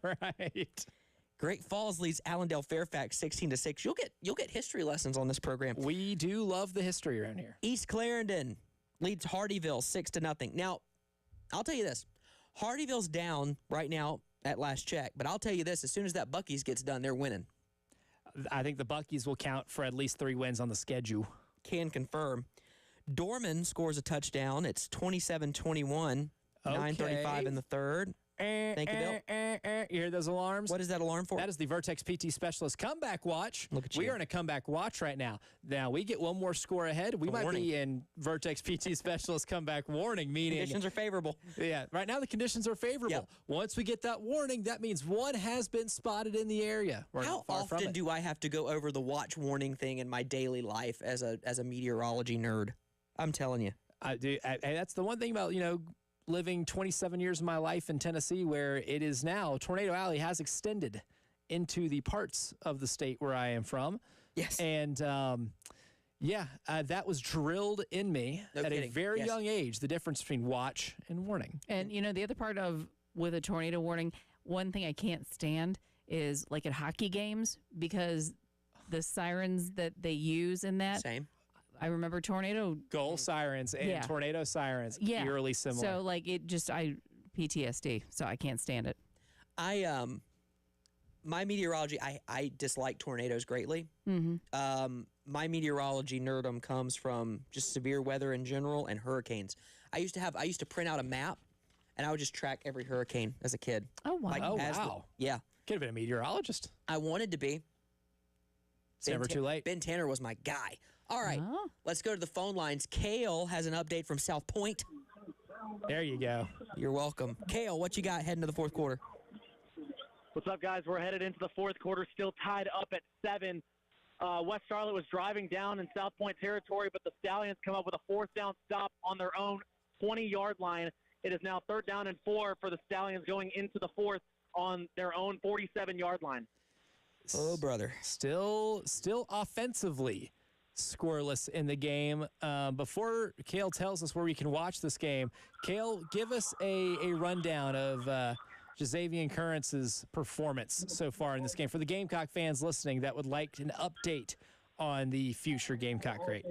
Speaker 2: Right.
Speaker 1: Great Falls leads Allendale Fairfax 16-6. You'll get history lessons on this program.
Speaker 2: We do love the history around here.
Speaker 1: East Clarendon leads Hardyville 6-0. Now, I'll tell you this. Hardyville's down right now at last check, but I'll tell you this. As soon as that Buc-ee's gets done, they're winning.
Speaker 2: I think the Buc-ee's will count for at least 3 wins on the schedule.
Speaker 1: Can confirm. Dorman scores a touchdown. It's 27-21.
Speaker 2: Okay.
Speaker 1: 9:35 in the third. Thank you, Bill.
Speaker 2: You hear those alarms?
Speaker 1: What is that alarm for?
Speaker 2: That is the Vertex PT Specialist comeback watch.
Speaker 1: Look at you.
Speaker 2: We are in a comeback watch right now. Now, we get one more score ahead. We might be in Vertex PT Specialist comeback warning, meaning...
Speaker 1: Conditions are favorable.
Speaker 2: Yeah, right now the conditions are favorable.
Speaker 1: Yep.
Speaker 2: Once we get that warning, that means one has been spotted in the area. We're
Speaker 1: How
Speaker 2: not far from
Speaker 1: often
Speaker 2: it.
Speaker 1: do I have to go over the watch warning thing in my daily life as a meteorology nerd? I'm telling you.
Speaker 2: I do. That's the one thing about, living 27 years of my life in Tennessee, where it is now, Tornado Alley has extended into the parts of the state where I am from.
Speaker 1: Yes.
Speaker 2: And, that was drilled in me at a very young age, the difference between watch and warning.
Speaker 3: And, the other part of with a tornado warning, one thing I can't stand is like at hockey games, because the sirens that they use in that.
Speaker 1: Same.
Speaker 3: I remember tornado
Speaker 2: Goal sirens and tornado sirens, eerily similar.
Speaker 3: So PTSD, so I can't stand it.
Speaker 1: My meteorology, I dislike tornadoes greatly.
Speaker 3: Mm-hmm.
Speaker 1: My meteorology nerdum comes from just severe weather in general and hurricanes. I used to print out a map, and I would just track every hurricane as a kid.
Speaker 3: Oh, wow.
Speaker 2: Wow.
Speaker 1: Yeah.
Speaker 2: Could have been a meteorologist.
Speaker 1: I wanted to be.
Speaker 2: It's never too late.
Speaker 1: Ben Tanner was my guy. All right,
Speaker 3: Oh.
Speaker 1: let's go to the phone lines. Kale has an update from South Point.
Speaker 2: There you go.
Speaker 1: You're welcome. Kale, what you got heading to the fourth quarter?
Speaker 4: What's up, guys? We're headed into the fourth quarter, still tied up at 7. West Charlotte was driving down in South Point territory, but the Stallions come up with a 4th down stop on their own 20-yard line. It is now 3rd down and 4 for the Stallions going into the 4th on their own 47-yard line.
Speaker 1: Oh, brother.
Speaker 2: Still offensively scoreless in the game. Before Kale tells us where we can watch this game, Kale, give us a rundown of Jazavian Currance's performance so far in this game for the Gamecock fans listening that would like an update on the future Gamecock rate.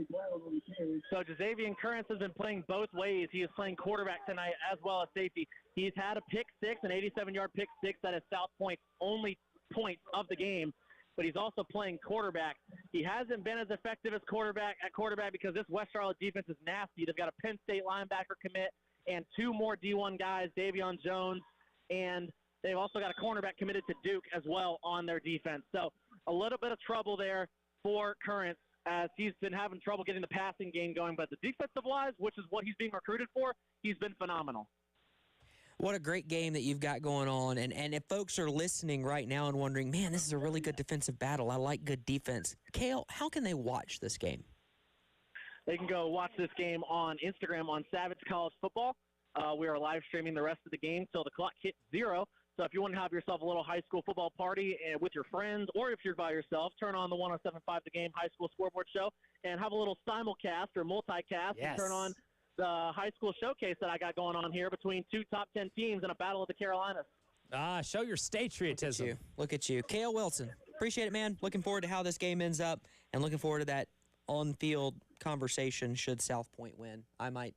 Speaker 4: So Jazavian Currance has been playing both ways. He is playing quarterback tonight as well as safety. He's had a pick six, an 87-yard pick six. That is South Point's only point of the game. But he's also playing quarterback. He hasn't been as effective as quarterback because this West Charlotte defense is nasty. They've got a Penn State linebacker commit and 2 more D1 guys, Davion Jones, and they've also got a cornerback committed to Duke as well on their defense. So a little bit of trouble there for Currance as he's been having trouble getting the passing game going. But the defensive-wise, which is what he's being recruited for, he's been phenomenal.
Speaker 1: What a great game that you've got going on. And if folks are listening right now and wondering, man, this is a really good defensive battle. I like good defense. Kale, how can they watch this game?
Speaker 4: They can go watch this game on Instagram on Savage College Football. We are live streaming the rest of the game till the clock hits 0. So if you want to have yourself a little high school football party with your friends, or if you're by yourself, turn on the 107.5 The Game High School Scoreboard Show and have a little simulcast or multicast and turn on the high school showcase that I got going on here between 2 top 10 teams in a battle of the Carolinas.
Speaker 2: Show your patriotism.
Speaker 1: Look at you. Kale Wilson. Appreciate it, man. Looking forward to how this game ends up and looking forward to that on-field conversation should South Point win. I might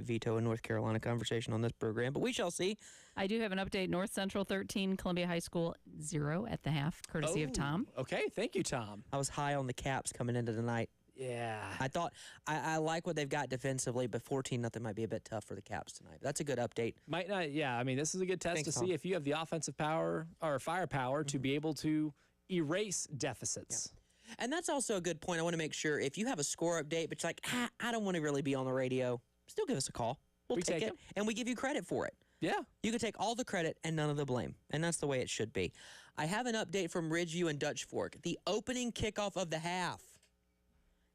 Speaker 1: veto a North Carolina conversation on this program, but we shall see.
Speaker 3: I do have an update. North Central 13, Columbia High School 0 at the half, courtesy of Tom.
Speaker 2: Okay, thank you, Tom.
Speaker 1: I was high on the Caps coming into tonight.
Speaker 2: Yeah.
Speaker 1: I thought I like what they've got defensively, but 14-0 might be a bit tough for the Caps tonight. That's a good update.
Speaker 2: Might not. Yeah, I mean, this is a good test to see if you have the offensive power or firepower to be able to erase deficits.
Speaker 1: Yeah. And that's also a good point. I want to make sure if you have a score update, but you're like, I don't want to really be on the radio, still give us a call. We'll take it, and we give you credit for it.
Speaker 2: Yeah.
Speaker 1: You can take all the credit and none of the blame, and that's the way it should be. I have an update from Ridgeview and Dutch Fork. The opening kickoff of the half,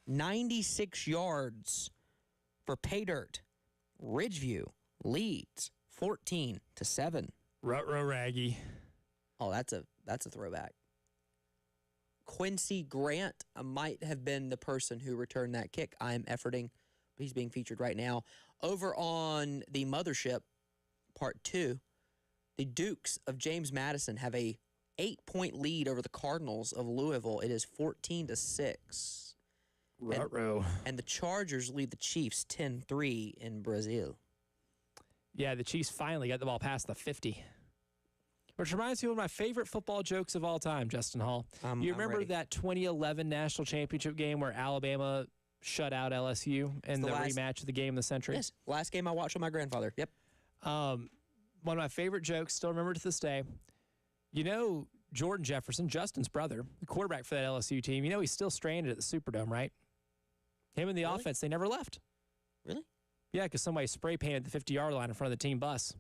Speaker 1: 96 yards for pay dirt. Ridgeview leads 14-7.
Speaker 2: Ruh-roh Raggy.
Speaker 1: Oh, that's a throwback. Quincy Grant might have been the person who returned that kick. I am efforting. He's being featured right now. Over on the Mothership, Part 2, the Dukes of James Madison have a 8-point lead over the Cardinals of Louisville. It is 14-6. And the Chargers lead the Chiefs 10-3 in Brazil.
Speaker 2: Yeah, the Chiefs finally got the ball past the 50. Which reminds me of one of my favorite football jokes of all time, Justin Hall. You remember that 2011 national championship game where Alabama shut out LSU in the rematch of the game of the century?
Speaker 1: Yes, last game I watched with my grandfather. Yep.
Speaker 2: One of my favorite jokes, still remember to this day. You know Jordan Jefferson, Justin's brother, the quarterback for that LSU team, you know he's still stranded at the Superdome, right? Him and the offense, they never left.
Speaker 1: Really?
Speaker 2: Yeah, because somebody spray painted the 50-yard line in front of the team bus.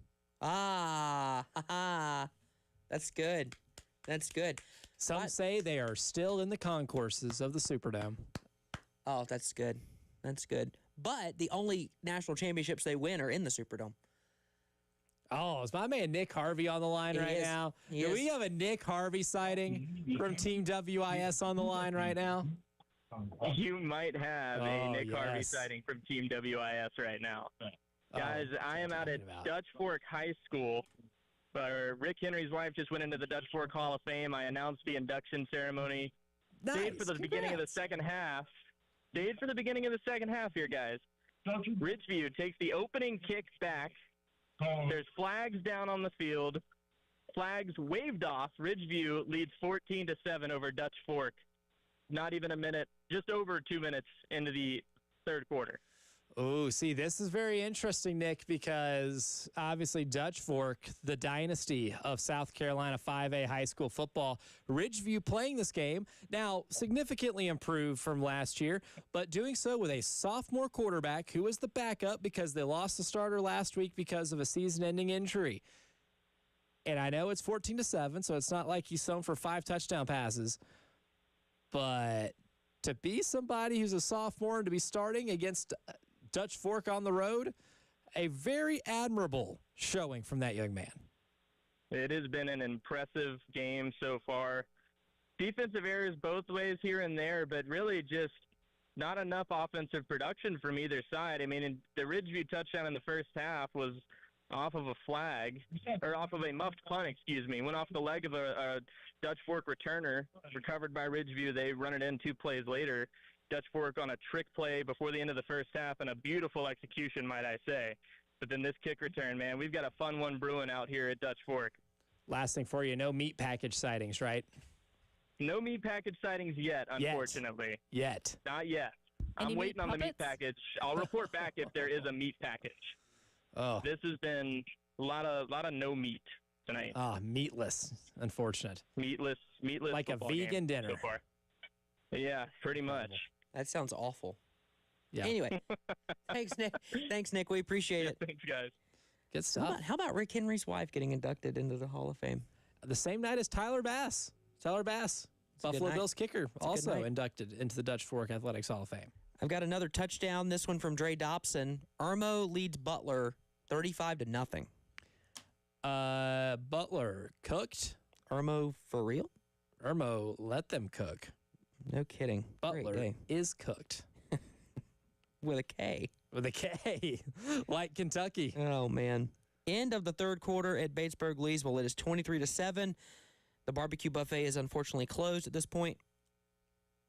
Speaker 1: That's good. That's good.
Speaker 2: Some say they are still in the concourses of the Superdome.
Speaker 1: Oh, that's good. That's good. But the only national championships they win are in the Superdome.
Speaker 2: Oh, is my man Nick Harvey on the line right now? Do we have a Nick Harvey sighting from Team WIS on the line right now?
Speaker 4: You might have a Nick Harvey sighting from Team WIS right now. Guys, I am out at Dutch Fork High School. Rick Henry's wife just went into the Dutch Fork Hall of Fame. I announced the induction ceremony.
Speaker 2: Nice.
Speaker 4: Stayed for the beginning of the second half. Stayed for the beginning of the second half here, guys. Ridgeview takes the opening kick back. There's flags down on the field. Flags waved off. Ridgeview leads 14-7 over Dutch Fork. Not even a minute, just over 2 minutes into the third quarter.
Speaker 2: Oh, see, this is very interesting, Nick, because obviously Dutch Fork, the dynasty of South Carolina 5A high school football, Ridgeview playing this game, now significantly improved from last year, but doing so with a sophomore quarterback who was the backup because they lost the starter last week because of a season-ending injury. And I know it's 14-7, so it's not like he's thrown for 5 touchdown passes, but to be somebody who's a sophomore and to be starting against Dutch Fork on the road, a very admirable showing from that young man.
Speaker 4: It has been an impressive game so far. Defensive errors both ways here and there, but really just not enough offensive production from either side. I mean, the Ridgeview touchdown in the first half was off of a flag, or off of a muffed punt, excuse me. Went off the leg of a Dutch Fork returner, recovered by Ridgeview. They run it in 2 plays later. Dutch Fork on a trick play before the end of the first half, and a beautiful execution, might I say. But then this kick return, man, we've got a fun one brewing out here at Dutch Fork.
Speaker 2: Last thing for you, no meat package sightings, right?
Speaker 4: No meat package sightings yet, unfortunately.
Speaker 2: Yet.
Speaker 4: Not yet. I'm waiting on the meat package. I'll report back if there is a meat package.
Speaker 2: Oh.
Speaker 4: This has been a lot of no meat tonight.
Speaker 2: Meatless. Unfortunate.
Speaker 4: Meatless.
Speaker 2: Like a vegan dinner.
Speaker 4: So far. Yeah, pretty much.
Speaker 1: That sounds awful.
Speaker 2: Yeah.
Speaker 1: Anyway, thanks, Nick. We appreciate it.
Speaker 4: Thanks, guys.
Speaker 2: Good stuff.
Speaker 1: How about Rick Henry's wife getting inducted into the Hall of Fame?
Speaker 2: The same night as Tyler Bass. Buffalo Bills kicker, also inducted into the Dutch Fork Athletics Hall of Fame.
Speaker 1: I've got another touchdown, this one from Dre Dobson. Irmo leads Butler 35-0.
Speaker 2: Butler cooked.
Speaker 1: Irmo for real?
Speaker 2: Irmo let them cook.
Speaker 1: No kidding.
Speaker 2: Butler is cooked.
Speaker 1: With a K.
Speaker 2: With a K. Like Kentucky.
Speaker 1: Oh, man. End of the third quarter at Batesburg-Leesville. It is 23-7. The barbecue buffet is unfortunately closed at this point.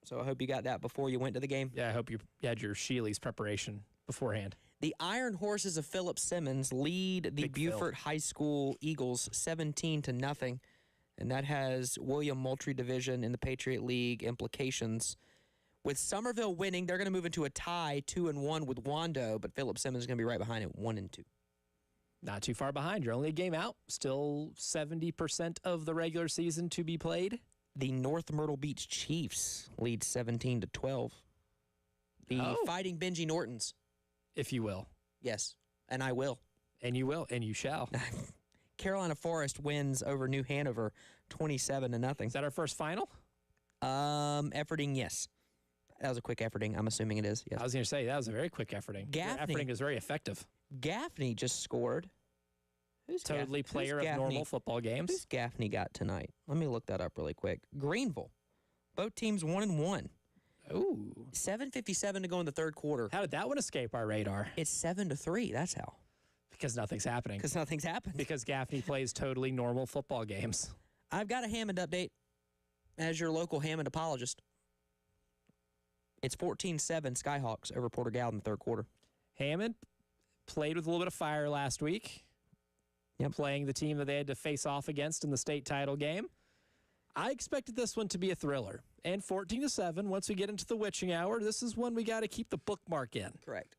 Speaker 1: So I hope you got that before you went to the game.
Speaker 2: Yeah, I hope you had your Sheely's preparation beforehand.
Speaker 1: The Iron Horses of Philip Simmons lead the Beaufort High School Eagles 17-0. And that has William Moultrie Division in the Patriot League implications. With Somerville winning, they're going to move into a tie 2-1 with Wando, but Philip Simmons is going to be right behind it 1-2.
Speaker 2: Not too far behind. You're only a game out. Still 70% of the regular season to be played.
Speaker 1: The North Myrtle Beach Chiefs lead 17-12. The Fighting Benji Nortons.
Speaker 2: If you will.
Speaker 1: Yes, and I will.
Speaker 2: And you will, and you shall.
Speaker 1: Carolina Forest wins over New Hanover 27-0.
Speaker 2: Is that our first final?
Speaker 1: Efforting, yes. That was a quick efforting. I'm assuming it is. Yes.
Speaker 2: I was going to say, that was a very quick efforting.
Speaker 1: Gaffney.
Speaker 2: Your efforting is very effective.
Speaker 1: Gaffney just scored.
Speaker 2: totally player of normal football games.
Speaker 1: Who's Gaffney got tonight? Let me look that up really quick. Greenville. Both teams 1-1.
Speaker 2: Ooh.
Speaker 1: 7:57 to go in the third quarter.
Speaker 2: How did that one escape our radar?
Speaker 1: It's 7-3. That's how.
Speaker 2: Because nothing's happening.
Speaker 1: Because nothing's happened.
Speaker 2: Because Gaffney plays totally normal football games.
Speaker 1: I've got a Hammond update as your local Hammond apologist. It's 14-7 Skyhawks over Porter Gaud in the third quarter.
Speaker 2: Hammond played with a little bit of fire last week.
Speaker 1: Yep.
Speaker 2: Playing the team that they had to face off against in the state title game. I expected this one to be a thriller. And 14-7, once we get into the witching hour, this is one we got to keep the bookmark in.
Speaker 1: Correct.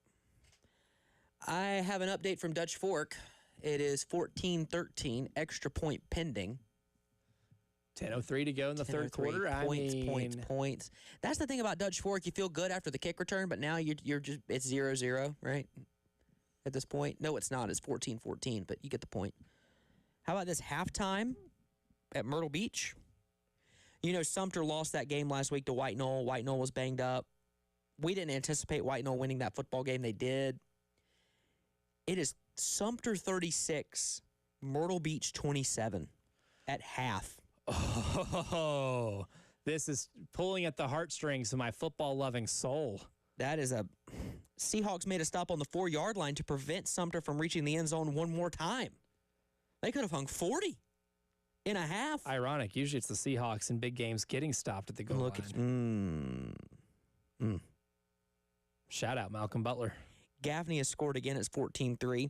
Speaker 1: I have an update from Dutch Fork. It is 14-13, extra point pending.
Speaker 2: 10:03 to go in the third quarter.
Speaker 1: Points. That's the thing about Dutch Fork. You feel good after the kick return, but now you're just it's 0-0, right? At this point. No, it's not. It's 14-14, but you get the point. How about this halftime at Myrtle Beach? You know, Sumter lost that game last week to White Knoll. White Knoll was banged up. We didn't anticipate White Knoll winning that football game. They did. It is Sumter 36, Myrtle Beach 27 at half.
Speaker 2: Oh, this is pulling at the heartstrings of my football-loving soul.
Speaker 1: That is a... Seahawks made a stop on the 4-yard line to prevent Sumter from reaching the end zone one more time. They could have hung 40 in a half.
Speaker 2: Ironic. Usually it's the Seahawks in big games getting stopped at the goal line. Shout out Malcolm Butler.
Speaker 1: Gaffney has scored again. It's 14-3.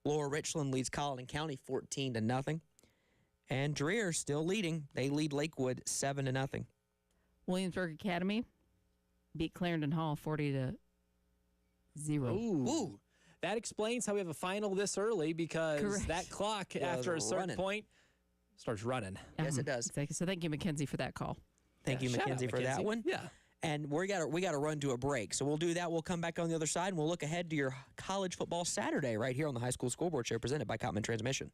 Speaker 1: Lower Richland leads Colleton County 14-0. And Dreer still leading. They lead Lakewood 7-0.
Speaker 3: Williamsburg Academy beat Clarendon Hall 40-0.
Speaker 2: Ooh. That explains how we have a final this early, because
Speaker 3: Correct.
Speaker 2: that clock, after a certain point, starts running.
Speaker 1: Yes, it does.
Speaker 3: Exactly. So thank you, Mackenzie, for that call.
Speaker 1: Thank you,
Speaker 2: Shout out,
Speaker 1: Mackenzie, for that
Speaker 2: Mackenzie.
Speaker 1: one.
Speaker 2: Yeah.
Speaker 1: And we got to run to a break. So we'll do that. We'll come back on the other side, and we'll look ahead to your college football Saturday right here on the High School Scoreboard Show presented by Cotman Transmission.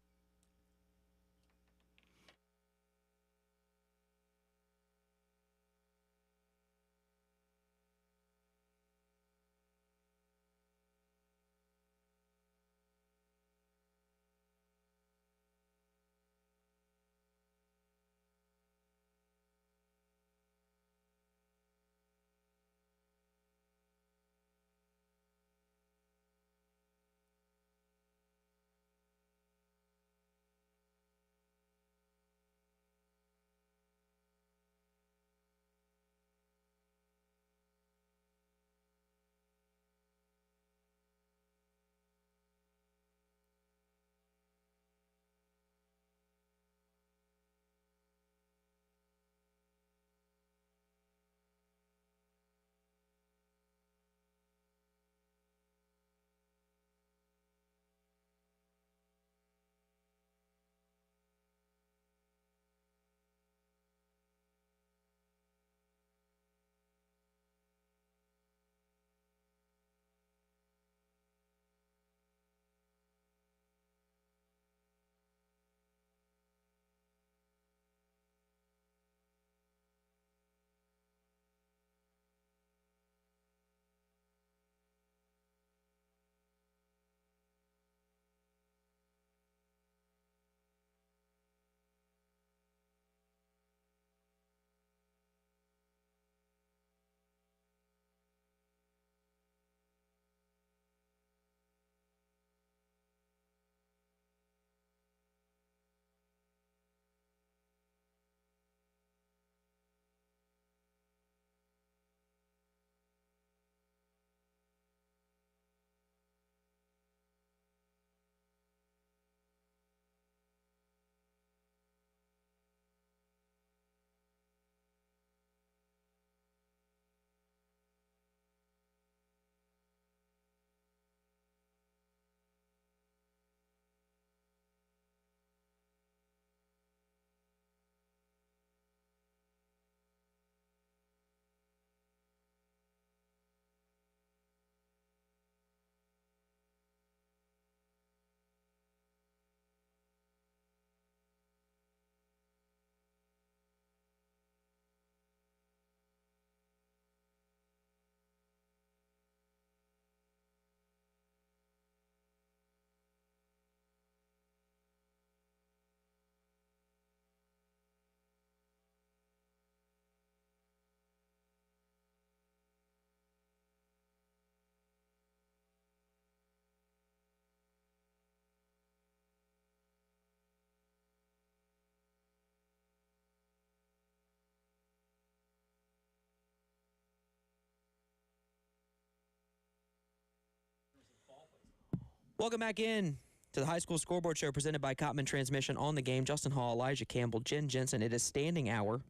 Speaker 1: Welcome back in to the High School Scoreboard Show presented by Cotman Transmission. On the game, Justin Hall, Elijah Campbell, Jen Jensen. It is standing hour,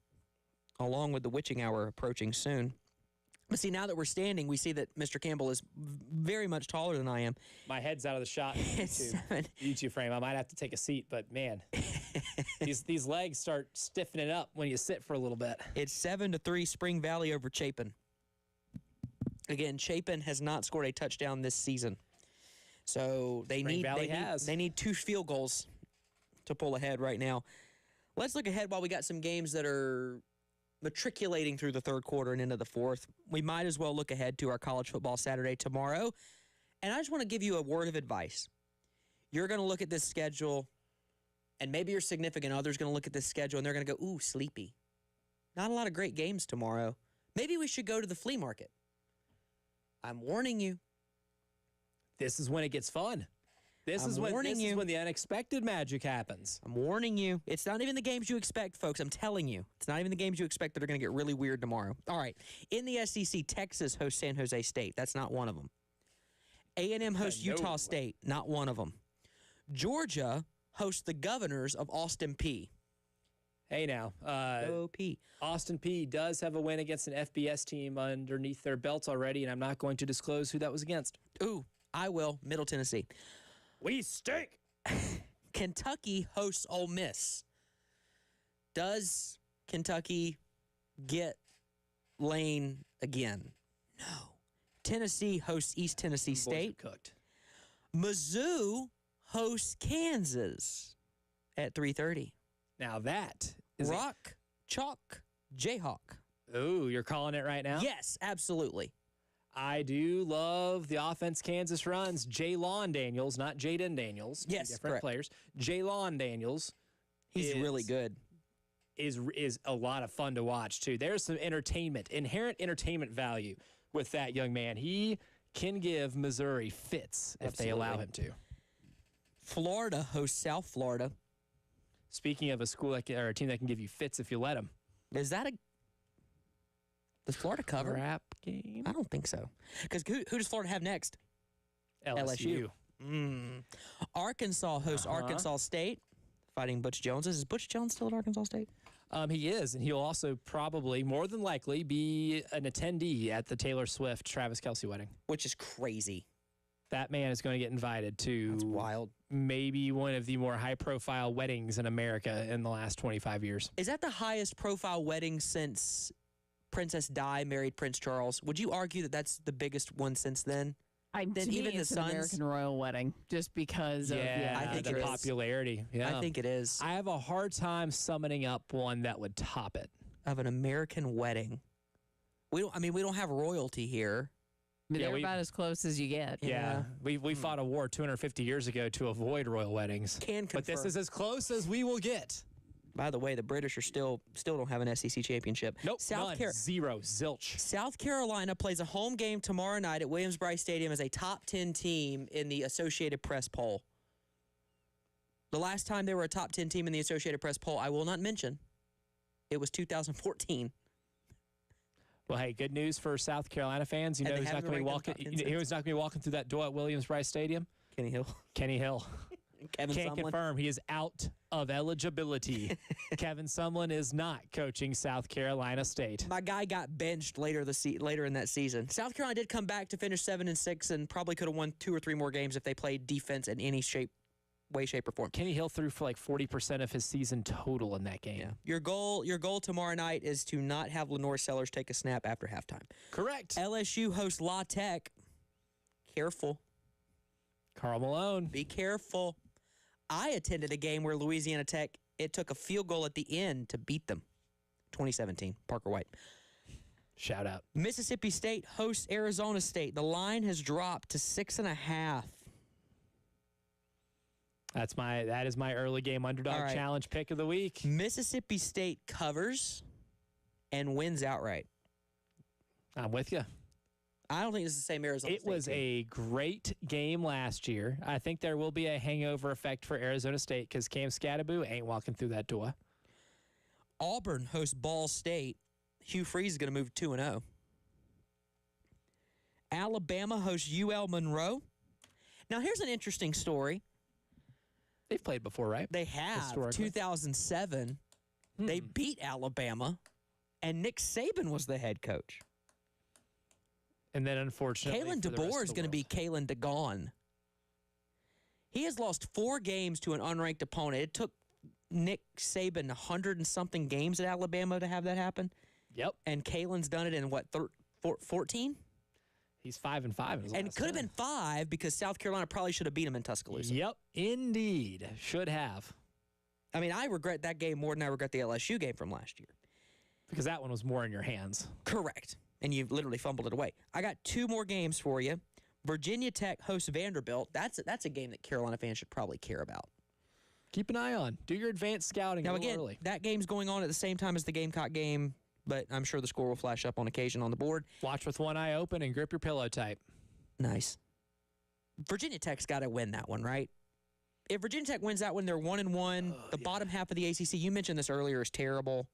Speaker 1: along with the witching hour approaching soon. But see, now that we're standing, we see that Mr. Campbell is very much taller than I am.
Speaker 2: My head's out of the shot in the YouTube frame. I might have to take a seat, but man, these legs start stiffening up when you sit for a little bit.
Speaker 1: It's 7-3 Spring Valley over Chapin. Again, Chapin has not scored a touchdown this season. So they need 2 field goals to pull ahead right now. Let's look ahead while we got some games that are matriculating through the third quarter and into the fourth. We might as well look ahead to our college football Saturday tomorrow. And I just want to give you a word of advice. You're going to look at this schedule, and maybe your significant other's going to look at this schedule, and they're going to go, ooh, sleepy. Not a lot of great games tomorrow. Maybe we should go to the flea market. I'm warning you.
Speaker 2: This is when it gets fun. This is when the unexpected magic happens.
Speaker 1: I'm warning you. It's not even the games you expect, folks. I'm telling you. It's not even the games you expect that are going to get really weird tomorrow. All right. In the SEC, Texas hosts San Jose State. That's not one of them. A&M hosts Utah State. Not one of them. Georgia hosts the Governors of Austin Peay.
Speaker 2: Hey now,
Speaker 1: OP.
Speaker 2: Austin Peay does have a win against an FBS team underneath their belts already, and I'm not going to disclose who that was against.
Speaker 1: Ooh, I will. Middle Tennessee.
Speaker 2: We stink.
Speaker 1: Kentucky hosts Ole Miss. Does Kentucky get Lane again? No. Tennessee hosts East Tennessee State.
Speaker 2: Cooked.
Speaker 1: Mizzou hosts Kansas at 3:30.
Speaker 2: Now that is
Speaker 1: Rock, Chalk, Jayhawk.
Speaker 2: Ooh, you're calling it right now?
Speaker 1: Yes, absolutely.
Speaker 2: I do love the offense Kansas runs. Jaylon Daniels, not Jaden Daniels.
Speaker 1: Yes,
Speaker 2: different
Speaker 1: correct.
Speaker 2: players. Jaylon Daniels.
Speaker 1: He's really good.
Speaker 2: Is a lot of fun to watch, too. There's some inherent entertainment value with that young man. He can give Missouri fits if they allow him to.
Speaker 1: Florida hosts South Florida.
Speaker 2: Speaking of a school or a team that can give you fits if you let them.
Speaker 1: Is that does Florida cover?
Speaker 2: Crap game?
Speaker 1: I don't think so. Because who does Florida have next?
Speaker 2: LSU.
Speaker 1: Arkansas hosts Arkansas State, fighting Butch Jones. Is Butch Jones still at Arkansas State?
Speaker 2: He is, and he'll also probably, more than likely, be an attendee at the Taylor Swift-Travis Kelce wedding.
Speaker 1: Which is crazy.
Speaker 2: That man is going to get invited to
Speaker 1: That's wild.
Speaker 2: Maybe one of the more high-profile weddings in America in the last 25 years.
Speaker 1: Is that the highest profile wedding since Princess Di married Prince Charles? Would you argue that that's the biggest one since then?
Speaker 3: Then even it's an American royal wedding, just because of
Speaker 1: I think
Speaker 2: the popularity. Yeah.
Speaker 1: I think it is.
Speaker 2: I have a hard time summoning up one that would top it.
Speaker 1: Of an American wedding. We don't have royalty here.
Speaker 3: They're about as close as you get.
Speaker 2: Yeah. We fought a war 250 years ago to avoid royal weddings.
Speaker 1: Can confirm.
Speaker 2: But this is as close as we will get.
Speaker 1: By the way, the British are still don't have an SEC championship.
Speaker 2: Nope, zero, zilch.
Speaker 1: South Carolina plays a home game tomorrow night at Williams-Brice Stadium as a top 10 team in the Associated Press poll. The last time they were a top 10 team in the Associated Press poll, I will not mention. It was 2014.
Speaker 2: Well, hey, good news for South Carolina fans. You know who's not going to be walking. Who's not going to be walking through that door at Williams-Brice Stadium?
Speaker 1: Kenny Hill.
Speaker 2: Kenny Hill.
Speaker 1: Kevin
Speaker 2: Can't
Speaker 1: Sumlin.
Speaker 2: confirm he is out of eligibility. Kevin Sumlin is not coaching South Carolina State.
Speaker 1: My guy got benched later in that season. South Carolina did come back to finish 7-6 and probably could have won 2 or 3 more games if they played defense in any way, shape, or form.
Speaker 2: Kenny Hill threw for like 40% of his season total in that game.
Speaker 1: Yeah. Your goal tomorrow night is to not have Lenore Sellers take a snap after halftime.
Speaker 2: Correct.
Speaker 1: LSU hosts La Tech. Careful.
Speaker 2: Karl Malone.
Speaker 1: Be careful. I attended a game where Louisiana Tech, it took a field goal at the end to beat them. 2017, Parker White.
Speaker 2: Shout out.
Speaker 1: Mississippi State hosts Arizona State. The line has dropped to 6.5.
Speaker 2: That is my early game underdog challenge pick of the week.
Speaker 1: Mississippi State covers and wins outright.
Speaker 2: I'm with you.
Speaker 1: I don't think it's the same Arizona State.
Speaker 2: It was a great game last year. I think there will be a hangover effect for Arizona State because Cam Scattaboo ain't walking through that door.
Speaker 1: Auburn hosts Ball State. Hugh Freeze is going to move 2-0. Alabama hosts UL Monroe. Now, here's an interesting story.
Speaker 2: They've played before, right?
Speaker 1: They have. 2007, they beat Alabama, and Nick Saban was the head coach.
Speaker 2: And then, unfortunately,
Speaker 1: Kalen DeBoer is going to be Kalen DeGone. He has lost 4 games to an unranked opponent. It took Nick Saban 100 and something games at Alabama to have that happen.
Speaker 2: Yep.
Speaker 1: And Kalen's done it in, 14?
Speaker 2: He's 5-5.
Speaker 1: And it could have been 5 because South Carolina probably should have beat him in Tuscaloosa.
Speaker 2: Yep, indeed. Should have.
Speaker 1: I mean, I regret that game more than I regret the LSU game from last year.
Speaker 2: Because that one was more in your hands.
Speaker 1: Correct. And you literally fumbled it away. I got 2 more games for you. Virginia Tech hosts Vanderbilt. That's a game that Carolina fans should probably care about.
Speaker 2: Keep an eye on. Do your advanced scouting
Speaker 1: Now,
Speaker 2: a little
Speaker 1: again,
Speaker 2: early.
Speaker 1: that game's going on at the same time as the Gamecock game, but I'm sure the score will flash up on occasion on the board.
Speaker 2: Watch with one eye open and grip your pillow tight.
Speaker 1: Nice. Virginia Tech's got to win that one, right? If Virginia Tech wins that one, they're 1-1. The bottom half of the ACC, you mentioned this earlier, is terrible.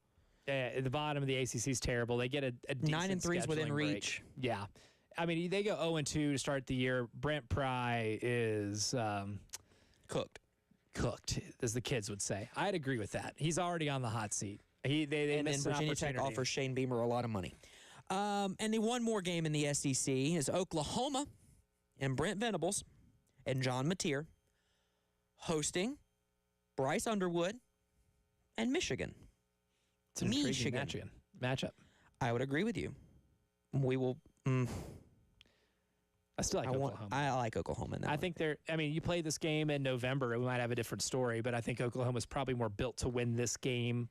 Speaker 2: Yeah, the bottom of the ACC is terrible. They get a decent
Speaker 1: 9-3 is within
Speaker 2: scheduling
Speaker 1: reach.
Speaker 2: break. Yeah. I mean, they go 0-2 to start the year. Brent Pry is
Speaker 1: Cooked,
Speaker 2: as the kids would say. I'd agree with that. He's already on the hot seat. They
Speaker 1: and then
Speaker 2: missed an
Speaker 1: Virginia Tech
Speaker 2: opportunity.
Speaker 1: offers Shane Beamer a lot of money. And the one more game in the SEC is Oklahoma and Brent Venables and John Mateer hosting Bryce Underwood and Michigan.
Speaker 2: It's an intriguing matchup.
Speaker 1: I would agree with you. We will.
Speaker 2: I still like Oklahoma.
Speaker 1: I like Oklahoma in that
Speaker 2: I
Speaker 1: one.
Speaker 2: think you play this game in November, we might have a different story, but I think Oklahoma's probably more built to win this game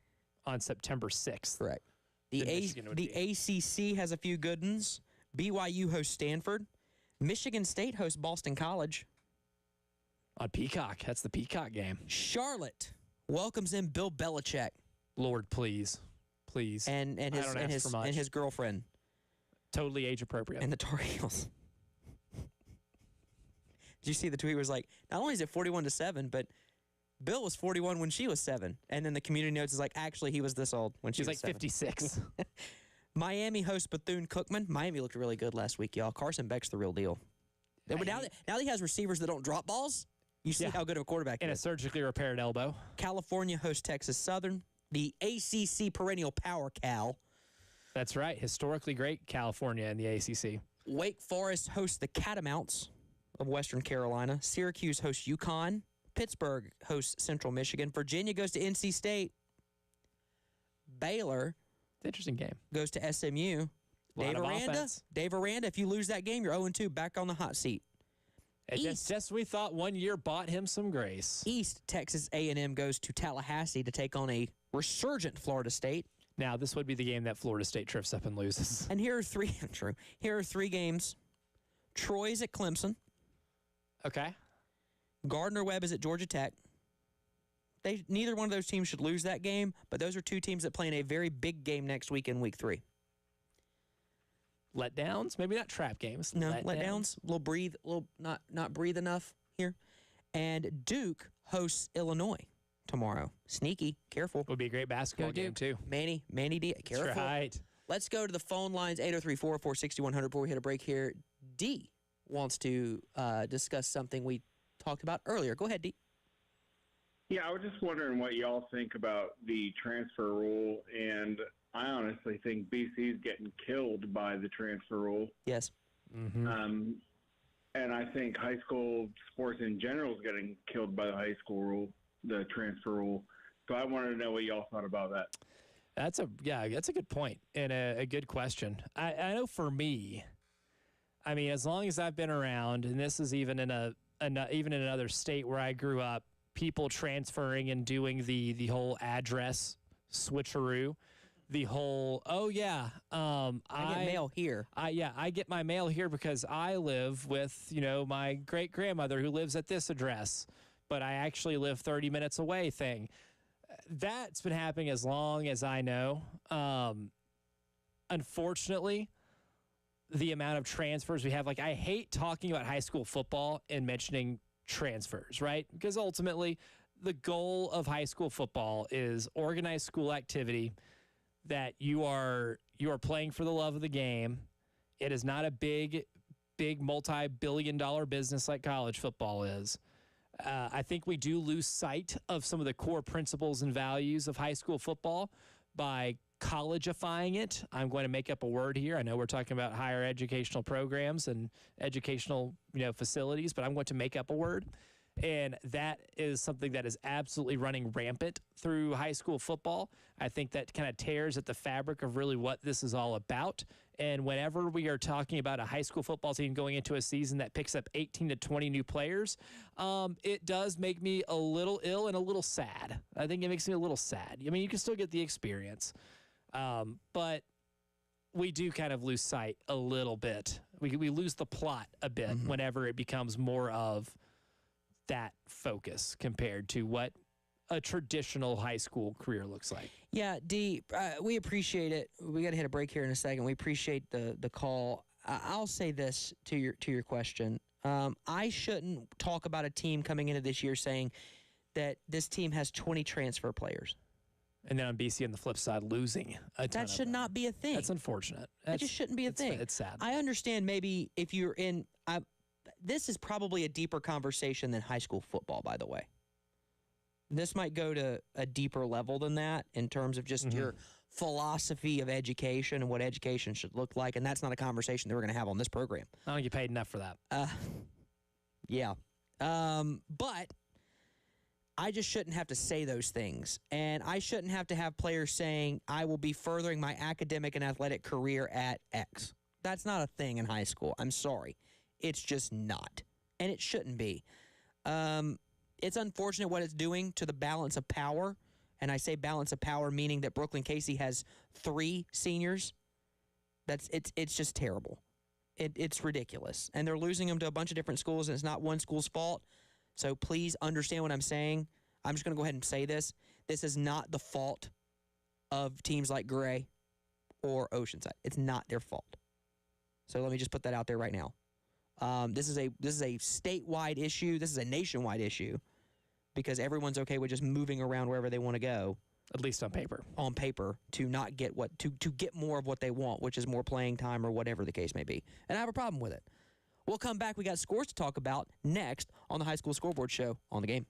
Speaker 2: on September 6th.
Speaker 1: Correct. The ACC has a few good ones. BYU hosts Stanford. Michigan State hosts Boston College.
Speaker 2: On Peacock. That's the Peacock game.
Speaker 1: Charlotte welcomes in Bill Belichick.
Speaker 2: Lord, please. Please.
Speaker 1: And his girlfriend.
Speaker 2: Totally age appropriate.
Speaker 1: And the Tar Heels. Did you see the tweet was like, not only is it 41-7, but Bill was 41 when she was 7. And then the community notes is like, actually, he was this old when she was
Speaker 2: like
Speaker 1: 7.
Speaker 2: 56.
Speaker 1: Miami hosts Bethune-Cookman. Miami looked really good last week, y'all. Carson Beck's the real deal. Now that he has receivers that don't drop balls, you see how good of a quarterback he
Speaker 2: and
Speaker 1: is.
Speaker 2: a surgically repaired elbow.
Speaker 1: California hosts Texas Southern. The ACC perennial power Cal.
Speaker 2: That's right. Historically great California in the ACC.
Speaker 1: Wake Forest hosts the Catamounts of Western Carolina. Syracuse hosts UConn. Pittsburgh hosts Central Michigan. Virginia goes to NC State. Baylor
Speaker 2: Interesting game.
Speaker 1: goes to SMU. Dave Aranda, if you lose that game, you're 0-2, back on the hot seat.
Speaker 2: Just we thought one year bought him some grace.
Speaker 1: East, Texas A&M goes to Tallahassee to take on a resurgent Florida State.
Speaker 2: Now, this would be the game that Florida State trips up and loses.
Speaker 1: And here are three. True. Here are 3 games. Troy's at Clemson.
Speaker 2: Okay.
Speaker 1: Gardner-Webb is at Georgia Tech. Neither one of those teams should lose that game, but those are 2 teams that play in a very big game next week in week 3.
Speaker 2: Letdowns? Maybe not trap games.
Speaker 1: No, letdowns. Not breathe enough here. And Duke hosts Illinois tomorrow. Sneaky. Careful.
Speaker 2: Would be a great basketball game, too.
Speaker 1: Manny D. Careful.
Speaker 2: That's right.
Speaker 1: Let's go to the phone lines, 803-404-6100 before we hit a break here. D wants to discuss something we talked about earlier. Go ahead, D.
Speaker 7: Yeah, I was just wondering what y'all think about the transfer rule, and I honestly think BC is getting killed by the transfer rule.
Speaker 1: Yes.
Speaker 7: Mm-hmm. And I think high school sports in general is getting killed by the high school rule, the transfer rule. So I wanted to know what y'all thought about that.
Speaker 2: That's a good point and a good question. I know for me, I mean, as long as I've been around, and this is even in even in another state where I grew up, people transferring and doing the whole address switcheroo, the whole I
Speaker 1: get mail here.
Speaker 2: I get my mail here because I live with my great grandmother who lives at this address, but I actually live 30 minutes away. Thing that's been happening as long as I know. Unfortunately, the amount of transfers we have, like, I hate talking about high school football and mentioning transfers, right? Because ultimately, the goal of high school football is organized school activity that you are playing for the love of the game. It is not a big big multi-billion-dollar business like college football is. I think we do lose sight of some of the core principles and values of high school football by collegeifying it. I'm going to make up a word here. I know we're talking about higher educational programs and educational, facilities, but I'm going to make up a word. And that is something that is absolutely running rampant through high school football. I think that kind of tears at the fabric of really what this is all about. And whenever we are talking about a high school football team going into a season that picks up 18 to 20 new players, it does make me a little ill and a little sad. I think it makes me a little sad. I mean, you can still get the experience, but we do kind of lose sight a little bit. We lose the plot a bit whenever it becomes more of that focus compared to what a traditional high school career looks like.
Speaker 1: Yeah, D, we appreciate it. We got to hit a break here in a second. We appreciate the call. I'll say this to your question. I shouldn't talk about a team coming into this year saying that this team has 20 transfer players.
Speaker 2: And then on BC on the flip side, losing a ton.
Speaker 1: That should not be a thing.
Speaker 2: That's unfortunate.
Speaker 1: It just shouldn't be a thing.
Speaker 2: It's sad.
Speaker 1: I understand maybe if you're in this is probably a deeper conversation than high school football, by the way. This might go to a deeper level than that in terms of just your philosophy of education and what education should look like, and that's not a conversation that we're going to have on this program.
Speaker 2: I don't get paid enough for that.
Speaker 1: Yeah. But I just shouldn't have to say those things, and I shouldn't have to have players saying, I will be furthering my academic and athletic career at X. That's not a thing in high school. I'm sorry. It's just not, and it shouldn't be. It's unfortunate what it's doing to the balance of power, and I say balance of power meaning that Brooklyn Casey has 3 seniors. It's just terrible. It's ridiculous, and they're losing them to a bunch of different schools, and it's not one school's fault. So please understand what I'm saying. I'm just going to go ahead and say this. This is not the fault of teams like Gray or Oceanside. It's not their fault. So let me just put that out there right now. This is a statewide issue. This is a nationwide issue because everyone's okay with just moving around wherever they want to go.
Speaker 2: At least on paper.
Speaker 1: On paper, to not get to get more of what they want, which is more playing time or whatever the case may be. And I have a problem with it. We'll come back. We got scores to talk about next on the High School Scoreboard Show on the Game.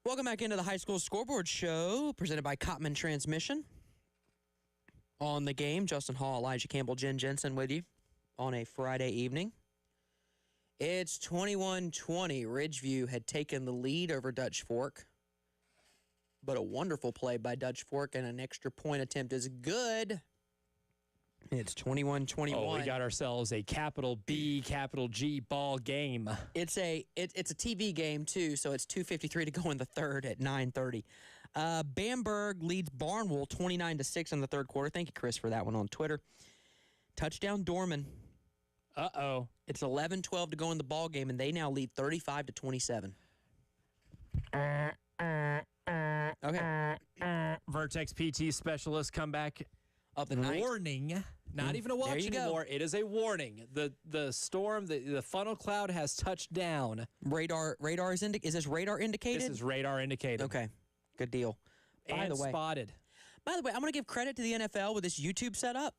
Speaker 1: Welcome back into the High School Scoreboard Show, presented by Cotman Transmission. On the game, Justin Hall, Elijah Campbell, Jen Jensen with you on a Friday evening. It's 21-20. Ridgeview had taken the lead over Dutch Fork, but a wonderful play by Dutch Fork and an extra point attempt is good. It's 21-21.
Speaker 2: Oh, we got ourselves a capital B, capital G ball game.
Speaker 1: It's a TV game, too, so it's 2:53 to go in the third at 9:30. Bamberg leads Barnwell 29-6 in the third quarter. Thank you, Chris, for that one on Twitter. Touchdown Dorman.
Speaker 2: Uh-oh.
Speaker 1: It's 11-12 to go in the ball game, and they now lead 35-27. Okay.
Speaker 2: Vertex PT specialist come back.
Speaker 1: Of the night.
Speaker 2: Warning. Not even a watch anymore. It is a warning. The storm, the funnel cloud has touched down.
Speaker 1: Radar is is this radar indicated?
Speaker 2: This is radar indicated.
Speaker 1: Okay. Good deal.
Speaker 2: By the way, spotted.
Speaker 1: By the way, I'm going to give credit to the NFL with this YouTube setup.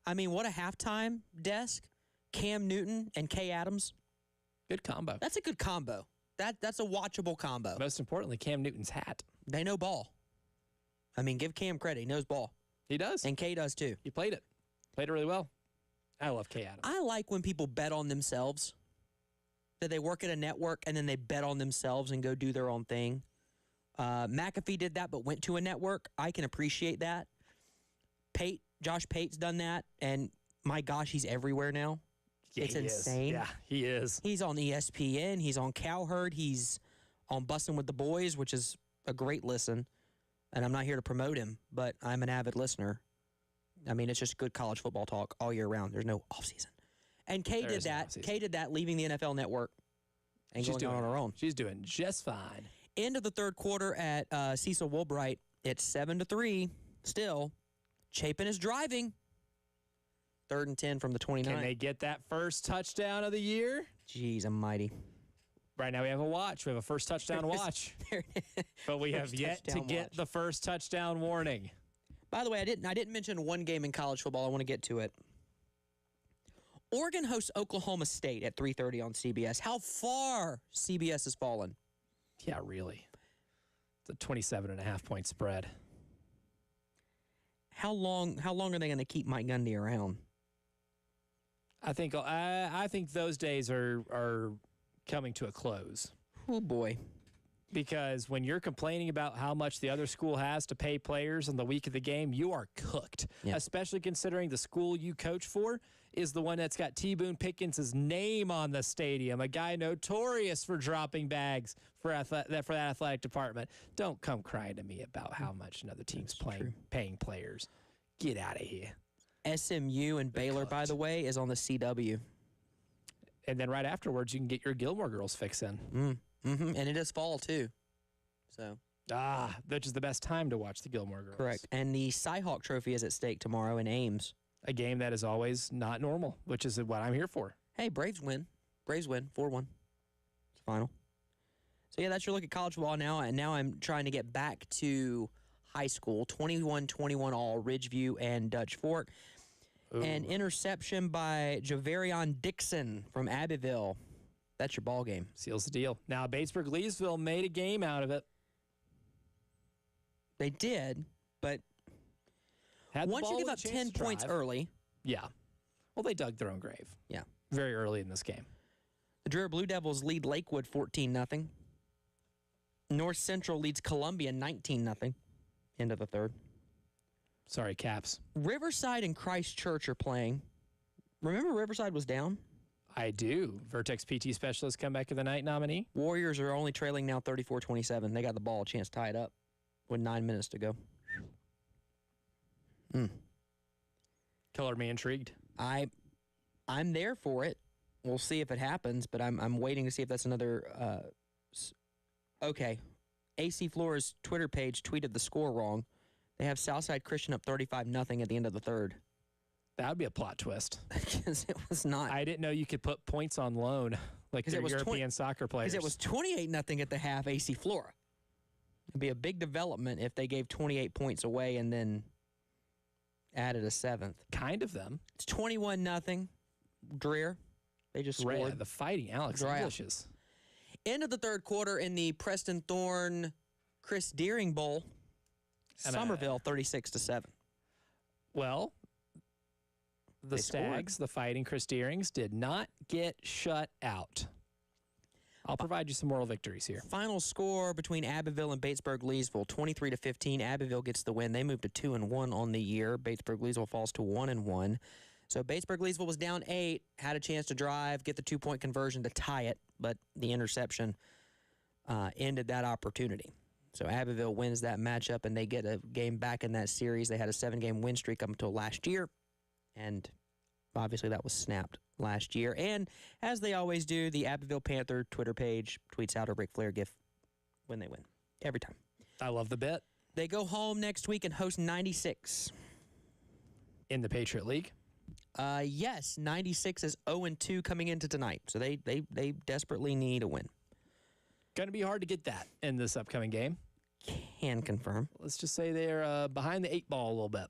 Speaker 1: I mean, what a halftime desk. Cam Newton and Kay Adams.
Speaker 2: Good combo.
Speaker 1: That's a good combo. That's a watchable combo.
Speaker 2: Most importantly, Cam Newton's hat.
Speaker 1: They know ball. I mean, give Cam credit. He knows ball.
Speaker 2: He does.
Speaker 1: And Kay does too.
Speaker 2: He played it. Played it really well. I love Kay Adams.
Speaker 1: I like when people bet on themselves. That they work at a network and then they bet on themselves and go do their own thing. McAfee did that but went to a network. I can appreciate that. Josh Pate's done that, and my gosh, he's everywhere now.
Speaker 2: Yeah,
Speaker 1: it's insane.
Speaker 2: Yeah, he is.
Speaker 1: He's on ESPN. He's on Cowherd. He's on Bussin' with the Boys, which is a great listen. And I'm not here to promote him, but I'm an avid listener. I mean, it's just good college football talk all year round. There's no offseason. And Kay did that. Kay did that, leaving the NFL network and going on her own.
Speaker 2: She's doing just fine.
Speaker 1: End of the third quarter at Cecil Woolbright. It's 7-3 still. Chapin is driving. 3rd and 10 from the 29.
Speaker 2: Can they get that first touchdown of the year?
Speaker 1: Jeez, almighty.
Speaker 2: Right now we have a watch. We have a first touchdown watch. But we have yet to get the first touchdown warning.
Speaker 1: By the way, I didn't mention one game in college football. I want to get to it. Oregon hosts Oklahoma State at 3:30 on CBS. How far CBS has fallen?
Speaker 2: Yeah, really. It's a 27.5-point spread.
Speaker 1: How long are they going to keep Mike Gundy around?
Speaker 2: I think those days are coming to a close.
Speaker 1: Oh boy.
Speaker 2: Because when you're complaining about how much the other school has to pay players on the week of the game, you are cooked. Yeah. Especially considering the school you coach for is the one that's got T. Boone Pickens' name on the stadium, a guy notorious for dropping bags for that athletic department. Don't come crying to me about how much another team's paying players. Get out of here.
Speaker 1: SMU and Baylor, by the way, is on the CW.
Speaker 2: And then right afterwards, you can get your Gilmore Girls fix in.
Speaker 1: And it is fall, too. So.
Speaker 2: Which is the best time to watch the Gilmore Girls.
Speaker 1: Correct. And the Cy-Hawk Trophy is at stake tomorrow in Ames.
Speaker 2: A game that is always not normal, which is what I'm here for.
Speaker 1: Hey, Braves win. 4-1. It's final. So, yeah, that's your look at college football now. And now I'm trying to get back to high school. 21-21 all, Ridgeview and Dutch Fork. Ooh. An interception by Javarion Dixon from Abbeville. That's your ball game.
Speaker 2: Seals the deal. Now, Batesburg-Leesville made a game out of it.
Speaker 1: They did, but once you give up 10 points early.
Speaker 2: Yeah. Well, they dug their own grave.
Speaker 1: Yeah.
Speaker 2: Very early in this game.
Speaker 1: The Dreher Blue Devils lead Lakewood 14-0. North Central leads Columbia 19-0. End of the third.
Speaker 2: Sorry, Caps.
Speaker 1: Riverside and Christchurch are playing. Remember Riverside was down?
Speaker 2: I do. Vertex PT Specialist Comeback of the Night nominee.
Speaker 1: Warriors are only trailing now 34-27. They got the ball, a chance to tie it up with 9 minutes to go.
Speaker 2: Color me intrigued.
Speaker 1: I'm there for it. We'll see if it happens, but I'm waiting to see if that's another. Okay, AC Flora's Twitter page tweeted the score wrong. They have Southside Christian up 35-0 at the end of the third.
Speaker 2: That would be a plot twist.
Speaker 1: Because it was not.
Speaker 2: I didn't know you could put points on loan like the European soccer players.
Speaker 1: Because it was 28-0 at the half, AC Flora. It'd be a big development if they gave 28 points away and then added a seventh.
Speaker 2: Kind of them.
Speaker 1: It's 21-0. Dreher. They just scored.
Speaker 2: The Fighting Alex Englishes.
Speaker 1: End of the third quarter in the Preston Thorne Chris Deering Bowl.
Speaker 2: And,
Speaker 1: Somerville 36-7.
Speaker 2: Well, the Stags, the Fighting Chris Deerings, did not get shut out. I'll provide you some moral victories here.
Speaker 1: Final score between Abbeville and Batesburg-Leesville, 23-15. Abbeville gets the win. They moved to 2-1 on the year. Batesburg-Leesville falls to 1-1. So Batesburg-Leesville was down 8, had a chance to drive, get the 2-point conversion to tie it, but the interception ended that opportunity. So Abbeville wins that matchup, and they get a game back in that series. They had a 7-game win streak up until last year, and obviously that was snapped last year. And as they always do, the Abbeville Panther Twitter page tweets out a Ric Flair gift when they win. Every time.
Speaker 2: I love the bet.
Speaker 1: They go home next week and host 96.
Speaker 2: In the Patriot League?
Speaker 1: Yes, 96 is 0-2 coming into tonight. So they desperately need a win.
Speaker 2: Going to be hard to get that in this upcoming game.
Speaker 1: Can confirm.
Speaker 2: Let's just say they're behind the 8 ball a little bit.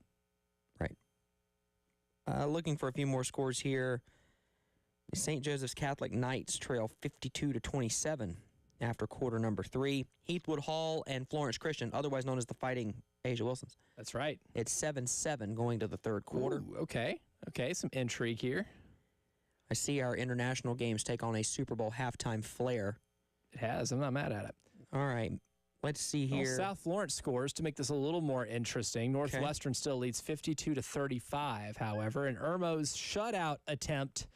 Speaker 1: Right. Looking for a few more scores here. The St. Joseph's Catholic Knights trail 52-27 after quarter number 3. Heathwood Hall and Florence Christian, otherwise known as the Fighting Asia Wilsons.
Speaker 2: That's right.
Speaker 1: It's 7-7 going to the third quarter.
Speaker 2: Ooh, okay. Okay, some intrigue here.
Speaker 1: I see our international games take on a Super Bowl halftime flair.
Speaker 2: It has. I'm not mad at it.
Speaker 1: All right. Let's see here.
Speaker 2: Well, South Florence scores to make this a little more interesting. Northwestern still leads 52-35, however, and Irmo's shutout attempt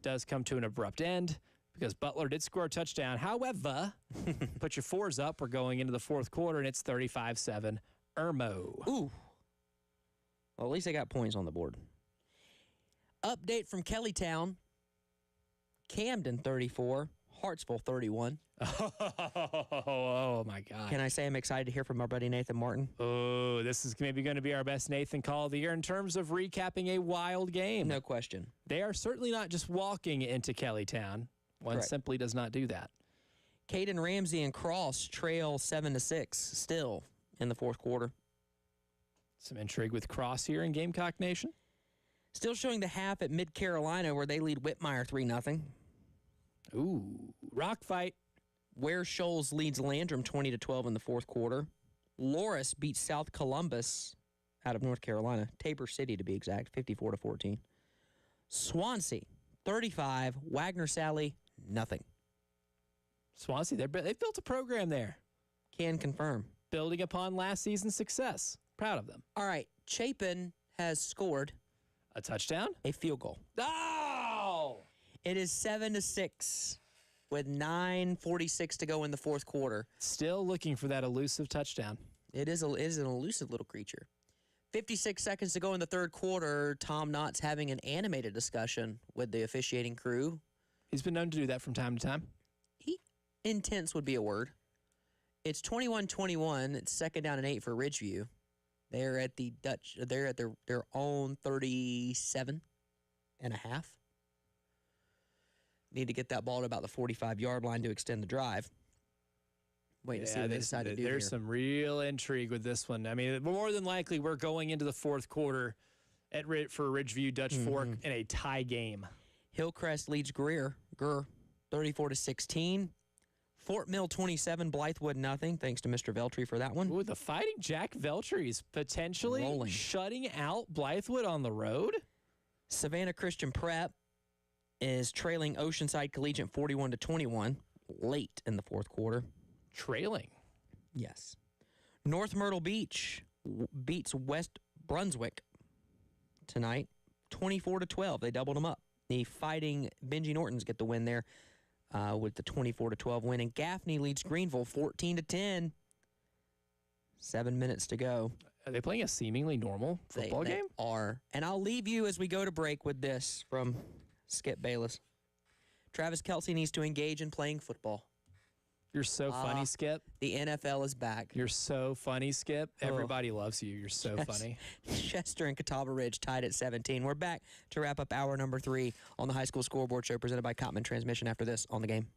Speaker 2: does come to an abrupt end because Butler did score a touchdown. However, put your 4s up. We're going into the fourth quarter, and it's 35-7. Irmo.
Speaker 1: Ooh. Well, at least they got points on the board. Update from Kellytown. Camden 34. Hartsville 31.
Speaker 2: Oh, my God.
Speaker 1: Can I say I'm excited to hear from our buddy Nathan Martin?
Speaker 2: Oh, this is maybe going to be our best Nathan call of the year in terms of recapping a wild game.
Speaker 1: No question.
Speaker 2: They are certainly not just walking into Kellytown. One
Speaker 1: Correct.
Speaker 2: simply does not do that.
Speaker 1: Caden Ramsey and Cross trail 7-6 still in the fourth quarter.
Speaker 2: Some intrigue with Cross here in Gamecock Nation.
Speaker 1: Still showing the half at Mid-Carolina where they lead Whitmire 3-0.
Speaker 2: Ooh, rock fight.
Speaker 1: Ware Shoals leads Landrum 20-12 in the fourth quarter. Loris beats South Columbus out of North Carolina. Tabor City, to be exact, 54-14. Swansea, 35. Wagner Sally, nothing.
Speaker 2: Swansea, they've built a program there.
Speaker 1: Can confirm.
Speaker 2: Building upon last season's success. Proud of them.
Speaker 1: All right, Chapin has scored
Speaker 2: A touchdown?
Speaker 1: a field goal.
Speaker 2: Oh!
Speaker 1: It is 7-6 with 9:46 to go in the fourth quarter.
Speaker 2: Still looking for that elusive touchdown.
Speaker 1: It is an elusive little creature. 56 seconds to go in the third quarter. Tom Knott's having an animated discussion with the officiating crew.
Speaker 2: He's been known to do that from time to time.
Speaker 1: Intense would be a word. It's 21-21. It's second down and 8 for Ridgeview. They're at the Dutch. They're at their own 37 and a half. Need to get that ball to about the 45-yard line to extend the drive. Wait to see what they decide to do
Speaker 2: There's
Speaker 1: here.
Speaker 2: some real intrigue with this one. I mean, more than likely, we're going into the fourth quarter for Ridgeview Dutch Fork in a tie game.
Speaker 1: Hillcrest leads Greer 34-16. Fort Mill 27, Blythewood nothing. Thanks to Mr. Veltri for that one.
Speaker 2: Ooh, the Fighting Jack Veltries potentially
Speaker 1: Rolling.
Speaker 2: shutting out Blythewood on the road.
Speaker 1: Savannah Christian Prep is trailing Oceanside Collegiate 41-21 late in the fourth quarter.
Speaker 2: Trailing.
Speaker 1: Yes. North Myrtle Beach beats West Brunswick tonight 24-12. They doubled them up. The Fighting Benji Nortons get the win there with the 24-12 win. And Gaffney leads Greenville 14-10. 7 minutes to go.
Speaker 2: Are they playing a seemingly normal football game?
Speaker 1: They are. And I'll leave you as we go to break with this from Skip Bayless. Travis Kelce needs to engage in playing football.
Speaker 2: You're so funny, Skip.
Speaker 1: The NFL is back.
Speaker 2: You're so funny, Skip. Everybody loves you. You're so funny.
Speaker 1: Chester and Catawba Ridge tied at 17. We're back to wrap up hour number 3 on the High School Scoreboard Show presented by Cotman Transmission after this on the game.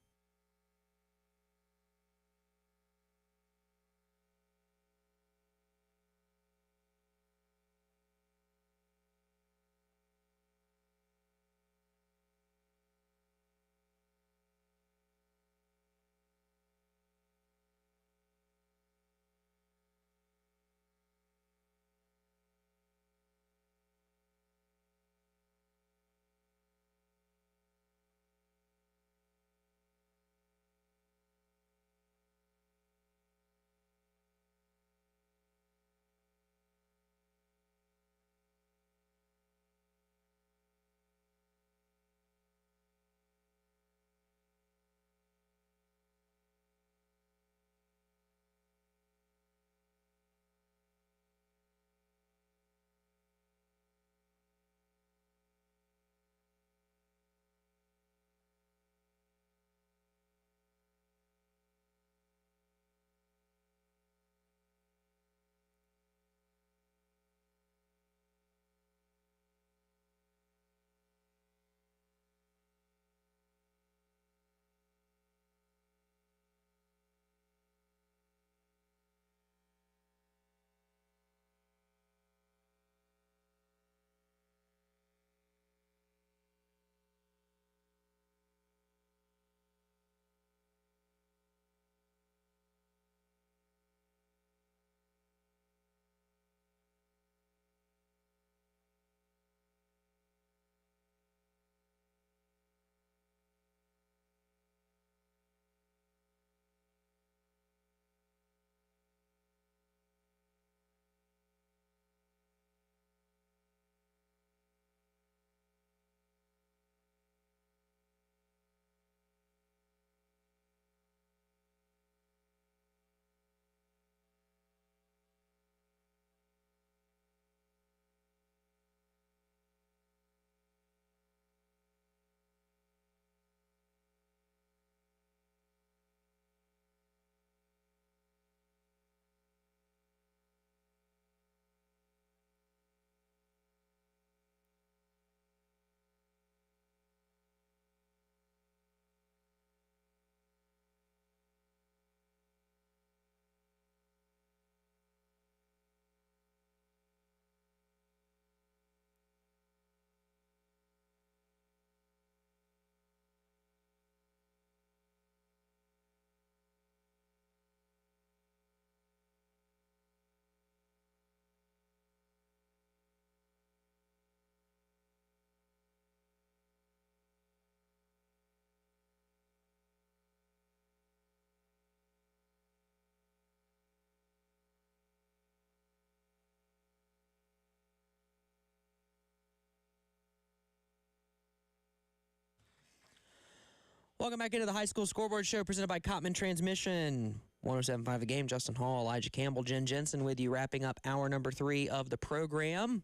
Speaker 1: Welcome back into the High School Scoreboard Show presented by Cottman Transmission. 107.5 The Game, Justin Hall, Elijah Campbell, Jen Jensen with you, wrapping up hour number 3 of the program.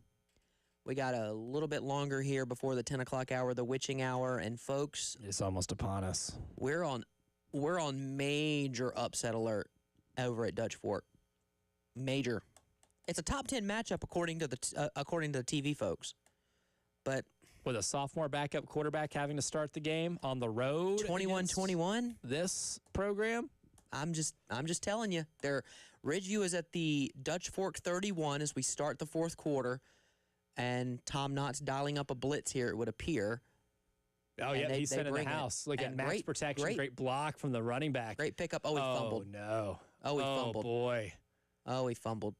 Speaker 1: We got a little bit longer here before the 10 o'clock hour, the witching hour, and folks,
Speaker 2: It's almost upon us.
Speaker 1: we're on major upset alert over at Dutch Fork. Major. It's a top 10 matchup according to the TV folks, but
Speaker 2: With a sophomore backup quarterback having to start the game on the road
Speaker 1: 21-21.
Speaker 2: this program.
Speaker 1: I'm just telling you. Ridgeview is at the Dutch Fork 31 as we start the fourth quarter, and Tom Knott's dialing up a blitz here, it would appear.
Speaker 2: Oh,
Speaker 1: And
Speaker 2: yeah,
Speaker 1: they
Speaker 2: he's sitting in the
Speaker 1: bring it.
Speaker 2: house. Look at
Speaker 1: And
Speaker 2: max protection, great block from the running back.
Speaker 1: Great pickup. Oh, he fumbled.
Speaker 2: No.
Speaker 1: Oh, he fumbled.
Speaker 2: Boy.
Speaker 1: Oh, he fumbled.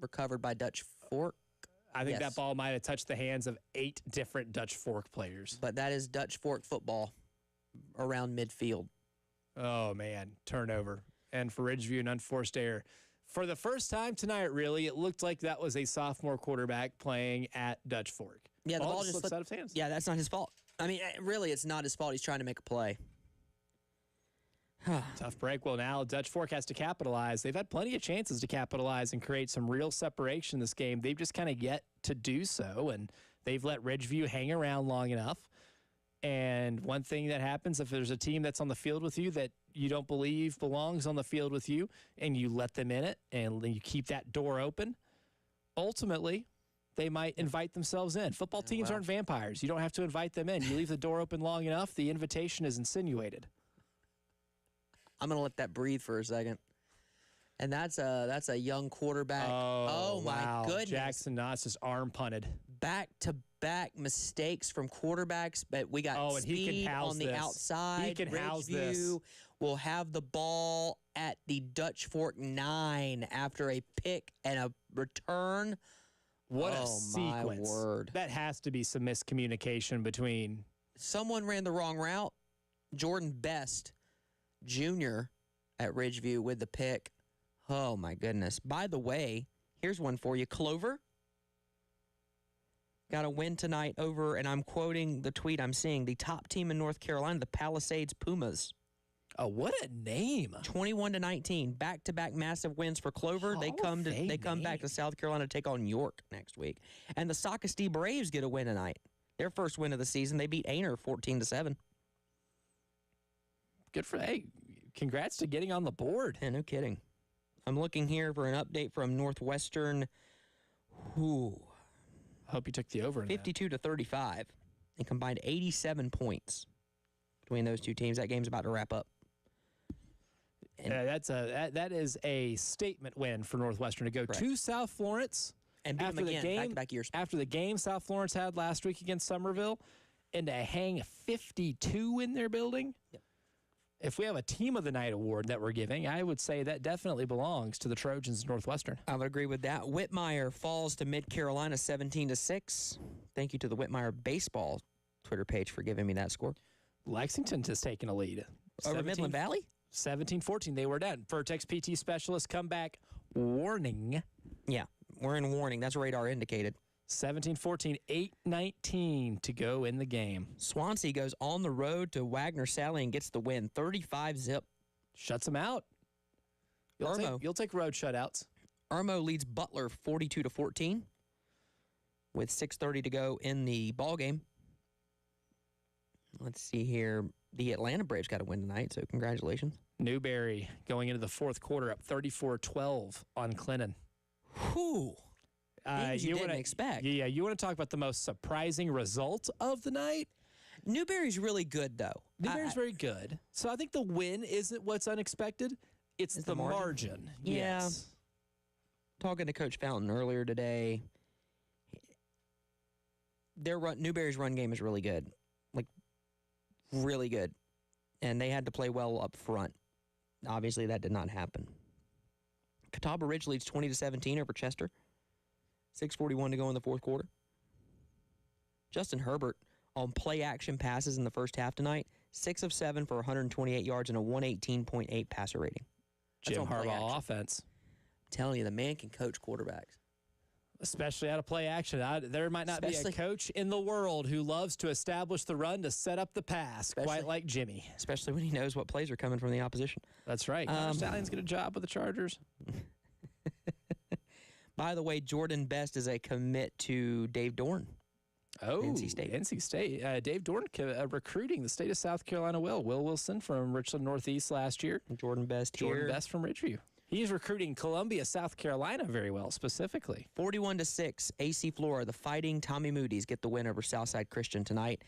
Speaker 1: Recovered by Dutch Fork.
Speaker 2: I think
Speaker 1: Yes.
Speaker 2: that ball might have touched the hands of 8 different Dutch Fork players.
Speaker 1: But that is Dutch Fork football around midfield.
Speaker 2: Oh, man. Turnover. And for Ridgeview, an unforced error. For the first time tonight, really, it looked like that was a sophomore quarterback playing at Dutch Fork.
Speaker 1: Yeah, the ball just
Speaker 2: slips
Speaker 1: slipped
Speaker 2: out of his hands.
Speaker 1: Yeah, that's not his fault. I mean, really, it's not his fault. He's trying to make a play.
Speaker 2: Tough break. Well, now Dutch Fork has to capitalize. They've had plenty of chances to capitalize and create some real separation in this game. They've just kind of yet to do so, and they've let Ridgeview hang around long enough. And one thing that happens, if there's a team that's on the field with you that you don't believe belongs on the field with you, and you let them in it, and you keep that door open, ultimately, they might invite themselves in. Football teams aren't vampires. You don't have to invite them in. You leave the door open long enough, the invitation is insinuated.
Speaker 1: I'm going to let that breathe for a second. And that's a young quarterback. Oh my
Speaker 2: wow.
Speaker 1: goodness.
Speaker 2: Jackson Knott's just arm punted.
Speaker 1: Back-to-back mistakes from quarterbacks, but we got
Speaker 2: And he
Speaker 1: speed
Speaker 2: can house
Speaker 1: on the
Speaker 2: this.
Speaker 1: outside.
Speaker 2: He can house this.
Speaker 1: Ridgeview will have the ball at the Dutch Fork 9 after a pick and a return.
Speaker 2: What a
Speaker 1: my
Speaker 2: sequence.
Speaker 1: word.
Speaker 2: That has to be some miscommunication between.
Speaker 1: Someone ran the wrong route. Jordan Best Jr. at Ridgeview with the pick. Oh, my goodness. By the way, here's one for you. Clover got a win tonight over, and I'm quoting the tweet I'm seeing, the top team in North Carolina, the Palisades Pumas.
Speaker 2: Oh, what a name.
Speaker 1: 21-19. Back-to-back massive wins for Clover. They come back to South Carolina to take on York next week. And the Socastee Braves get a win tonight. Their first win of the season. They beat Ainer 14-7.
Speaker 2: Good for, hey, congrats to getting on the board.
Speaker 1: Yeah, no kidding. I'm looking here for an update from Northwestern.
Speaker 2: Hope you took the over in that.
Speaker 1: 52-35 and combined 87 points between those two teams. That game's about to wrap up. And
Speaker 2: That is a statement win for Northwestern to go to South Florence
Speaker 1: beat them
Speaker 2: after the
Speaker 1: again,
Speaker 2: game,
Speaker 1: back-to-back years.
Speaker 2: after the game South Florence had last week against Summerville, and to hang 52 in their building.
Speaker 1: Yep.
Speaker 2: If we have a Team of the Night award that we're giving, I would say that definitely belongs to the Trojans of Northwestern.
Speaker 1: I would agree with that. Whitmire falls to Mid-Carolina 17-6. Thank you to the Whitmire baseball Twitter page for giving me that score.
Speaker 2: Lexington has taken a lead.
Speaker 1: Over Midland Valley?
Speaker 2: 17-14, they were down. Vertex PT specialist comeback warning.
Speaker 1: Yeah, we're in warning. That's radar indicated.
Speaker 2: 17-14, 8:19 to go in the game.
Speaker 1: Swansea goes on the road to Wagner Sally and gets the win, 35-zip.
Speaker 2: Shuts them out. You'll take road shutouts.
Speaker 1: Irmo leads Butler 42-14 with 6:30 to go in the ball game. Let's see here. The Atlanta Braves got a win tonight, so congratulations.
Speaker 2: Newberry going into the fourth quarter up 34-12 on Clinton.
Speaker 1: Whew. Things you didn't expect.
Speaker 2: Yeah, you want to talk about the most surprising result of the night?
Speaker 1: Newberry's really good, though.
Speaker 2: Newberry's very good. So I think the win isn't what's unexpected. It's the margin.
Speaker 1: Yeah.
Speaker 2: Yes.
Speaker 1: Talking to Coach Fountain earlier today, Newberry's run game is really good. Like, really good. And they had to play well up front. Obviously, that did not happen. Catawba Ridge leads 20-17 over Chester. 6:41 to go in the fourth quarter. Justin Herbert on play-action passes in the first half tonight, 6 of 7 for 128 yards and a 118.8 passer rating. That's
Speaker 2: Jim
Speaker 1: on play
Speaker 2: Harbaugh
Speaker 1: action.
Speaker 2: offense.
Speaker 1: I'm telling you, the man can coach quarterbacks.
Speaker 2: Especially out of play action. There might not be a coach in the world who loves to establish the run to set up the pass, quite like Jimmy.
Speaker 1: Especially when he knows what plays are coming from the opposition.
Speaker 2: That's right. Connor Stalions get a job with the Chargers.
Speaker 1: By the way, Jordan Best is a commit to Dave Dorn.
Speaker 2: Oh,
Speaker 1: NC State.
Speaker 2: NC State. Dave Dorn recruiting the state of South Carolina. Will Wilson from Richland Northeast last year.
Speaker 1: Jordan Best
Speaker 2: Jordan Best from Ridgeview. He's recruiting Columbia, South Carolina very well, specifically.
Speaker 1: 41-6, AC Flora, the Fighting Tommy Moody's get the win over Southside Christian tonight.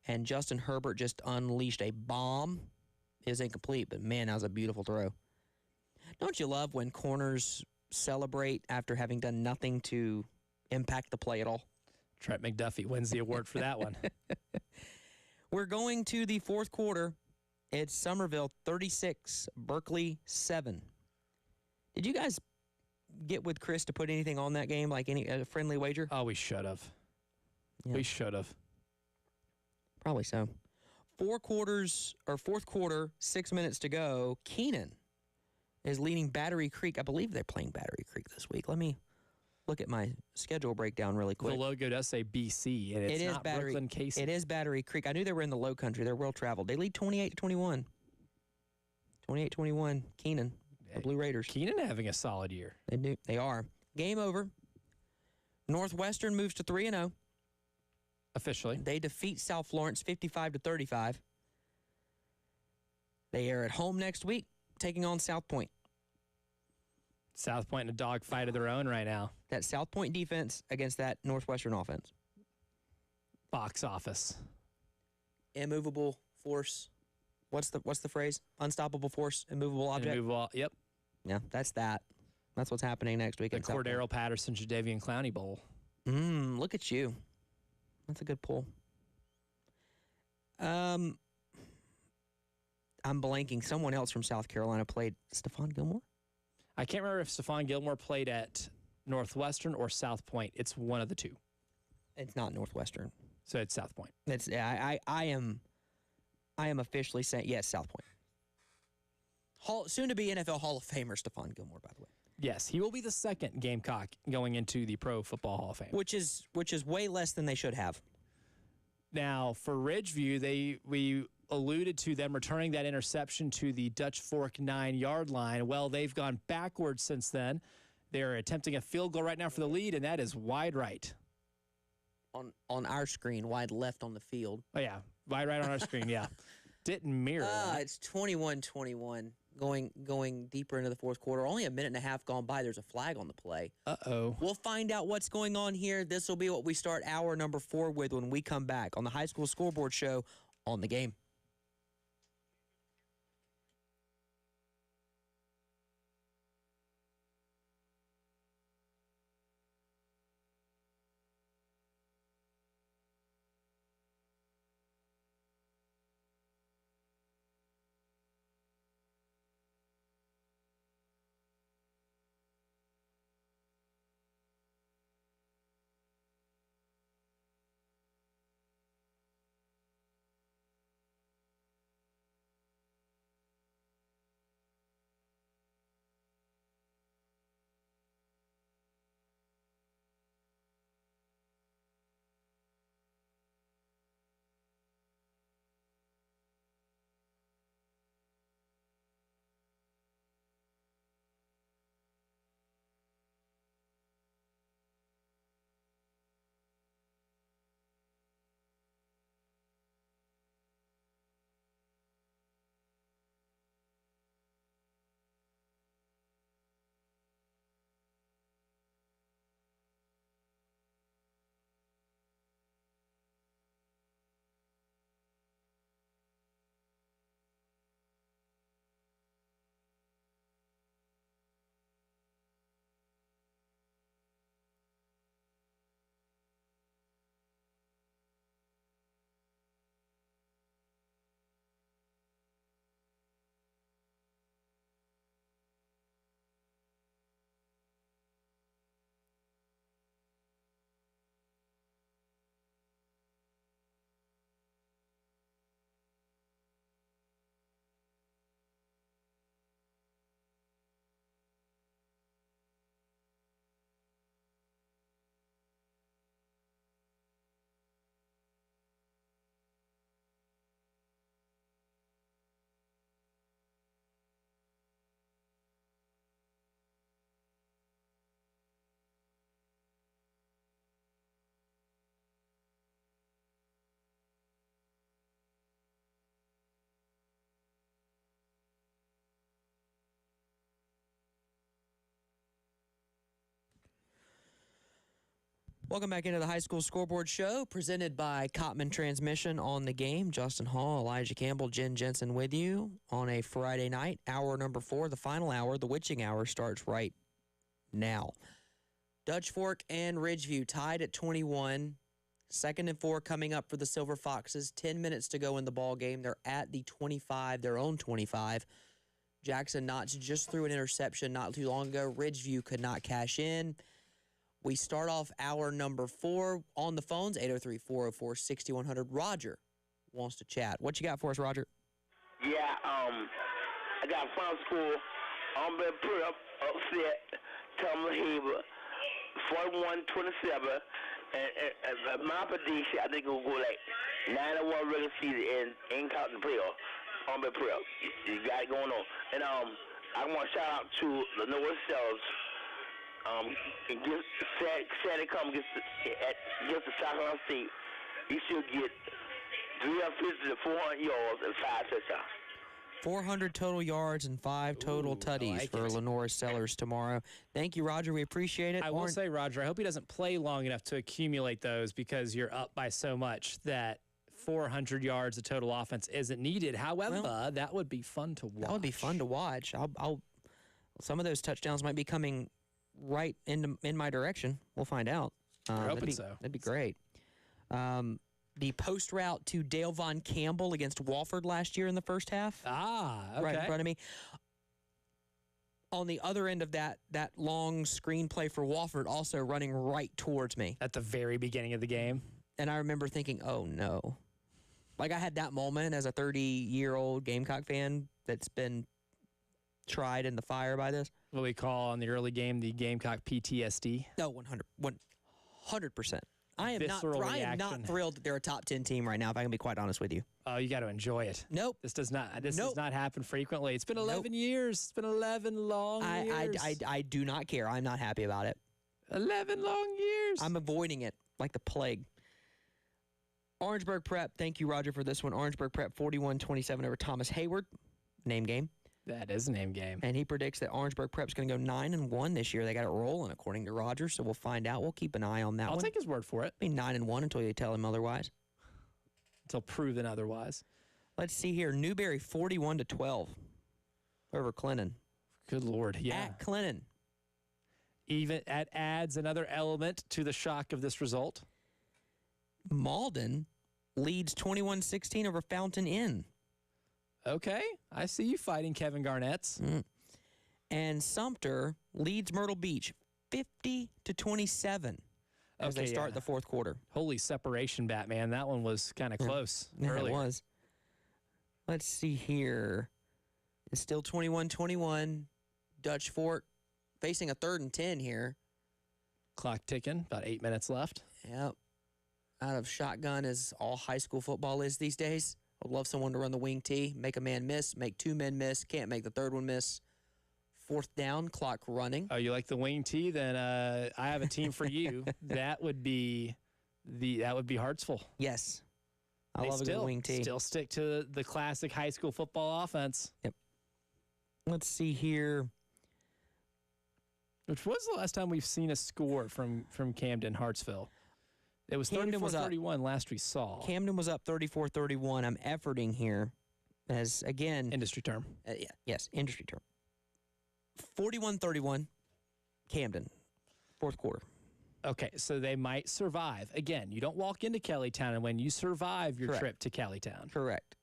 Speaker 1: And Justin Herbert just unleashed a bomb. It was incomplete, but man, that was a beautiful throw. Don't you love when corners celebrate after having done nothing to impact the play at all?
Speaker 2: Trent McDuffie wins the award for that one.
Speaker 1: We're going to the fourth quarter. It's Somerville 36, Berkeley 7. Did you guys get with Chris to put anything on that game, like a friendly wager?
Speaker 2: Oh, we should have. Yeah. We should have.
Speaker 1: Probably so. Fourth quarter, 6 minutes to go. Keenan is leading Battery Creek. I believe they're playing Battery Creek this week. Let me look at my schedule breakdown really quick.
Speaker 2: The logo does say BC, and it's not Brooklyn Casey.
Speaker 1: It is Battery Creek. I knew they were in the low country. They're well-traveled. They lead 28-21. 28-21, Keenan. The Blue Raiders.
Speaker 2: Keenan having a solid year.
Speaker 1: They are. Game over. Northwestern moves to 3-0.
Speaker 2: Officially.
Speaker 1: They defeat South Florence 55-35. They are at home next week, taking on South Point.
Speaker 2: South Point in a dogfight of their own right now.
Speaker 1: That South Point defense against that Northwestern offense.
Speaker 2: Box office.
Speaker 1: Immovable force. What's the phrase? Unstoppable force, immovable object.
Speaker 2: Yep.
Speaker 1: Yeah, that's that. That's what's happening next week.
Speaker 2: The Cordero Patterson Jadeveon Clowney Bowl.
Speaker 1: Look at you. That's a good pull. I'm blanking. Someone else from South Carolina played. Stephon Gilmore?
Speaker 2: I can't remember if Stephon Gilmore played at Northwestern or South Point. It's one of the two.
Speaker 1: It's not Northwestern.
Speaker 2: So it's South Point.
Speaker 1: I am officially saying yes, South Point. Soon to be NFL Hall of Famer Stephon Gilmore, by the way.
Speaker 2: Yes, he will be the second Gamecock going into the Pro Football Hall of Fame,
Speaker 1: which is way less than they should have.
Speaker 2: Now for Ridgeview, we alluded to them returning that interception to the Dutch Fork 9-yard line. Well, they've gone backwards since then. They're attempting a field goal right now for the lead, and that is wide right.
Speaker 1: On our screen, wide left on the field.
Speaker 2: Oh yeah, wide right on our screen. Yeah, didn't mirror.
Speaker 1: It's 21-21. Going deeper into the fourth quarter. Only a minute and a half gone by. There's a flag on the play.
Speaker 2: Uh-oh.
Speaker 1: We'll find out what's going on here. This will be what we start hour number 4 with when we come back on the High School Scoreboard Show on the Game. Welcome back into the High School Scoreboard Show, presented by Cotman Transmission. On the game, Justin Hall, Elijah Campbell, Jen Jensen with you on a Friday night. Hour number 4, the final hour, the witching hour, starts right now. Dutch Fork and Ridgeview tied at 21. 2nd and 4 coming up for the Silver Foxes. 10 minutes to go in the ball game. They're at the 25, their own 25. Jackson Notch just threw an interception not too long ago. Ridgeview could not cash in. We start off hour number 4 on the phones, 803-404-6100. Roger wants to chat. What you got for us, Roger?
Speaker 6: Yeah, I got Front School. I'm going to put up upset Tumblr Haber 41-27. And my prediction, I think it will go like 9-1 regular season and counting the playoff. I'm going to put up. You got it going on. And I want to shout out to the North Sellers. Saturday come against the South Carolina State. He should get 350 to 400 yards and 5 touchdowns.
Speaker 1: 400 total yards and 5 total tutties for Lenora Sellers tomorrow. Thank you, Roger. We appreciate it.
Speaker 2: I will say, Roger, I hope he doesn't play long enough to accumulate those because you're up by so much that 400 yards of total offense isn't needed. However, that would be fun to watch.
Speaker 1: That would be fun to watch. Some of those touchdowns might be coming right in my direction. We'll find out. That'd be great. The post route to Dale Von Campbell against Wofford last year in the first half.
Speaker 2: Okay.
Speaker 1: Right in front of me. On the other end of that long screen play for Wofford also running right towards me.
Speaker 2: At the very beginning of the game.
Speaker 1: And I remember thinking, oh, no. Like, I had that moment as a 30-year-old Gamecock fan that's been tried in the fire by this.
Speaker 2: What we call in the early game the Gamecock PTSD.
Speaker 1: No, 100%. I am
Speaker 2: Visceral
Speaker 1: not thrilled that they're a top 10 team right now, if I can be quite honest with you.
Speaker 2: Oh, you got to enjoy it.
Speaker 1: Nope.
Speaker 2: This does not happen frequently. It's been 11 years. It's been 11 long years.
Speaker 1: I do not care. I'm not happy about it.
Speaker 2: 11 long years.
Speaker 1: I'm avoiding it like the plague. Orangeburg Prep, thank you, Roger, for this one. Orangeburg Prep 41-27 over Thomas Hayward. Name game.
Speaker 2: That is a name game.
Speaker 1: And he predicts that Orangeburg Prep's going to go 9-1 this year. They got it rolling, according to Roger, so we'll find out. We'll keep an eye on that one.
Speaker 2: I'll take his word for it.
Speaker 1: I mean, 9-1 until you tell him otherwise.
Speaker 2: Until proven otherwise.
Speaker 1: Let's see here. Newberry 41-12 over Clennon.
Speaker 2: Good Lord, yeah.
Speaker 1: At Clennon.
Speaker 2: Even that adds another element to the shock of this result.
Speaker 1: Malden leads 21-16 over Fountain Inn.
Speaker 2: Okay, I see you fighting Kevin Garnett's.
Speaker 1: And Sumter leads Myrtle Beach 50-27 as they start the fourth quarter.
Speaker 2: Holy separation, Batman. That one was kind of close earlier.
Speaker 1: It was. Let's see here. It's still 21-21. Dutch Fork facing a 3rd and 10 here.
Speaker 2: Clock ticking, about 8 minutes left.
Speaker 1: Yep. Out of shotgun as all high school football is these days. I'd love someone to run the wing tee, make a man miss, make 2 men miss, can't make the 3rd one miss. 4th down, clock running.
Speaker 2: Oh, you like the wing tee? Then I have a team for you. That would be Hartsville.
Speaker 1: Yes. I love a good wing tee.
Speaker 2: Still stick to the classic high school football offense.
Speaker 1: Yep. Let's see here.
Speaker 2: Which was the last time we've seen a score from Camden Hartsville? It was 34-31 last we saw.
Speaker 1: Camden was up 34-31. I'm efforting here as, again...
Speaker 2: Industry term.
Speaker 1: Yes, industry term. 41-31, Camden, 4th quarter.
Speaker 2: Okay, so they might survive. Again, you don't walk into Kellytown and win. You survive your trip to Kellytown.
Speaker 1: Correct.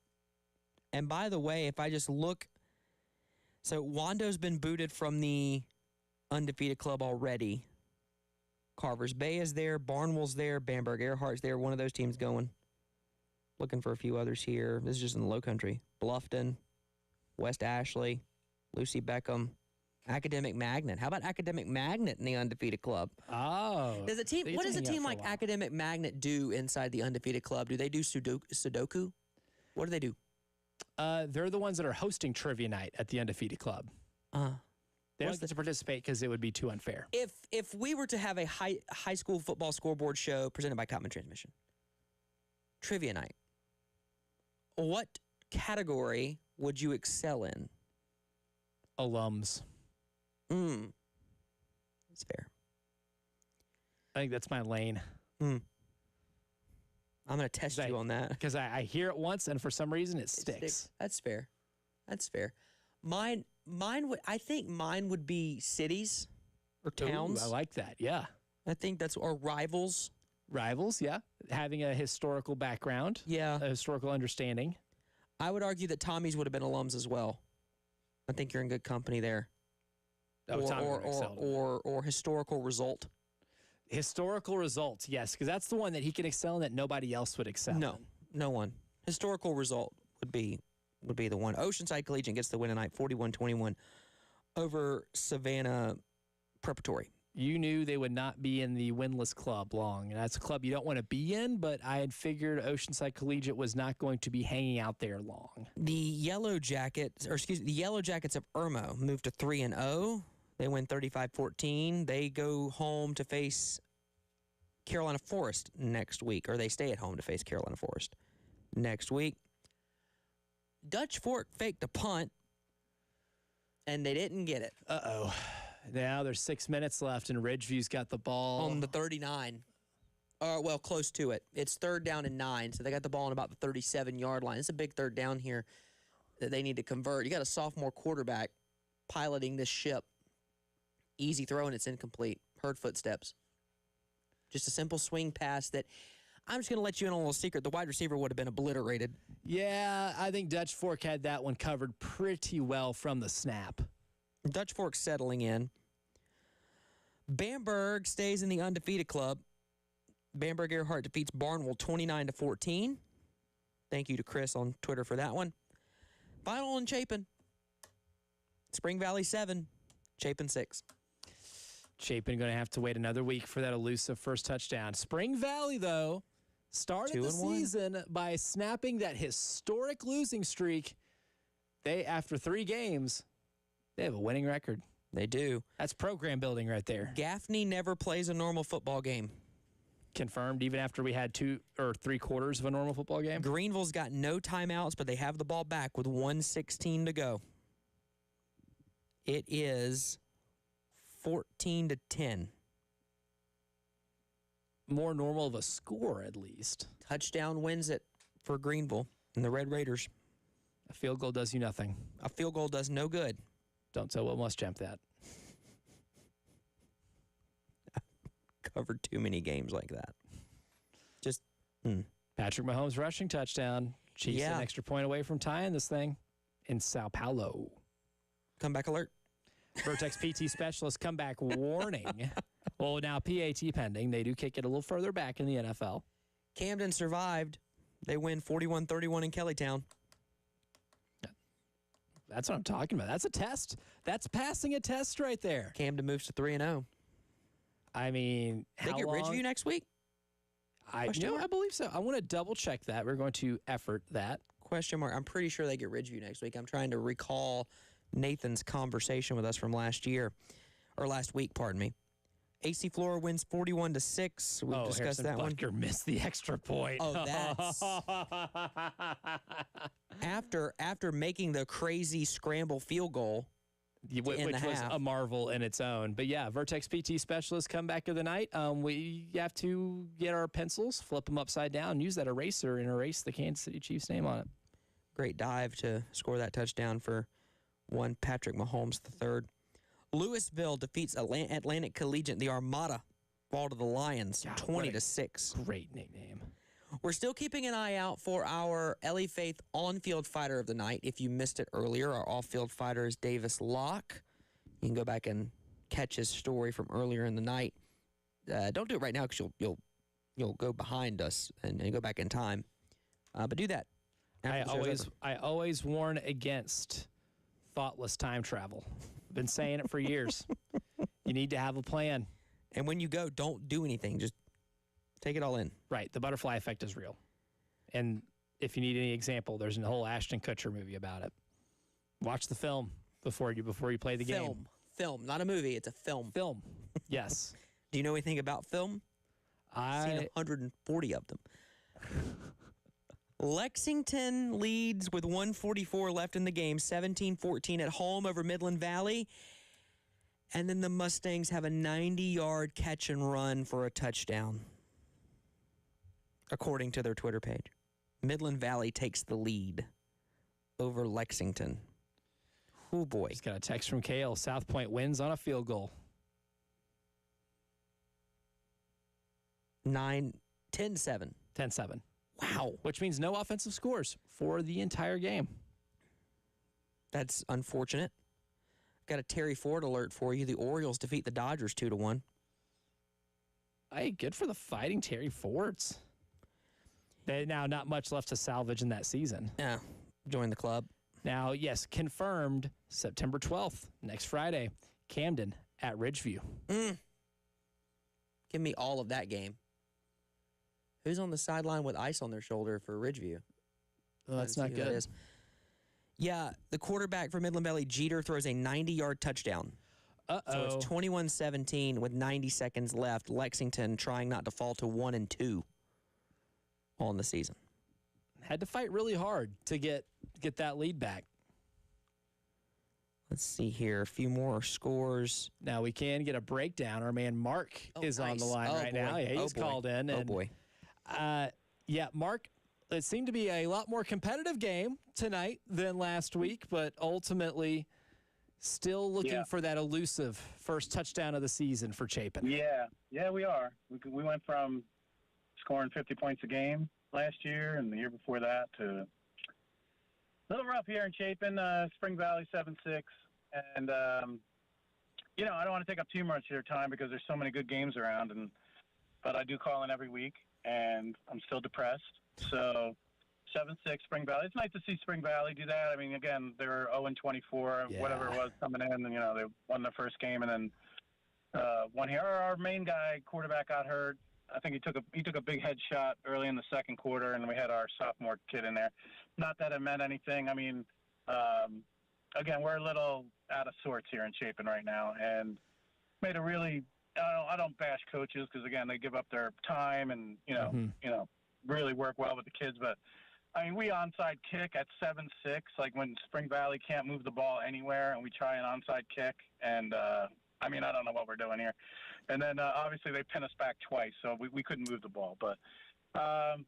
Speaker 1: And by the way, if I just look... So Wando's been booted from the undefeated club already. Carver's Bay is there. Barnwell's there. Bamberg Earhart's there. One of those teams going. Looking for a few others here. This is just in the low country. Bluffton, West Ashley, Lucy Beckham, Academic Magnet. How about Academic Magnet in the undefeated club?
Speaker 2: Oh.
Speaker 1: What does a team like Academic Magnet do inside the undefeated club? Do they do Sudoku? What do they do?
Speaker 2: They're the ones that are hosting trivia night at the undefeated club. They don't get to participate because it would be too unfair.
Speaker 1: If we were to have a high school football scoreboard show presented by Cotman Transmission, trivia night, what category would you excel in?
Speaker 2: Alums.
Speaker 1: That's fair.
Speaker 2: I think that's my lane.
Speaker 1: I'm going to test you on that.
Speaker 2: Because I hear it once, and for some reason, it sticks.
Speaker 1: That's fair. That's fair. I think mine would be cities or towns.
Speaker 2: Ooh, I like that, yeah.
Speaker 1: I think that's, or rivals.
Speaker 2: Rivals, yeah. Having a historical background.
Speaker 1: Yeah.
Speaker 2: A historical understanding.
Speaker 1: I would argue that Tommy's would have been alums as well. I think you're in good company there.
Speaker 2: Oh,
Speaker 1: or historical result.
Speaker 2: Historical results, yes, because that's the one that he can excel in that nobody else would excel in.
Speaker 1: No one. Historical result would be the one. Oceanside Collegiate gets the win tonight, 41-21 over Savannah Preparatory.
Speaker 2: You knew they would not be in the winless club long. And that's a club you don't want to be in, but I had figured Oceanside Collegiate was not going to be hanging out there long.
Speaker 1: The Yellow Jackets of Irmo moved to 3-0. They win 35-14. They go home to face Carolina Forest next week, or they stay at home to face Carolina Forest next week. Dutch Fork faked a punt, and they didn't get it.
Speaker 2: Uh-oh. Now there's 6 minutes left, and Ridgeview's got the ball.
Speaker 1: On the 39. Well, close to it. It's 3rd down and 9, so they got the ball on about the 37-yard line. It's a big 3rd down here that they need to convert. You got a sophomore quarterback piloting this ship. Easy throw, and it's incomplete. Heard footsteps. Just a simple swing pass that I'm just going to let you in on a little secret. The wide receiver would have been obliterated.
Speaker 2: Yeah, I think Dutch Fork had that one covered pretty well from the snap.
Speaker 1: Dutch Fork settling in. Bamberg stays in the undefeated club. Bamberg Earhart defeats Barnwell 29-14. Thank you to Chris on Twitter for that one. Final in Chapin. Spring Valley 7, Chapin 6.
Speaker 2: Chapin going to have to wait another week for that elusive first touchdown. Spring Valley, though, started the season by snapping that historic losing streak. They, after 3 games, they have a winning record.
Speaker 1: They do.
Speaker 2: That's program building right there.
Speaker 1: Gaffney never plays a normal football game.
Speaker 2: Confirmed, even after we had 2 or 3 quarters of a normal football game.
Speaker 1: Greenville's got no timeouts, but they have the ball back with 1:16 to go. It is 14-10.
Speaker 2: More normal of a score, at least.
Speaker 1: Touchdown wins it for Greenville and the Red Raiders.
Speaker 2: A field goal does you nothing.
Speaker 1: A field goal does no good.
Speaker 2: Don't tell Will Muschamp that.
Speaker 1: Covered too many games like that. Just
Speaker 2: Patrick Mahomes rushing touchdown. Chiefs an extra point away from tying this thing in Sao Paulo.
Speaker 1: Comeback alert.
Speaker 2: Vertex PT specialist comeback warning. Well, now PAT pending. They do kick it a little further back in the NFL.
Speaker 1: Camden survived. They win 41-31 in Kellytown.
Speaker 2: That's what I'm talking about. That's a test. That's passing a test right there.
Speaker 1: Camden moves to 3-0.
Speaker 2: I mean,
Speaker 1: they get Ridgeview next week?
Speaker 2: I believe so. I want to double check that. We're going to effort that.
Speaker 1: Question mark. I'm pretty sure they get Ridgeview next week. I'm trying to recall Nathan's conversation with us from last week, pardon me. AC Flora wins 41-6. We've discussed that one.
Speaker 2: Butker missed the extra point.
Speaker 1: Oh, that's after making the crazy scramble field goal,
Speaker 2: which was a marvel in its own. But yeah, Vertex PT specialist comeback of the night. We have to get our pencils, flip them upside down, use that eraser, and erase the Kansas City Chiefs name on it.
Speaker 1: Great dive to score that touchdown for one Patrick Mahomes III. Louisville defeats Atlantic Collegiate. The Armada fall to the Lions, 20-6.
Speaker 2: Great nickname.
Speaker 1: We're still keeping an eye out for our Ellie Faith on-field fighter of the night. If you missed it earlier, our off-field fighter is Davis Locke. You can go back and catch his story from earlier in the night. Don't do it right now because you'll go behind us and go back in time. But do that.
Speaker 2: I always warn against thoughtless time travel. I've been saying it for years. You need to have a plan.
Speaker 1: And when you go, don't do anything. Just take it all in.
Speaker 2: Right. The butterfly effect is real. And if you need any example, there's a whole Ashton Kutcher movie about it. Watch the film before you play the game.
Speaker 1: Film, not a movie. It's a film.
Speaker 2: Film. Yes.
Speaker 1: Do you know anything about film? I've seen 140 of them. Lexington leads with 1:44 left in the game, 17-14 at home over Midland Valley. And then the Mustangs have a 90-yard catch and run for a touchdown, according to their Twitter page. Midland Valley takes the lead over Lexington. Oh, boy.
Speaker 2: Just got a text from Kale. South Point wins on a field goal.
Speaker 1: 10-7.
Speaker 2: 10-7.
Speaker 1: Wow.
Speaker 2: Which means no offensive scores for the entire game.
Speaker 1: That's unfortunate. Got a Terry Ford alert for you. The Orioles defeat the Dodgers 2-1.
Speaker 2: Hey, good for the Fighting Terry Fords. They now not much left to salvage in that season.
Speaker 1: Yeah, join the club.
Speaker 2: Now, yes, confirmed September 12th, next Friday, Camden at Ridgeview.
Speaker 1: Give me all of that game. Who's on the sideline with ice on their shoulder for Ridgeview?
Speaker 2: Well, that's not good.
Speaker 1: Yeah, the quarterback for Midland Valley, Jeter, throws a 90-yard touchdown. So it's 21-17 with 90 seconds left. Lexington trying not to fall to 1-2 on the season.
Speaker 2: Had to fight really hard to get that lead back.
Speaker 1: Let's see here. A few more scores.
Speaker 2: Now we can get a breakdown. Our man Mark is on the line right now. Yeah, he's called in.
Speaker 1: Oh, boy.
Speaker 2: Yeah, Mark, it seemed to be a lot more competitive game tonight than last week, but ultimately still looking for that elusive first touchdown of the season for Chapin.
Speaker 8: Yeah, we are. We went from scoring 50 points a game last year and the year before that to a little rough here in Chapin, Spring Valley 7-6. And, I don't want to take up too much of your time because there's so many good games around, but I do call in every week, and I'm still depressed. So 7-6 Spring Valley. It's nice to see Spring Valley do that. I mean, again, they were 0-24, whatever it was coming in, and, they won their first game, and then one here. Our main guy, quarterback, got hurt. I think he took a big head shot early in the second quarter, and we had our sophomore kid in there. Not that it meant anything. I mean, again, we're a little out of sorts here in Chapin right now, and made a really I don't bash coaches because, again, they give up their time and really work well with the kids. But I mean, we onside kick at 7-6, like when Spring Valley can't move the ball anywhere, and we try an onside kick, and I don't know what we're doing here. And then obviously they pin us back twice, so we couldn't move the ball. But 7-6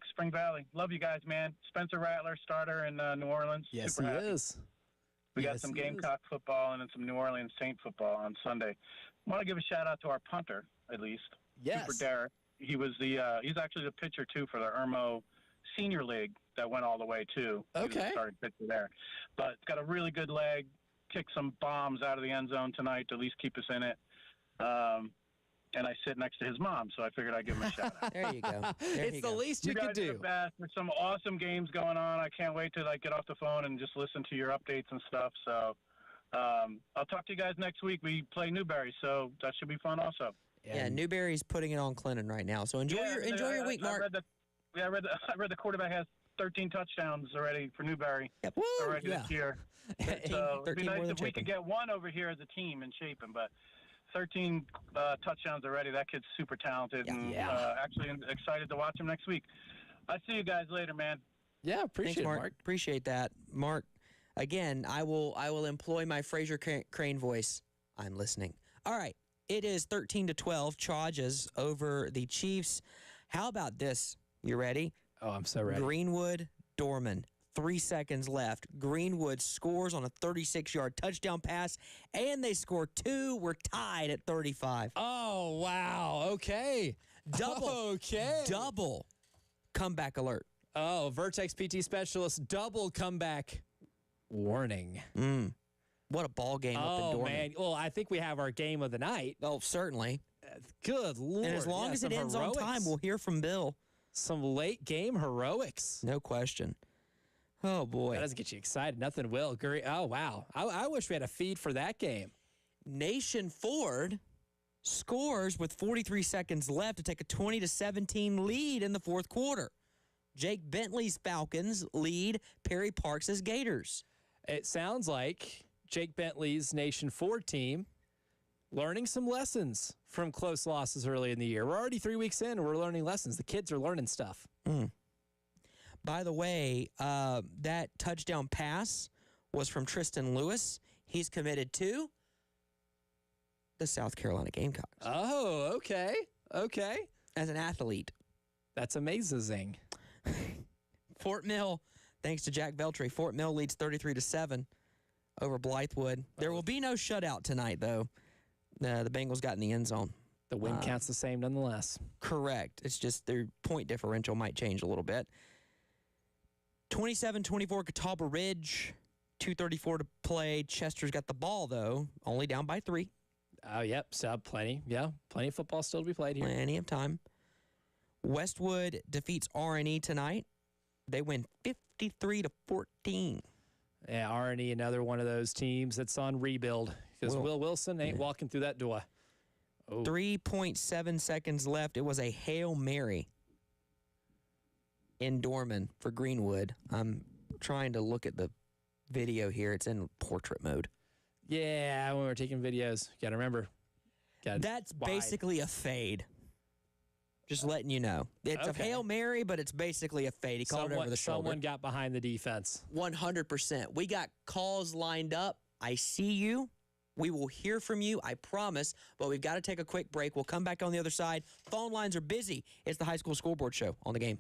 Speaker 8: Spring Valley. Love you guys, man. Spencer Rattler, starter in New Orleans.
Speaker 2: Yes,
Speaker 8: Super happy.
Speaker 2: is.
Speaker 8: We got some Gamecock football and then some New Orleans Saint football on Sunday. I want to give a shout out to our punter, at least.
Speaker 2: Yes.
Speaker 8: Super Derek. He was he's actually the pitcher too for the Irmo Senior League that went all the way too.
Speaker 2: Okay.
Speaker 8: He was the starting pitcher there, but got a really good leg. Kicked some bombs out of the end zone tonight to at least keep us in it. And I sit next to his mom, so I figured I'd give him a shout out.
Speaker 1: There you go.
Speaker 2: It's the least you could do.
Speaker 8: You guys are the best. There's some awesome games going on. I can't wait to get off the phone and just listen to your updates and stuff. So I'll talk to you guys next week. We play Newberry, so that should be fun also.
Speaker 1: Yeah, Newberry's putting it on Clinton right now. So enjoy your week, Mark.
Speaker 8: I read the quarterback has 13 touchdowns already for Newberry already this year. So it'd be nice if we could get one over here as a team in Chapin, but 13 touchdowns already. That kid's super talented, and actually excited to watch him next week. I'll see you guys later, man.
Speaker 2: Yeah, appreciate it, Mark.
Speaker 1: Appreciate that, Mark. Again, I will employ my Fraser Crane voice. I'm listening. All right, it is 13-12 Chargers over the Chiefs. How about this? You ready?
Speaker 2: Oh, I'm so ready.
Speaker 1: Greenwood, Dorman. 3 seconds left. Greenwood scores on a 36-yard touchdown pass, and they score 2. We're tied at 35.
Speaker 2: Oh, wow. Okay.
Speaker 1: Double comeback alert.
Speaker 2: Oh, Vertex PT Specialist, double comeback warning.
Speaker 1: What a ball game up in Dorman.
Speaker 2: Oh, man. Well, I think we have our game of the night.
Speaker 1: Oh, certainly.
Speaker 2: Good Lord.
Speaker 1: And as long as it ends on time, we'll hear from Bill.
Speaker 2: Some late game heroics.
Speaker 1: No question. Oh, boy.
Speaker 2: That doesn't get you excited. Nothing will. Oh, wow. I wish we had a feed for that game.
Speaker 1: Nation Ford scores with 43 seconds left to take a 20-17 lead in the fourth quarter. Jake Bentley's Falcons lead Perry Parks' Gators.
Speaker 2: It sounds like Jake Bentley's Nation Ford team learning some lessons from close losses early in the year. We're already 3 weeks in, and we're learning lessons. The kids are learning stuff.
Speaker 1: By the way, that touchdown pass was from Tristan Lewis. He's committed to the South Carolina Gamecocks.
Speaker 2: Oh, okay. Okay.
Speaker 1: As an athlete.
Speaker 2: That's amazing.
Speaker 1: Fort Mill, thanks to Jack Veltri, Fort Mill leads 33-7 over Blythewood. There will be no shutout tonight, though. The Bengals got in the end zone.
Speaker 2: The win counts the same nonetheless.
Speaker 1: Correct. It's just their point differential might change a little bit. 27-24 Catawba Ridge, 2:34 to play. Chester's got the ball, though, only down by 3.
Speaker 2: Oh, yep. So plenty. Yeah, plenty of football still to be played here.
Speaker 1: Plenty of time. Westwood defeats R&E tonight. They win 53-14.
Speaker 2: Yeah, R&E, another one of those teams that's on rebuild because Will Wilson ain't walking through that door. Oh.
Speaker 1: 3.7 seconds left. It was a Hail Mary in Dorman for Greenwood. I'm trying to look at the video here. It's in portrait mode.
Speaker 2: Yeah, when we're taking videos, got to remember.
Speaker 1: That's basically a fade. Just letting you know. It's a Hail Mary, but it's basically a fade. He called it over the shoulder.
Speaker 2: Someone got behind the defense.
Speaker 1: 100%. We got calls lined up. I see you. We will hear from you, I promise, but we've got to take a quick break. We'll come back on the other side. Phone lines are busy. It's the High School Scoreboard Show on the Game.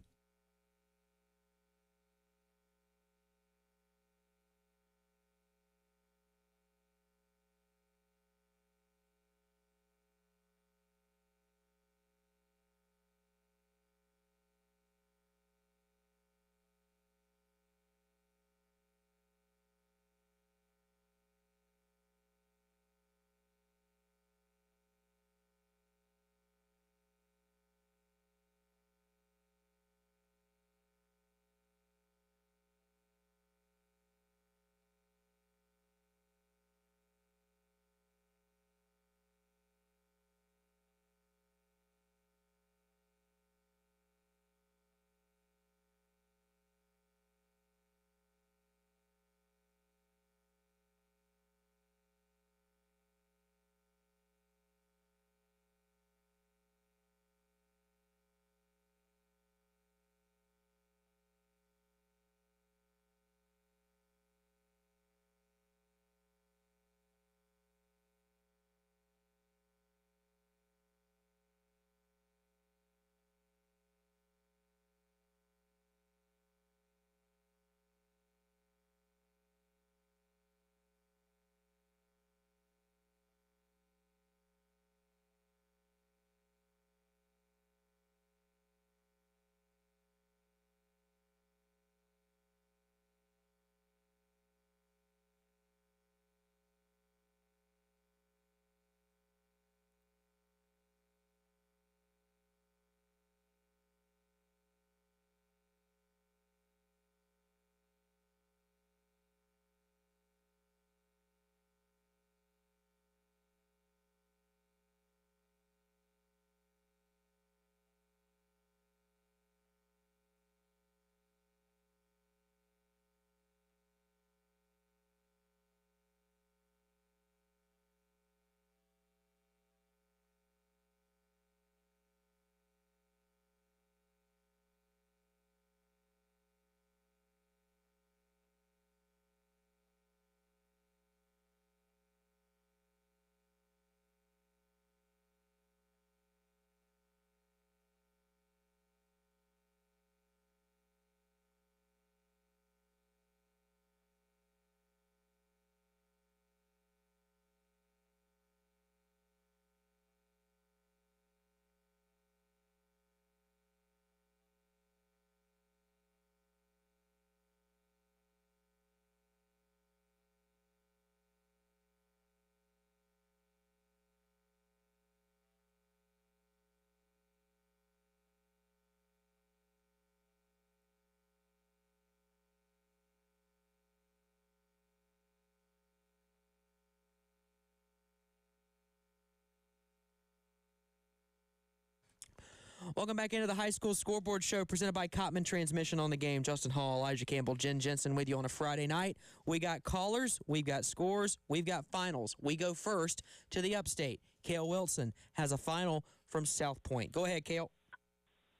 Speaker 1: Welcome back into the High School Scoreboard Show presented by Cotman Transmission on the Game. Justin Hall, Elijah Campbell, Jen Jensen with you on a Friday night. We got callers, we've got scores, we've got finals. We go first to the upstate. Cale Wilson has a final from South Point. Go ahead, Cale.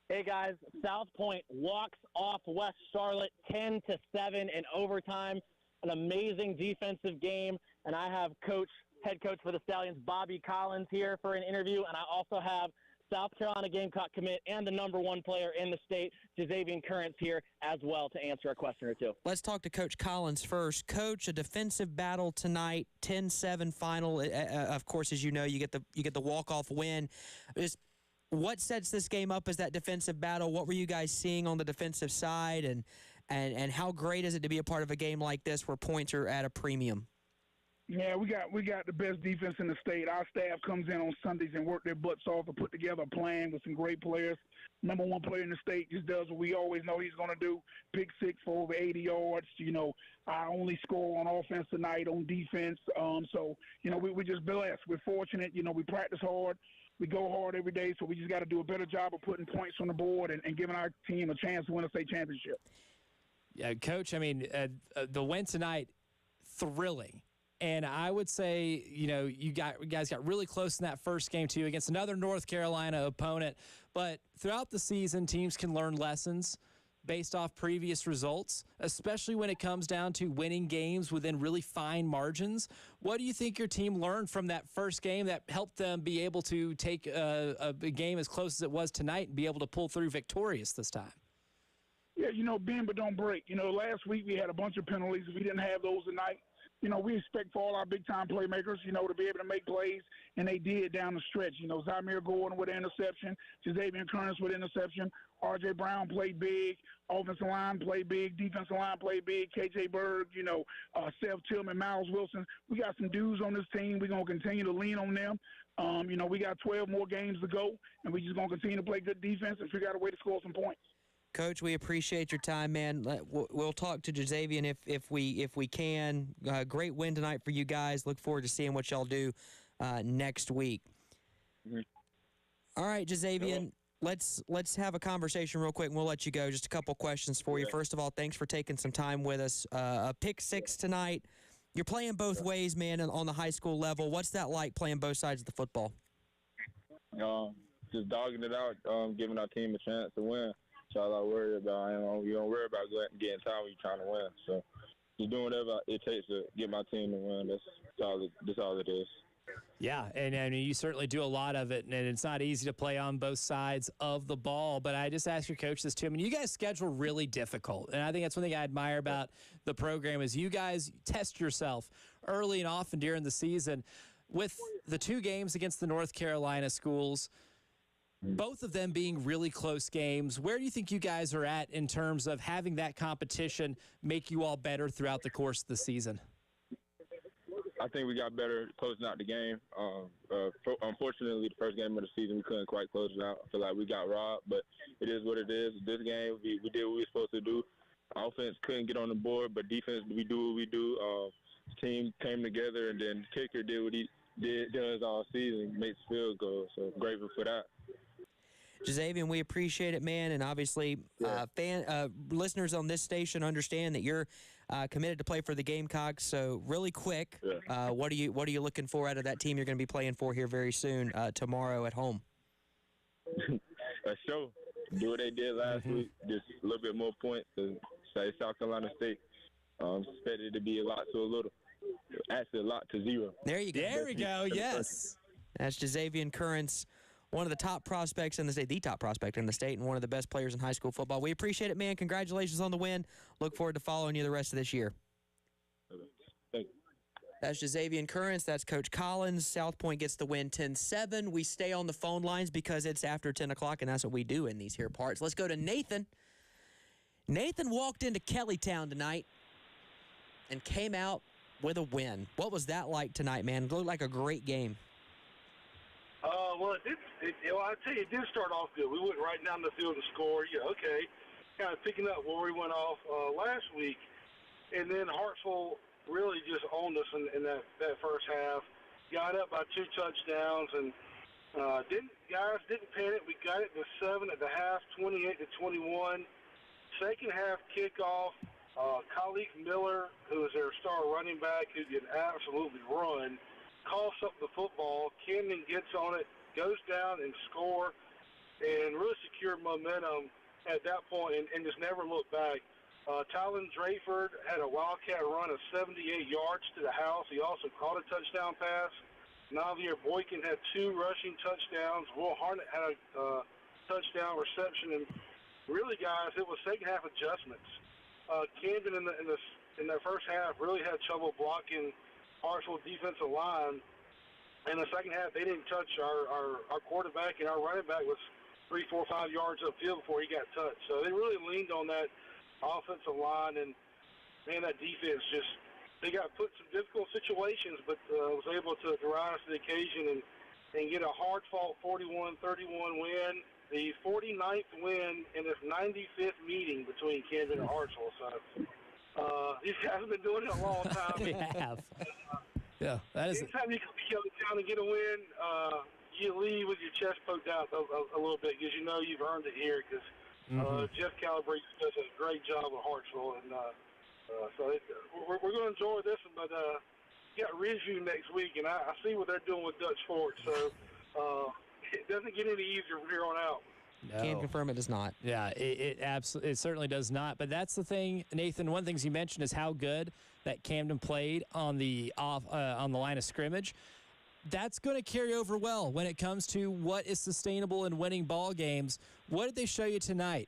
Speaker 4: Hey, guys. South Point walks off West Charlotte 10-7 in overtime. An amazing defensive game. and I have head coach for the Stallions, Bobby Collins, here for an interview, and I also have South Carolina Gamecock commit and the #1 player in the state, Jazavian Currents, here as well to answer a question or two.
Speaker 1: Let's talk to Coach Collins first. Coach, a defensive battle tonight, 10-7 final. Of course, as you know, you get the walk-off win. What sets this game up as that defensive battle? What were you guys seeing on the defensive side, and how great is it to be a part of a game like this where points are at a premium?
Speaker 9: Yeah, we got the best defense in the state. Our staff comes in on Sundays and work their butts off to put together a plan with some great players. #1 player in the state just does what we always know he's going to do. Pick 6 for over 80 yards. I only score on offense tonight on defense. So, we're just blessed. We're fortunate. We practice hard. We go hard every day, so we just got to do a better job of putting points on the board and giving our team a chance to win a state championship.
Speaker 2: Yeah, Coach, I mean, the win tonight, thrilling. And I would say, you guys got really close in that first game, too, against another North Carolina opponent. But throughout the season, teams can learn lessons based off previous results, especially when it comes down to winning games within really fine margins. What do you think your team learned from that first game that helped them be able to take a game as close as it was tonight and be able to pull through victorious this time?
Speaker 9: Yeah, bend but don't break. Last week we had a bunch of penalties. We didn't have those tonight. We expect for all our big-time playmakers, to be able to make plays, and they did down the stretch. Zamir Gordon with an interception, Jazavian Currents with an interception, R.J. Brown played big, offensive line played big, defensive line played big, K.J. Berg, Seth Tillman, Miles Wilson. We got some dudes on this team. We're going to continue to lean on them. We got 12 more games to go, and we're just going to continue to play good defense and figure out a way to score some points.
Speaker 1: Coach, we appreciate your time, man. We'll talk to Jazavian if we can. Great win tonight for you guys. Look forward to seeing what y'all do next week. Mm-hmm. All right, Jazavian, let's have a conversation real quick, and we'll let you go. Just a couple questions for you. First of all, thanks for taking some time with us. A pick 6 tonight. You're playing both ways, man, on the high school level. What's that like, playing both sides of the football?
Speaker 10: Just dogging it out, giving our team a chance to win. That's all I worry about. You don't worry about getting tired when you're trying to win. So just doing whatever it takes to get my team to win. That's all it is.
Speaker 2: Yeah, and you certainly do a lot of it, and it's not easy to play on both sides of the ball. But I just asked your coach this too. I mean, you guys schedule really difficult, and I think that's one thing I admire about the program is you guys test yourself early and often during the season. With the 2 games against the North Carolina schools, both of them being really close games, where do you think you guys are at in terms of having that competition make you all better throughout the course of the season?
Speaker 10: I think we got better closing out the game. Unfortunately, the first game of the season, we couldn't quite close it out. I feel like we got robbed, but it is what it is. This game, we did what we were supposed to do. Offense couldn't get on the board, but defense, we do what we do. The team came together, and then the kicker did what he does all season, makes field goals. So I'm grateful for that.
Speaker 1: Jazavian, we appreciate it, man, and obviously listeners on this station understand that you're committed to play for the Gamecocks. So really quick, what are you looking for out of that team you're going to be playing for here very soon, tomorrow at home?
Speaker 10: A show. Do what they did last week, just a little bit more points to say South Carolina State. Expected it to be a lot to a little. Actually, a lot to 0.
Speaker 1: There you go.
Speaker 2: There we go, yes.
Speaker 1: That's Jazavian Currents, one of the top prospects in the state, the top prospect in the state, and one of the best players in high school football. We appreciate it, man. Congratulations on the win. Look forward to following you the rest of this year.
Speaker 10: Thank you.
Speaker 1: That's Jazavian Currents. That's Coach Collins. South Point gets the win 10-7. We stay on the phone lines because it's after 10 o'clock, and that's what we do in these here parts. Let's go to Nathan. Nathan walked into Kellytown tonight and came out with a win. What was that like tonight, man? It looked like a great game.
Speaker 11: Well, I tell you, it did start off good. We went right down the field to score. Yeah, okay. Kind of picking up where we went off last week. And then Hartsville really just owned us in that first half. Got up by 2 touchdowns and didn't panic. We got it to 7 at the half, 28-21. Second half kickoff, Khalif Miller, who is their star running back, who can absolutely run, coughs up the football. Camden gets on it, goes down and score, and really secured momentum at that point and just never looked back. Talon Drayford had a Wildcat run of 78 yards to the house. He also caught a touchdown pass. Navier Boykin had 2 rushing touchdowns. Will Harnett had a touchdown reception. And really, guys, it was second-half adjustments. Camden in the first half really had trouble blocking Hartsville defensive line. In the second half, they didn't touch our quarterback, and our running back was 3, 4, 5 yards upfield before he got touched. So they really leaned on that offensive line, and, man, that defense just – they got put in some difficult situations, but was able to rise to the occasion and get a hard-fought 41-31 win, the 49th win in this 95th meeting between Camden and Hartsville. So these guys have been doing it a long time.
Speaker 2: They have. Yeah, that is.
Speaker 11: Anytime you can go down and get a win, you leave with your chest poked out a little bit because you know you've earned it here because Jeff Calabrese does a great job at Hartsville. And so we're going to enjoy this, but you got Ridgeview next week, and I see what they're doing with Dutch Fork. So it doesn't get any easier from here on out.
Speaker 2: No.
Speaker 1: Can confirm it does not.
Speaker 2: Yeah, it absolutely, it certainly does not. But that's the thing, Nathan. One of the things you mentioned is how good that Camden played on the line of scrimmage. That's going to carry over well when it comes to what is sustainable in winning ball games. What did they show you tonight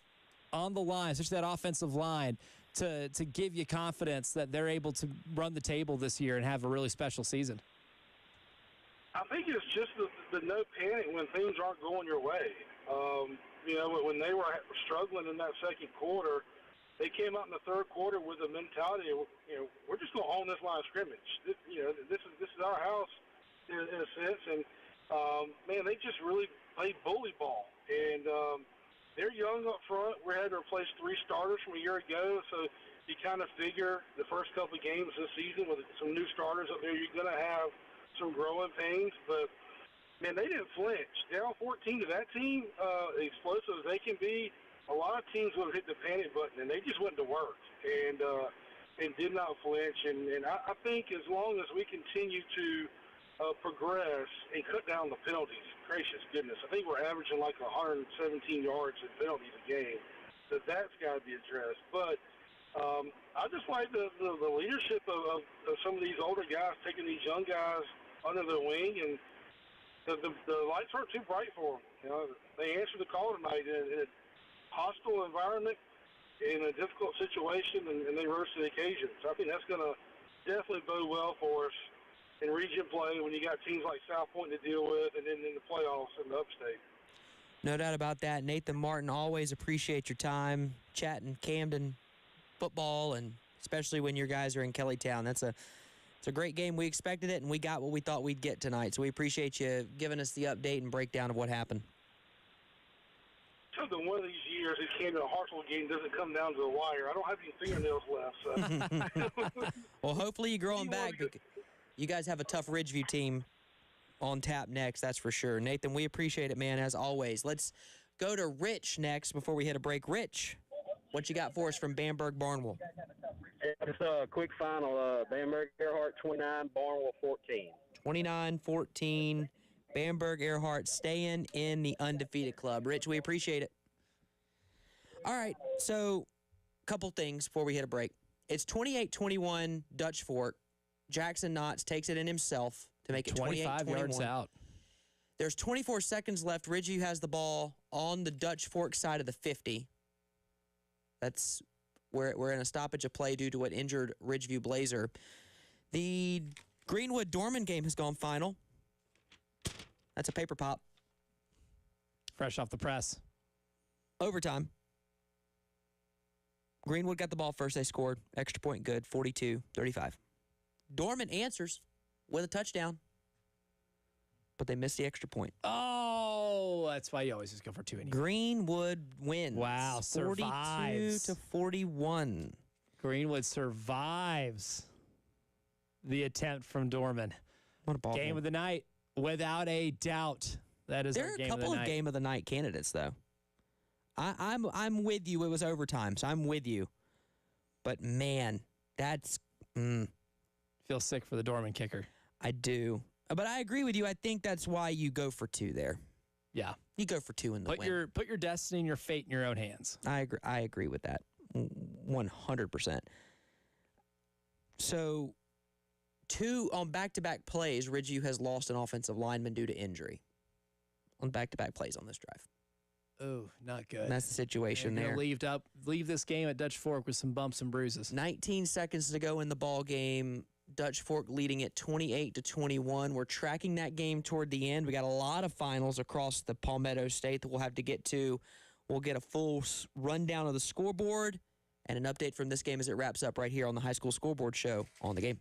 Speaker 2: on the line, especially that offensive line, to give you confidence that they're able to run the table this year and have a really special season?
Speaker 11: I think it's just the no panic when things aren't going your way. You know, when they were struggling in that second quarter, they came out in the third quarter with a mentality of, you know, we're just going to own this line of scrimmage. This is our house in a sense. And, man, they just really played bully ball. And they're young up front. We had to replace 3 starters from a year ago, so you kind of figure the first couple of games this season with some new starters up there, you're going to have some growing pains. But, man, they didn't flinch. Down 14 to that team, explosive as they can be, a lot of teams would have hit the panic button, and they just went to work and did not flinch. And I think as long as we continue to progress and cut down the penalties, gracious goodness, I think we're averaging like 117 yards in penalties a game. So that's got to be addressed. But I just like the leadership of some of these older guys taking these young guys under their wing, and the lights aren't too bright for them. You know, they answered the call tonight in a hostile environment, in a difficult situation, and they rose to the occasion. So I think that's going to definitely bode well for us in region play when you got teams like South Point to deal with, and then in the playoffs in the upstate.
Speaker 1: No doubt about that. Nathan Martin, always appreciate your time chatting Camden football, and especially when your guys are in Kellytown. It's a great game. We expected it, and we got what we thought we'd get tonight. So we appreciate you giving us the update and breakdown of what happened.
Speaker 11: Something one of these years, this Camden-Hartsville game doesn't come down to the wire. I don't have any fingernails left. So.
Speaker 1: Well, hopefully you grow them back. You guys have a tough Ridgeview team on tap next, that's for sure. Nathan, we appreciate it, man, as always. Let's go to Rich next before we hit a break. Rich, what you got for us from Bamberg-Barnwell?
Speaker 12: Just a quick final. Bamberg-Earhart 29, Barnwell 14.
Speaker 1: 29-14. Bamberg-Earhart staying in the undefeated club. Rich, we appreciate it. All right, so a couple things before we hit a break. It's 28-21 Dutch Fork. Jackson Knotts takes it in himself to make it
Speaker 2: 25 yards out.
Speaker 1: There's 24 seconds left. Ridgeview has the ball on the Dutch Fork side of the 50. That's where we're in a stoppage of play due to an injured Ridgeview Blazer. The Greenwood-Dorman game has gone final. That's a paper pop.
Speaker 2: Fresh off the press.
Speaker 1: Overtime. Greenwood got the ball first. They scored. Extra point good, 42-35. Dorman answers with a touchdown, but they missed the extra point.
Speaker 2: Oh, that's why you always just go for 2 innings.
Speaker 1: Greenwood wins.
Speaker 2: Wow, survives.
Speaker 1: 42-41.
Speaker 2: Greenwood survives the attempt from Dorman.
Speaker 1: What a ball
Speaker 2: game of the night, without a doubt. That is
Speaker 1: there
Speaker 2: our
Speaker 1: are a
Speaker 2: game of the
Speaker 1: couple
Speaker 2: night.
Speaker 1: of game of the night candidates, though. I'm with you. It was overtime, so I'm with you. But man, that's
Speaker 2: feel sick for the Dorman kicker.
Speaker 1: I do, but I agree with you. I think that's why you go for 2 there.
Speaker 2: Yeah,
Speaker 1: you go for 2 in the win.
Speaker 2: Put your destiny and your fate in your own hands.
Speaker 1: I agree with that 100%. So, on back-to-back plays, Ridgeview has lost an offensive lineman due to injury. On back-to-back plays on this drive.
Speaker 2: Oh, not good.
Speaker 1: And that's the situation
Speaker 2: They're
Speaker 1: there.
Speaker 2: gonna leave this game at Dutch Fork with some bumps and bruises.
Speaker 1: 19 seconds to go in the ball game. Dutch Fork leading it 28-21. We're tracking that game toward the end. We got a lot of finals across the Palmetto State that we'll have to get to. We'll get a full rundown of the scoreboard and an update from this game as it wraps up right here on the High School Scoreboard Show on the Game.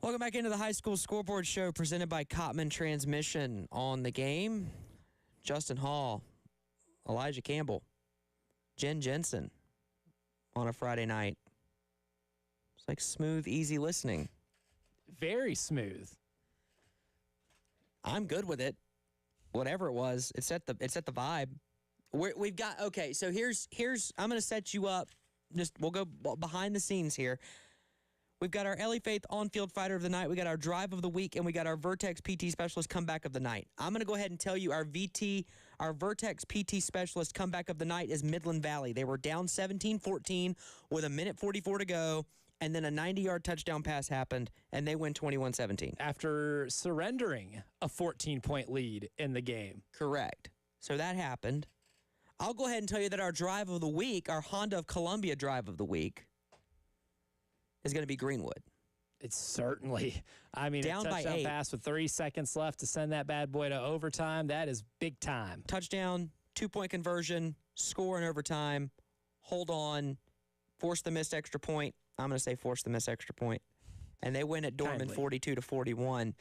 Speaker 1: Welcome back into the High School Scoreboard Show presented by Cotman Transmission. On the Game, Justin Hall, Elijah Campbell, Jen Jensen on a Friday night. It's like smooth, easy listening.
Speaker 2: Very smooth.
Speaker 1: I'm good with it. Whatever it was, it set the vibe. We've got okay. So here's I'm going to set you up. We'll go behind the scenes here. We've got our Ellie Faith on-field fighter of the night. We got our drive of the week, and we got our Vertex PT specialist comeback of the night. I'm going to go ahead and tell you our Vertex PT specialist comeback of the night is Midland Valley. They were down 17-14 with 1:44 to go, and then a 90-yard touchdown pass happened, and they win 21-17.
Speaker 2: After surrendering a 14-point lead in the game.
Speaker 1: Correct. So that happened. I'll go ahead and tell you that our drive of the week, our Honda of Columbia drive of the week, is going to be Greenwood.
Speaker 2: It's certainly. I mean,
Speaker 1: down
Speaker 2: a touchdown
Speaker 1: by 8.
Speaker 2: pass with 3 seconds left to send that bad boy to overtime. That is big time.
Speaker 1: Touchdown, 2-point conversion, score in overtime, hold on, force the missed extra point. I'm going to say force the missed extra point. And they win at Dorman 42-41.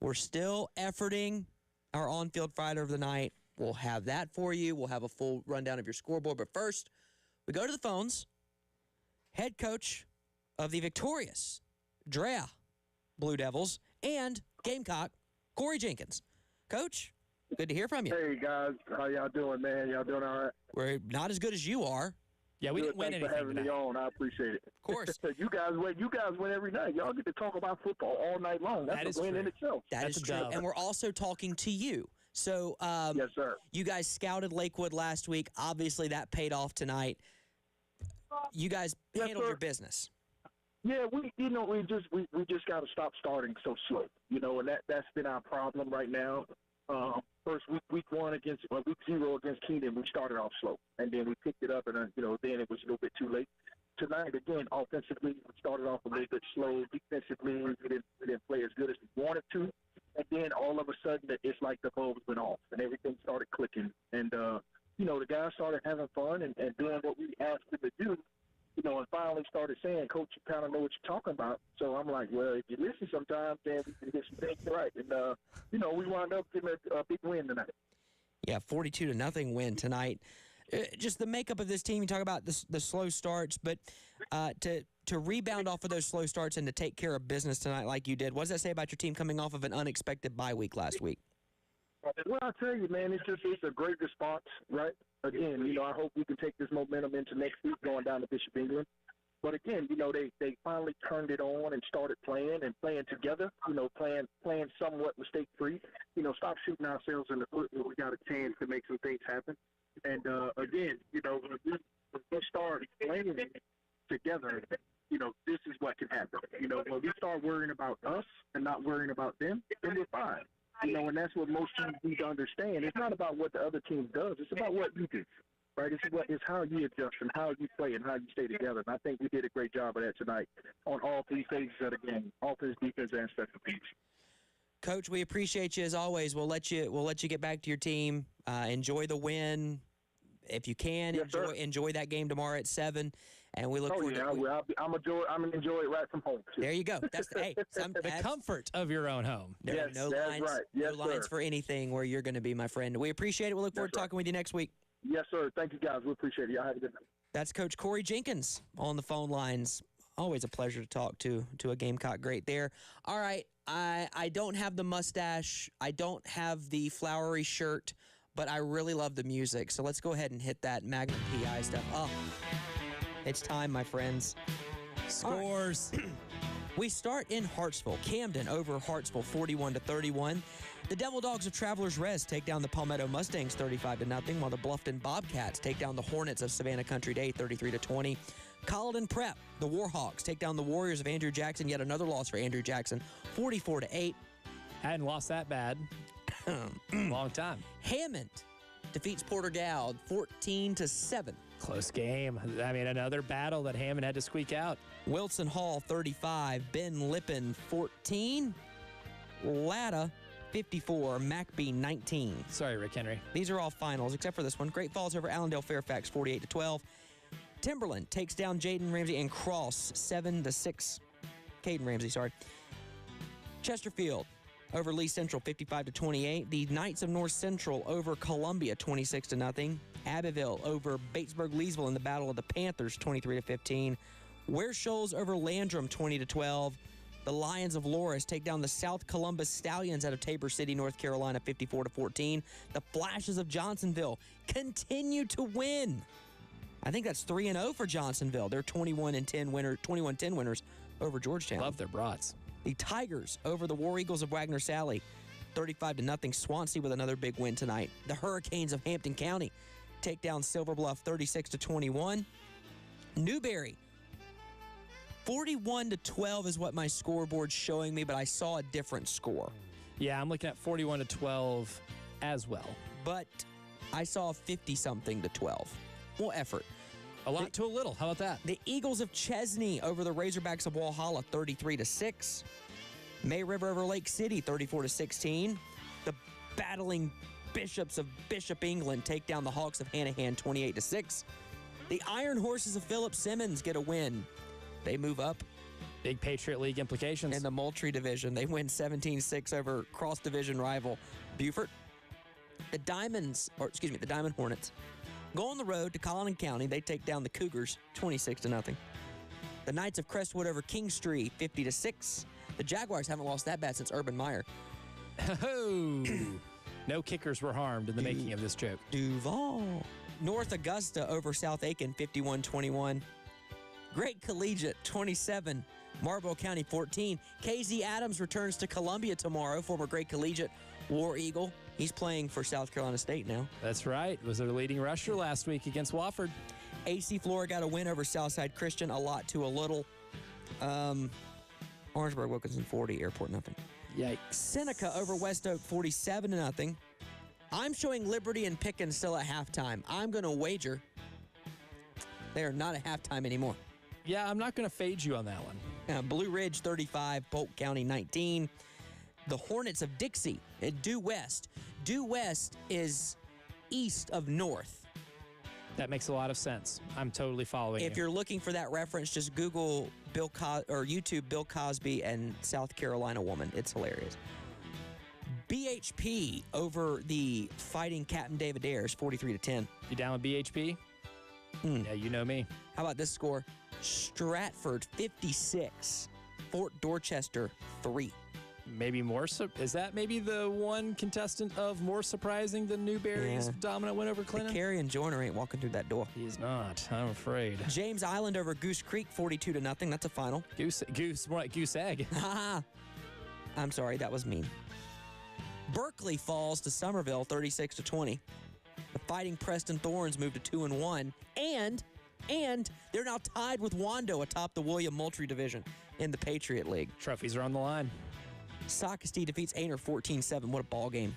Speaker 1: We're still efforting our on-field fighter of the night. We'll have that for you. We'll have a full rundown of your scoreboard. But first, we go to the phones. Head coach of the victorious Drea Blue Devils and Gamecock, Corey Jenkins. Coach, good to hear from you.
Speaker 13: Hey, guys. How y'all doing, man? Y'all doing all right?
Speaker 1: We're not as good as you are.
Speaker 2: Yeah, we didn't win
Speaker 13: anything. Thanks for having me on. I appreciate it.
Speaker 1: Of course.
Speaker 13: You guys win every night. Y'all get to talk about football all night long. That's a win in itself.
Speaker 1: That's true. And we're also talking to you. So,
Speaker 13: yes, sir.
Speaker 1: You guys scouted Lakewood last week. Obviously, that paid off tonight. You guys handled your business.
Speaker 13: Yeah, we just got to stop starting so slow. And that's been our problem right now. First week 0 against Keenan, we started off slow, and then we picked it up, and then it was a little bit too late. Tonight, again, offensively, we started off a little bit slow. Defensively, we didn't play as good as we wanted to, and then all of a sudden, it's like the bulbs went off, and everything started clicking. And the guys started having fun and doing what we asked them to do. And finally started saying, Coach, you kind of know what you're talking about. So I'm like, well, if you listen sometimes, then we can get some things right. And, we wound up getting a big win tonight.
Speaker 1: Yeah, 42-0 win tonight. Just the makeup of this team, you talk about the slow starts, but to rebound off of those slow starts and to take care of business tonight like you did, what does that say about your team coming off of an unexpected bye week last week?
Speaker 13: Well, I tell you, man, it's a great response, right? Again, I hope we can take this momentum into next week going down to Bishop England. But again, they finally turned it on and started playing together, playing somewhat mistake-free. Stop shooting ourselves in the foot when we got a chance to make some things happen. And, again, when we start playing together, this is what can happen. When we start worrying about us and not worrying about them, then we're fine. And that's what most teams need to understand. It's not about what the other team does. It's about what you do, right? It's how you adjust and how you play and how you stay together. And I think we did a great job of that tonight on all three phases of the game, offense, defense, and special teams.
Speaker 1: Coach, we appreciate you as always. We'll let you get back to your team. Enjoy the win. If you can, enjoy that game tomorrow at 7. And we look forward to it.
Speaker 13: I'm going to enjoy it right from home.
Speaker 1: There you go. That's
Speaker 2: the comfort of your own home.
Speaker 1: There are no lines,
Speaker 13: right. Yes,
Speaker 1: no lines for anything where you're going to be, my friend. We appreciate it. We'll look forward to talking with you next week.
Speaker 13: Yes, sir. Thank you, guys. We appreciate it. Y'all have a good night.
Speaker 1: That's Coach Corey Jenkins on the phone lines. Always a pleasure to talk to a Gamecock great there. All right, I don't have the mustache. I don't have the flowery shirt, but I really love the music. So let's go ahead and hit that Magnum PI stuff. Oh, it's time, my friends.
Speaker 2: Scores.
Speaker 1: Right. We start in Hartsville. Camden over Hartsville 41-31. The Devil Dogs of Travelers Rest take down the Palmetto Mustangs 35-0, while the Bluffton Bobcats take down the Hornets of Savannah Country Day 33-20. Colleton Prep, the Warhawks, take down the Warriors of Andrew Jackson. Yet another loss for Andrew Jackson, 44-8.
Speaker 2: Hadn't lost that bad. Long time.
Speaker 1: Hammond defeats Porter Dowd 14-7.
Speaker 2: Close game. I mean, another battle that Hammond had to squeak out.
Speaker 1: Wilson Hall 35, Ben Lippen 14, Latta 54, McBee 19.
Speaker 2: Sorry, Rick Henry.
Speaker 1: These are all finals except for this one. Great Falls over Allendale Fairfax 48-12. Timberland takes down Jaden Ramsey and Cross 7-6. Caden Ramsey, sorry. Chesterfield over Lee Central 55-28. The Knights of North Central over Columbia 26-0. Abbeville over Batesburg-Leesville in the Battle of the Panthers 23-15. Ware Shoals over Landrum 20-12. The Lions of Loris take down the South Columbus Stallions out of Tabor City, North Carolina 54-14. The Flashes of Johnsonville continue to win. I think that's 3-0 for Johnsonville. They're 21-10 winners over Georgetown.
Speaker 2: Love their brats.
Speaker 1: The Tigers over the War Eagles of Wagner Sally 35-0. Swansea with another big win tonight. The Hurricanes of Hampton County take down Silver Bluff 36-21. Newberry 41-12 is what my scoreboard's showing me, but I saw a different score.
Speaker 2: Yeah, I'm looking at 41-12 as well.
Speaker 1: But I saw 50-something to 12. Well, effort.
Speaker 2: A lot to a little. How about that?
Speaker 1: The Eagles of Chesney over the Razorbacks of Walhalla 33-6. May River over Lake City 34-16. The battling Bishops of Bishop England take down the Hawks of Hanahan 28-6. The Iron Horses of Philip Simmons get a win. They move up.
Speaker 2: Big Patriot League implications.
Speaker 1: In the Moultrie division, they win 17-6 over cross-division rival Beaufort. The Diamond Hornets go on the road to Colleton County. They take down the Cougars 26-0. The Knights of Crestwood over Kingstree 50-6. The Jaguars haven't lost that bad since Urban Meyer.
Speaker 2: No kickers were harmed in the making of this joke.
Speaker 1: Duval. North Augusta over South Aiken 51-21. Great Collegiate 27. Marlboro County 14. KZ Adams returns to Columbia tomorrow. Former Great Collegiate War Eagle. He's playing for South Carolina State now.
Speaker 2: That's right. Was their leading rusher last week against Wofford.
Speaker 1: AC Flora got a win over Southside Christian, a lot to a little. Orangeburg Wilkinson 40, Airport nothing.
Speaker 2: Yikes.
Speaker 1: Seneca over West Oak 47-0. I'm showing Liberty and Pickens still at halftime. I'm going to wager they are not at halftime anymore.
Speaker 2: Yeah, I'm not going to fade you on that one.
Speaker 1: Blue Ridge 35, Polk County 19. The Hornets of Dixie at Due West. Due West is east of North.
Speaker 2: That makes a lot of sense. I'm totally following
Speaker 1: If you're looking for that reference, just Google or YouTube Bill Cosby and South Carolina woman. It's hilarious. BHP over the Fighting Captain David Ayers, 43-10.
Speaker 2: You down with BHP? Yeah, you know me.
Speaker 1: How about this score? Stratford 56, Fort Dorchester 3.
Speaker 2: Maybe more. Is that maybe the one contestant of more surprising than Newberry's dominant win over Clinton?
Speaker 1: Carrie and Joyner ain't walking through that door.
Speaker 2: He's not. I'm afraid.
Speaker 1: James Island over Goose Creek 42-0. That's a final.
Speaker 2: More like Goose Egg.
Speaker 1: I'm sorry, that was mean. Berkeley falls to Somerville 36-20. The Fighting Preston Thorns move to 2-1, and they're now tied with Wando atop the William Moultrie division in the Patriot League.
Speaker 2: Trophies are on the line.
Speaker 1: Sockasty defeats Aner 14-7. What a ball game.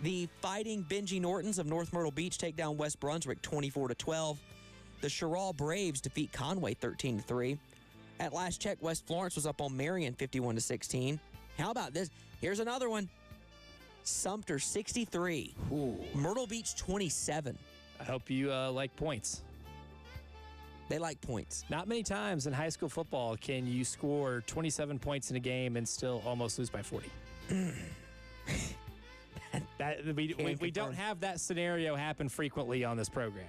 Speaker 1: The Fighting Benji Nortons of North Myrtle Beach take down West Brunswick 24-12. The Sherall Braves defeat Conway 13-3. At last check, West Florence was up on Marion 51-16. How about this? Here's another one. Sumter 63. Myrtle Beach 27.
Speaker 2: I hope you like points.
Speaker 1: They like points.
Speaker 2: Not many times in high school football can you score 27 points in a game and still almost lose by 40. We don't have that scenario happen frequently on this program.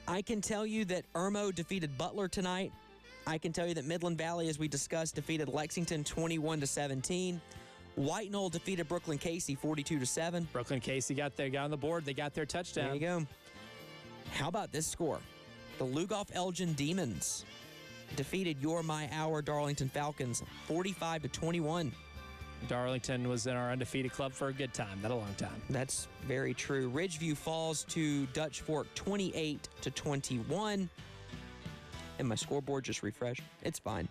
Speaker 1: I can tell you that Irmo defeated Butler tonight. I can tell you that Midland Valley, as we discussed, defeated Lexington 21-17. White Knoll defeated Brooklyn Casey 42-7.
Speaker 2: Brooklyn Casey got on the board. They got their touchdown.
Speaker 1: There you go. How about this score? The Lugoff Elgin Demons defeated Your My Our Darlington Falcons 45-21.
Speaker 2: Darlington was in our undefeated club for a good time, not a long time.
Speaker 1: That's very true. Ridgeview falls to Dutch Fork 28-21. And my scoreboard just refreshed. It's fine.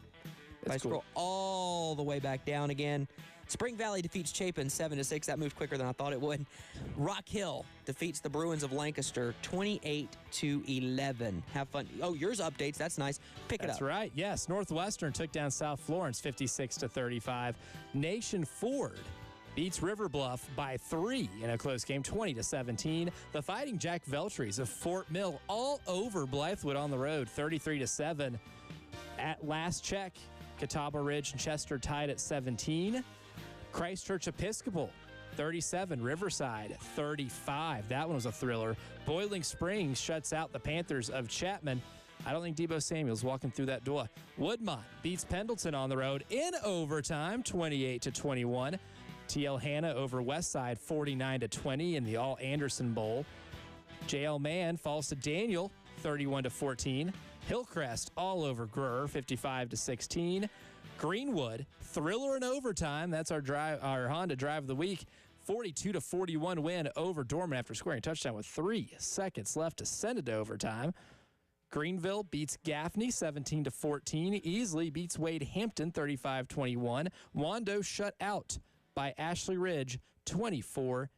Speaker 1: If I scroll all the way back down again. Spring Valley defeats Chapin 7-6. That moved quicker than I thought it would. Rock Hill defeats the Bruins of Lancaster 28-11. Have fun. Oh, yours updates. That's nice. Pick it up.
Speaker 2: That's right. Yes. Northwestern took down South Florence 56-35. Nation Ford beats River Bluff by 3 in a close game, 20-17. The Fighting Jack Veltries of Fort Mill all over Blythewood on the road, 33-7. At last check, Catawba Ridge and Chester tied at 17. Christchurch Episcopal, 37. Riverside, 35. That one was a thriller. Boiling Springs shuts out the Panthers of Chapman. I don't think Debo Samuel's walking through that door. Woodmont beats Pendleton on the road in overtime, 28-21. TL Hanna over Westside, 49-20 in the All Anderson Bowl. JL Mann falls to Daniel, 31-14. Hillcrest all over Grur, 55-16. Greenwood, thriller in overtime. That's our Honda drive of the week. 42-41 win over Dorman after scoring a touchdown with 3 seconds left to send it to overtime. Greenville beats Gaffney 17-14. Easley beats Wade Hampton 35-21. Wando shut out by Ashley Ridge 24-0.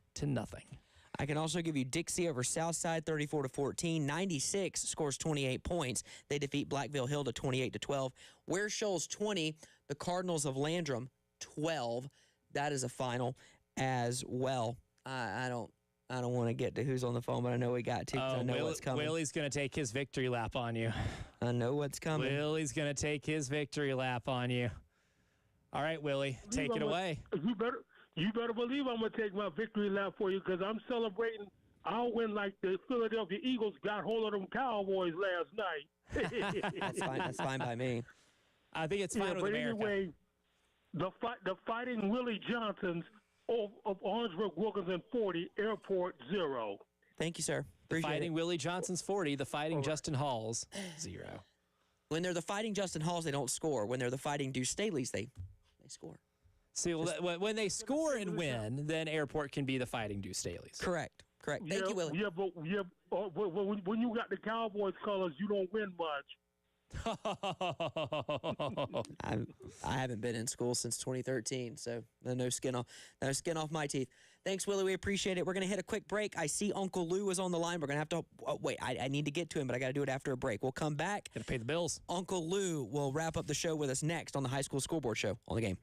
Speaker 1: I can also give you Dixie over Southside 34-14. 96 scores 28 points. They defeat Blackville Hill to 28-12. Ware Shoals 20, the Cardinals of Landrum 12. That is a final as well. I don't I don't want to get to who's on the phone, but I know we got to. 'Cause I know what's coming.
Speaker 2: Willie's going to take his victory lap on you.
Speaker 1: I know what's coming.
Speaker 2: Willie's going to take his victory lap on you. All right, Willie, take it away.
Speaker 14: You better believe I'm going to take my victory lap for you because I'm celebrating our win like the Philadelphia Eagles got hold of them Cowboys last night.
Speaker 1: That's fine. That's fine by me.
Speaker 2: I think it's fine with
Speaker 14: but
Speaker 2: America.
Speaker 14: Anyway, the Fighting Willie Johnsons of Orangeburg Wilkinson 40, Airport 0.
Speaker 1: Thank you, sir.
Speaker 2: The
Speaker 1: Appreciate
Speaker 2: Fighting
Speaker 1: it.
Speaker 2: Willie Johnson's 40, the Fighting Justin Halls 0.
Speaker 1: When they're the Fighting Justin Halls, they don't score. When they're the Fighting Deuce Staleys, they score.
Speaker 2: See, when they score and win, then Airport can be the Fighting Deuce Staleys.
Speaker 1: Correct. Thank you, Willie.
Speaker 14: When you got the Cowboys colors, you don't win much.
Speaker 1: I haven't been in school since 2013, so no skin off my teeth. Thanks, Willie. We appreciate it. We're going to hit a quick break. I see Uncle Lou is on the line. We're going to have to wait. I need to get to him, but I got to do it after a break. We'll come back.
Speaker 2: Got to pay the bills.
Speaker 1: Uncle Lou will wrap up the show with us next on the High School Scoreboard Show on the Game.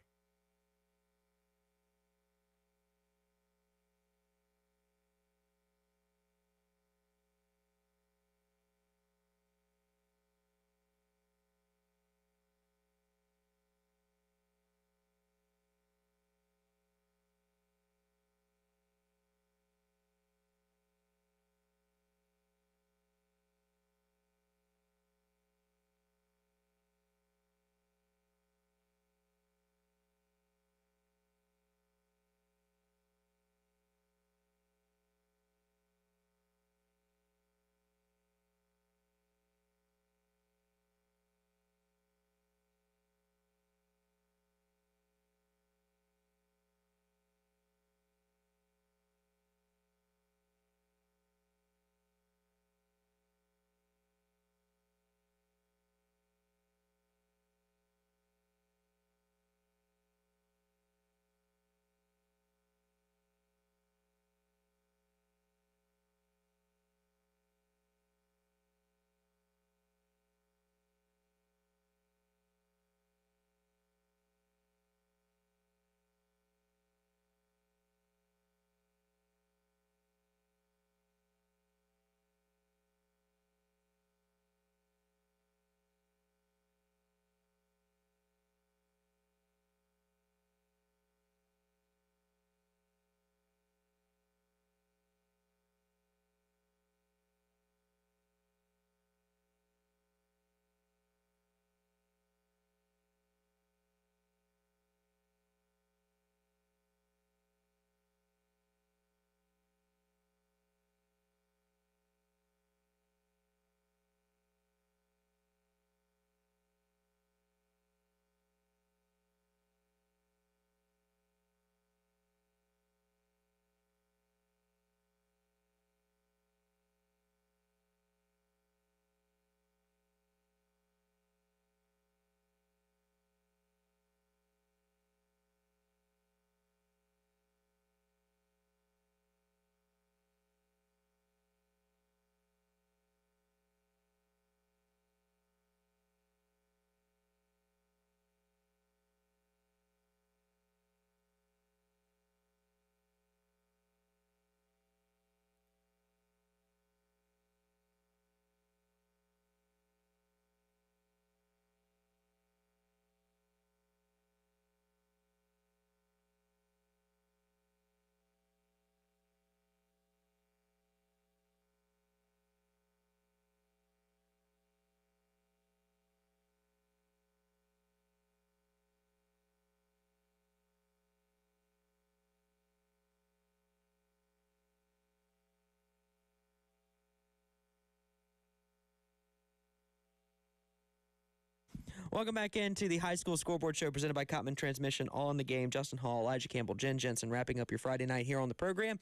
Speaker 1: Welcome back into the High School Scoreboard Show presented by Cotman Transmission on the Game. Justin Hall, Elijah Campbell, Jen Jensen wrapping up your Friday night here on the program.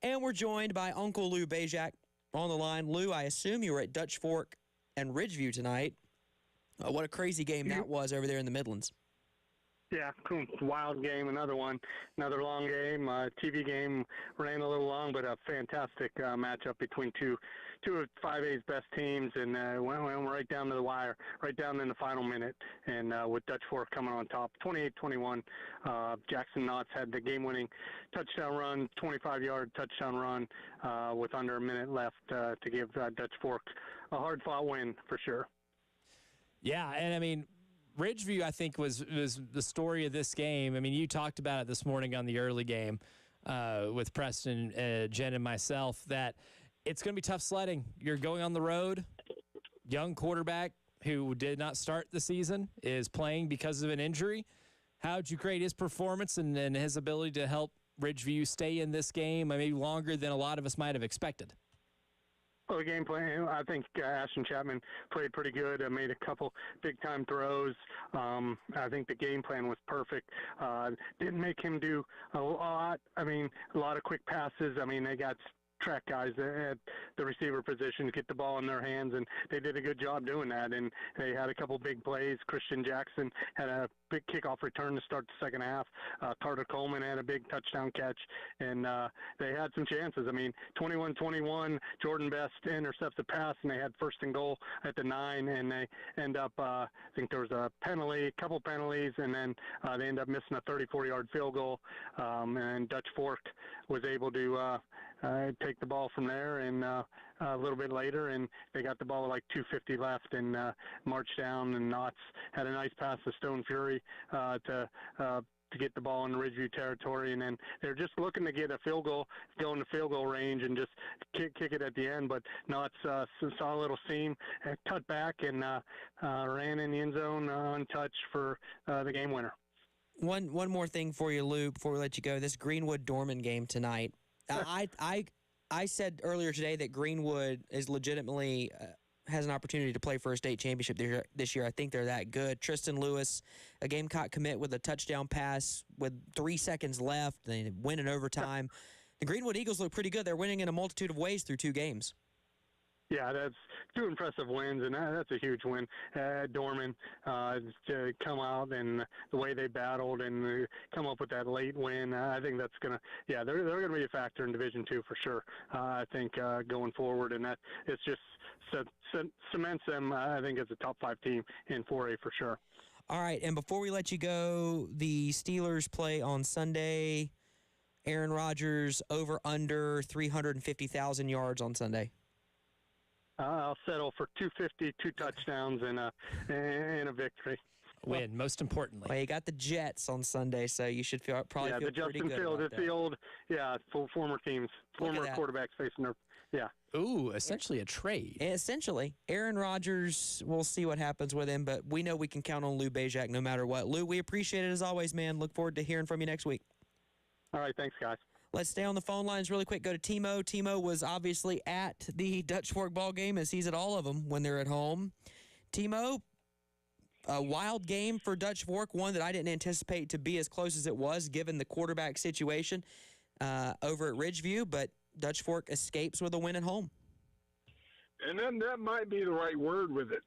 Speaker 1: And we're joined by Uncle Lou Bajak on the line. Lou, I assume you were at Dutch Fork and Ridgeview tonight. What a crazy game that was over there in the Midlands.
Speaker 8: Yeah, cool. Wild game, another one, another long game. TV game ran a little long, but a fantastic matchup between two of 5A's best teams, and went right down to the wire, right down in the final minute, and with Dutch Fork coming on top, 28-21. Jackson Knotts had the game-winning touchdown run, 25-yard touchdown run with under a minute left to give Dutch Fork a hard-fought win for sure.
Speaker 2: Yeah, and I mean, Ridgeview, I think, was the story of this game. I mean, you talked about it this morning on the early game with Preston, Jen, and myself, that it's going to be tough sledding. You're going on the road. Young quarterback who did not start the season is playing because of an injury. How would you grade his performance and his ability to help Ridgeview stay in this game maybe longer than a lot of us might have expected?
Speaker 8: Well, the game plan, I think Ashton Chapman played pretty good, made a couple big-time throws. I think the game plan was perfect. Didn't make him do a lot. I mean, a lot of quick passes. I mean, they got track guys at the receiver position to get the ball in their hands, and they did a good job doing that. And they had a couple big plays. Christian Jackson had a big kickoff return to start the second half. Carter Coleman had a big touchdown catch, and they had some chances. I mean, 21-21, Jordan Best intercepts a pass, and they had first and goal at the 9, and they end up, I think there was a penalty, couple penalties, and then they end up missing a 34-yard field goal, and Dutch Fork was able to take the ball from there, and a little bit later, and they got the ball with like 2:50 left, and marched down, and Knotts had a nice pass to Stone Fury to get the ball in the Ridgeview territory, and then they're just looking to get a field goal, go in the field goal range, and just kick it at the end. But Knotts saw a little seam, cut back, and ran in the end zone untouched for the game winner.
Speaker 1: One more thing for you, Lou, before we let you go. This Greenwood-Dorman game tonight. I said earlier today that Greenwood is legitimately has an opportunity to play for a state championship this year. I think they're that good. Tristan Lewis, a Gamecock commit with a touchdown pass with 3 seconds left. They win in overtime. The Greenwood Eagles look pretty good. They're winning in a multitude of ways through 2 games.
Speaker 8: Yeah, that's 2 impressive wins, and that's a huge win. Dorman to come out and the way they battled and come up with that late win, I think that's going to, they're going to be a factor in Division II for sure, I think, going forward. And that it's just cements them, I think, as a top 5 team in 4A for sure.
Speaker 1: All right, and before we let you go, the Steelers play on Sunday. Aaron Rodgers over under 350,000 yards on Sunday.
Speaker 8: I'll settle for 250, 2 touchdowns, and a victory.
Speaker 2: Win, most importantly.
Speaker 1: Well, you got the Jets on Sunday, so you should probably feel pretty good.
Speaker 8: Yeah, the Justin Fields, it's the old, former teams, former quarterbacks facing their,
Speaker 2: Ooh, essentially a trade.
Speaker 1: Essentially. Aaron Rodgers, we'll see what happens with him, but we know we can count on Lou Bajak no matter what. Lou, we appreciate it as always, man. Look forward to hearing from you next week.
Speaker 8: All right, thanks, guys.
Speaker 1: Let's stay on the phone lines really quick. Go to Timo. Timo was obviously at the Dutch Fork ball game, as he's at all of them when they're at home. Timo, a wild game for Dutch Fork, one that I didn't anticipate to be as close as it was given the quarterback situation over at Ridgeview, but Dutch Fork escapes with a win at home.
Speaker 15: And then that might be the right word with it,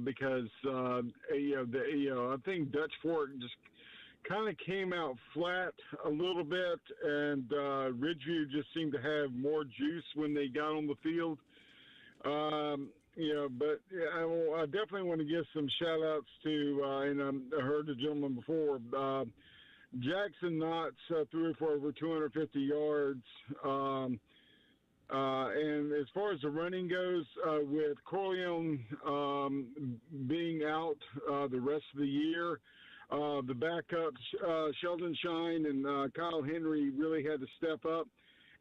Speaker 15: because I think Dutch Fork just kind of came out flat a little bit, and Ridgeview just seemed to have more juice when they got on the field. But I definitely want to give some shout-outs to, and I heard the gentleman before, Jackson Knotts threw for over 250 yards. And as far as the running goes, with Corleone being out the rest of the year, the backups, Sheldon Shine and Kyle Henry, really had to step up,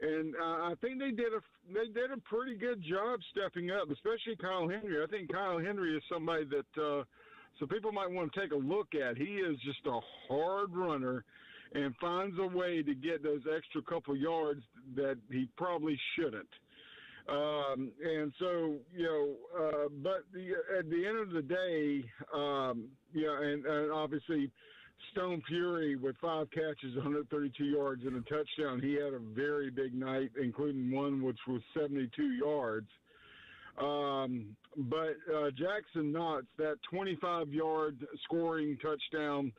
Speaker 15: and I think they did a pretty good job stepping up, especially Kyle Henry. I think Kyle Henry is somebody that some people might want to take a look at. He is just a hard runner and finds a way to get those extra couple yards that he probably shouldn't. And so, but at the end of the day, and obviously Stone Fury with 5 catches, 132 yards and a touchdown. He had a very big night, including one which was 72 yards. But Jackson Knotts, that 25-yard scoring touchdown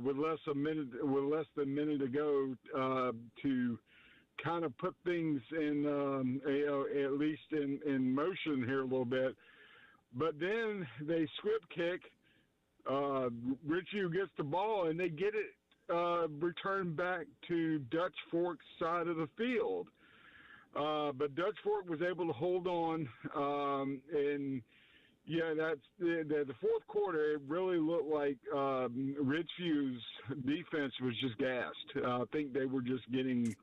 Speaker 15: with less than a minute to go to kind of put things in, at least in motion here a little bit. But then they squib kick. Richie gets the ball, and they get it returned back to Dutch Fork's side of the field. But Dutch Fork was able to hold on, and that's the fourth quarter. It really looked like Ridgeview's defense was just gassed. I think they were getting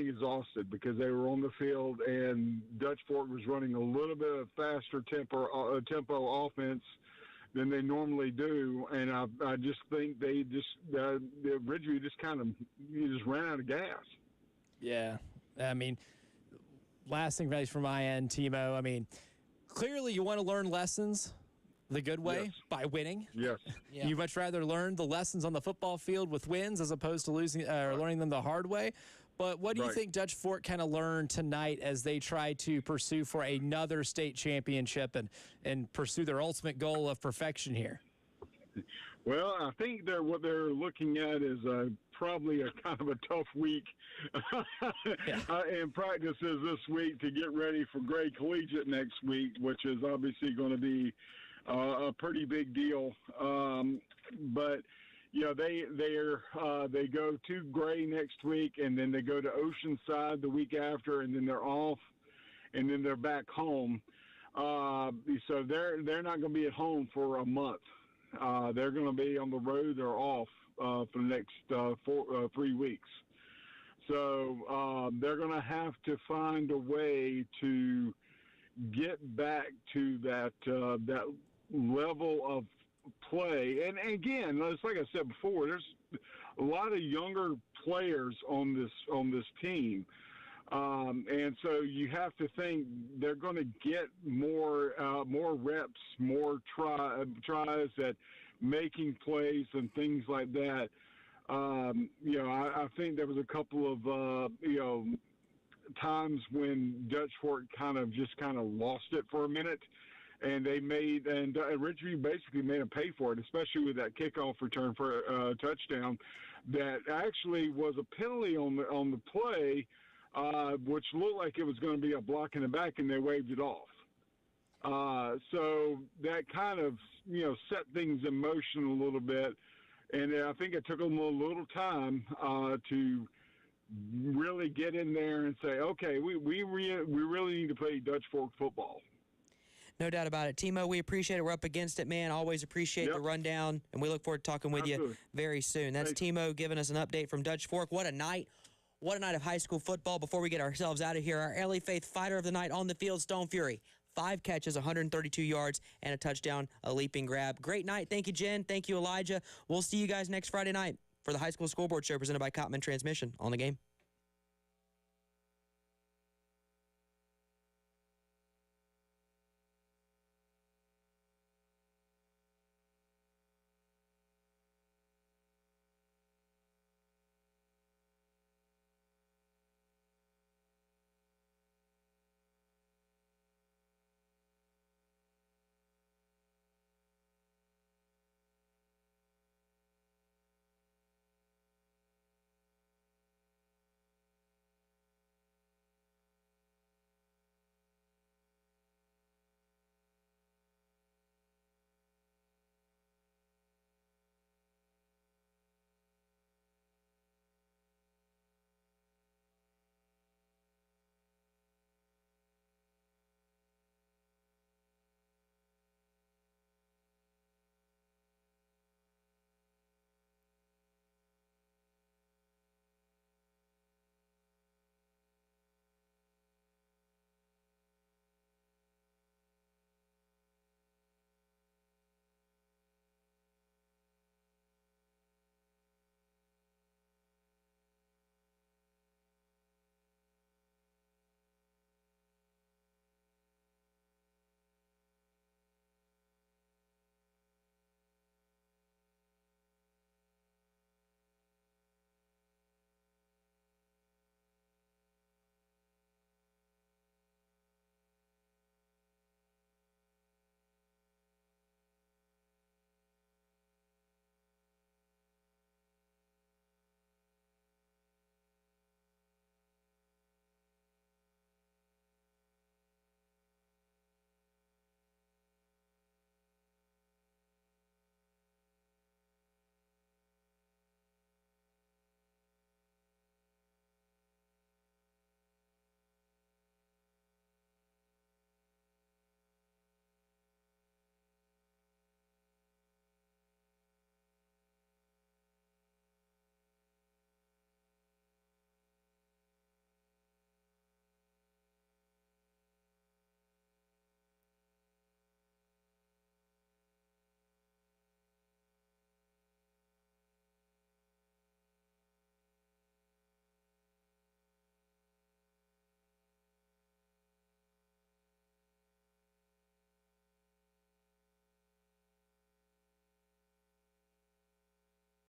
Speaker 15: exhausted because they were on the field, and Dutch Fork was running a little bit of faster tempo offense than they normally do, and I just think Ridgeview just ran out of gas.
Speaker 2: Yeah. I mean, last thing from my end, Timo, I mean, clearly you want to learn lessons the good way by winning.
Speaker 15: Yes.
Speaker 2: Yeah. You'd much rather learn the lessons on the football field with wins as opposed to learning them the hard way. But what do you think Dutch Fork kind of learned tonight as they try to pursue for another state championship and pursue their ultimate goal of perfection here?
Speaker 15: Well, I think what they're looking at is probably a kind of a tough week in practices this week to get ready for Gray Collegiate next week, which is obviously going to be a pretty big deal. But they go to Gray next week, and then they go to Oceanside the week after, and then they're off, and then they're back home. So they're not going to be at home for a month. They're going to be on the road. They're off for the next 3 weeks. So they're going to have to find a way to get back to that level of play. And again, it's like I said before, there's a lot of younger players on this team. And so you have to think they're going to get more reps, more tries at making plays and things like that. I think there was a couple of times when Dutch Fork kind of lost it for a minute, and Ridgeview basically made them pay for it, especially with that kickoff return for a touchdown that actually was a penalty on the play. Which looked like it was going to be a block in the back, and they waved it off. So that kind of, set things in motion a little bit. And I think it took them a little time to really get in there and say, okay, we really need to play Dutch Fork football.
Speaker 1: No doubt about it. Timo, we appreciate it. We're up against it, man. Always appreciate the rundown, and we look forward to talking with you very soon. That's Timo giving us an update from Dutch Fork. What a night. What a night of high school football. Before we get ourselves out of here, our LA Faith fighter of the night on the field, Stone Fury. 5 catches, 132 yards, and a touchdown, a leaping grab. Great night. Thank you, Jen. Thank you, Elijah. We'll see you guys next Friday night for the High School Scoreboard Show presented by Cotman Transmission. On the Game.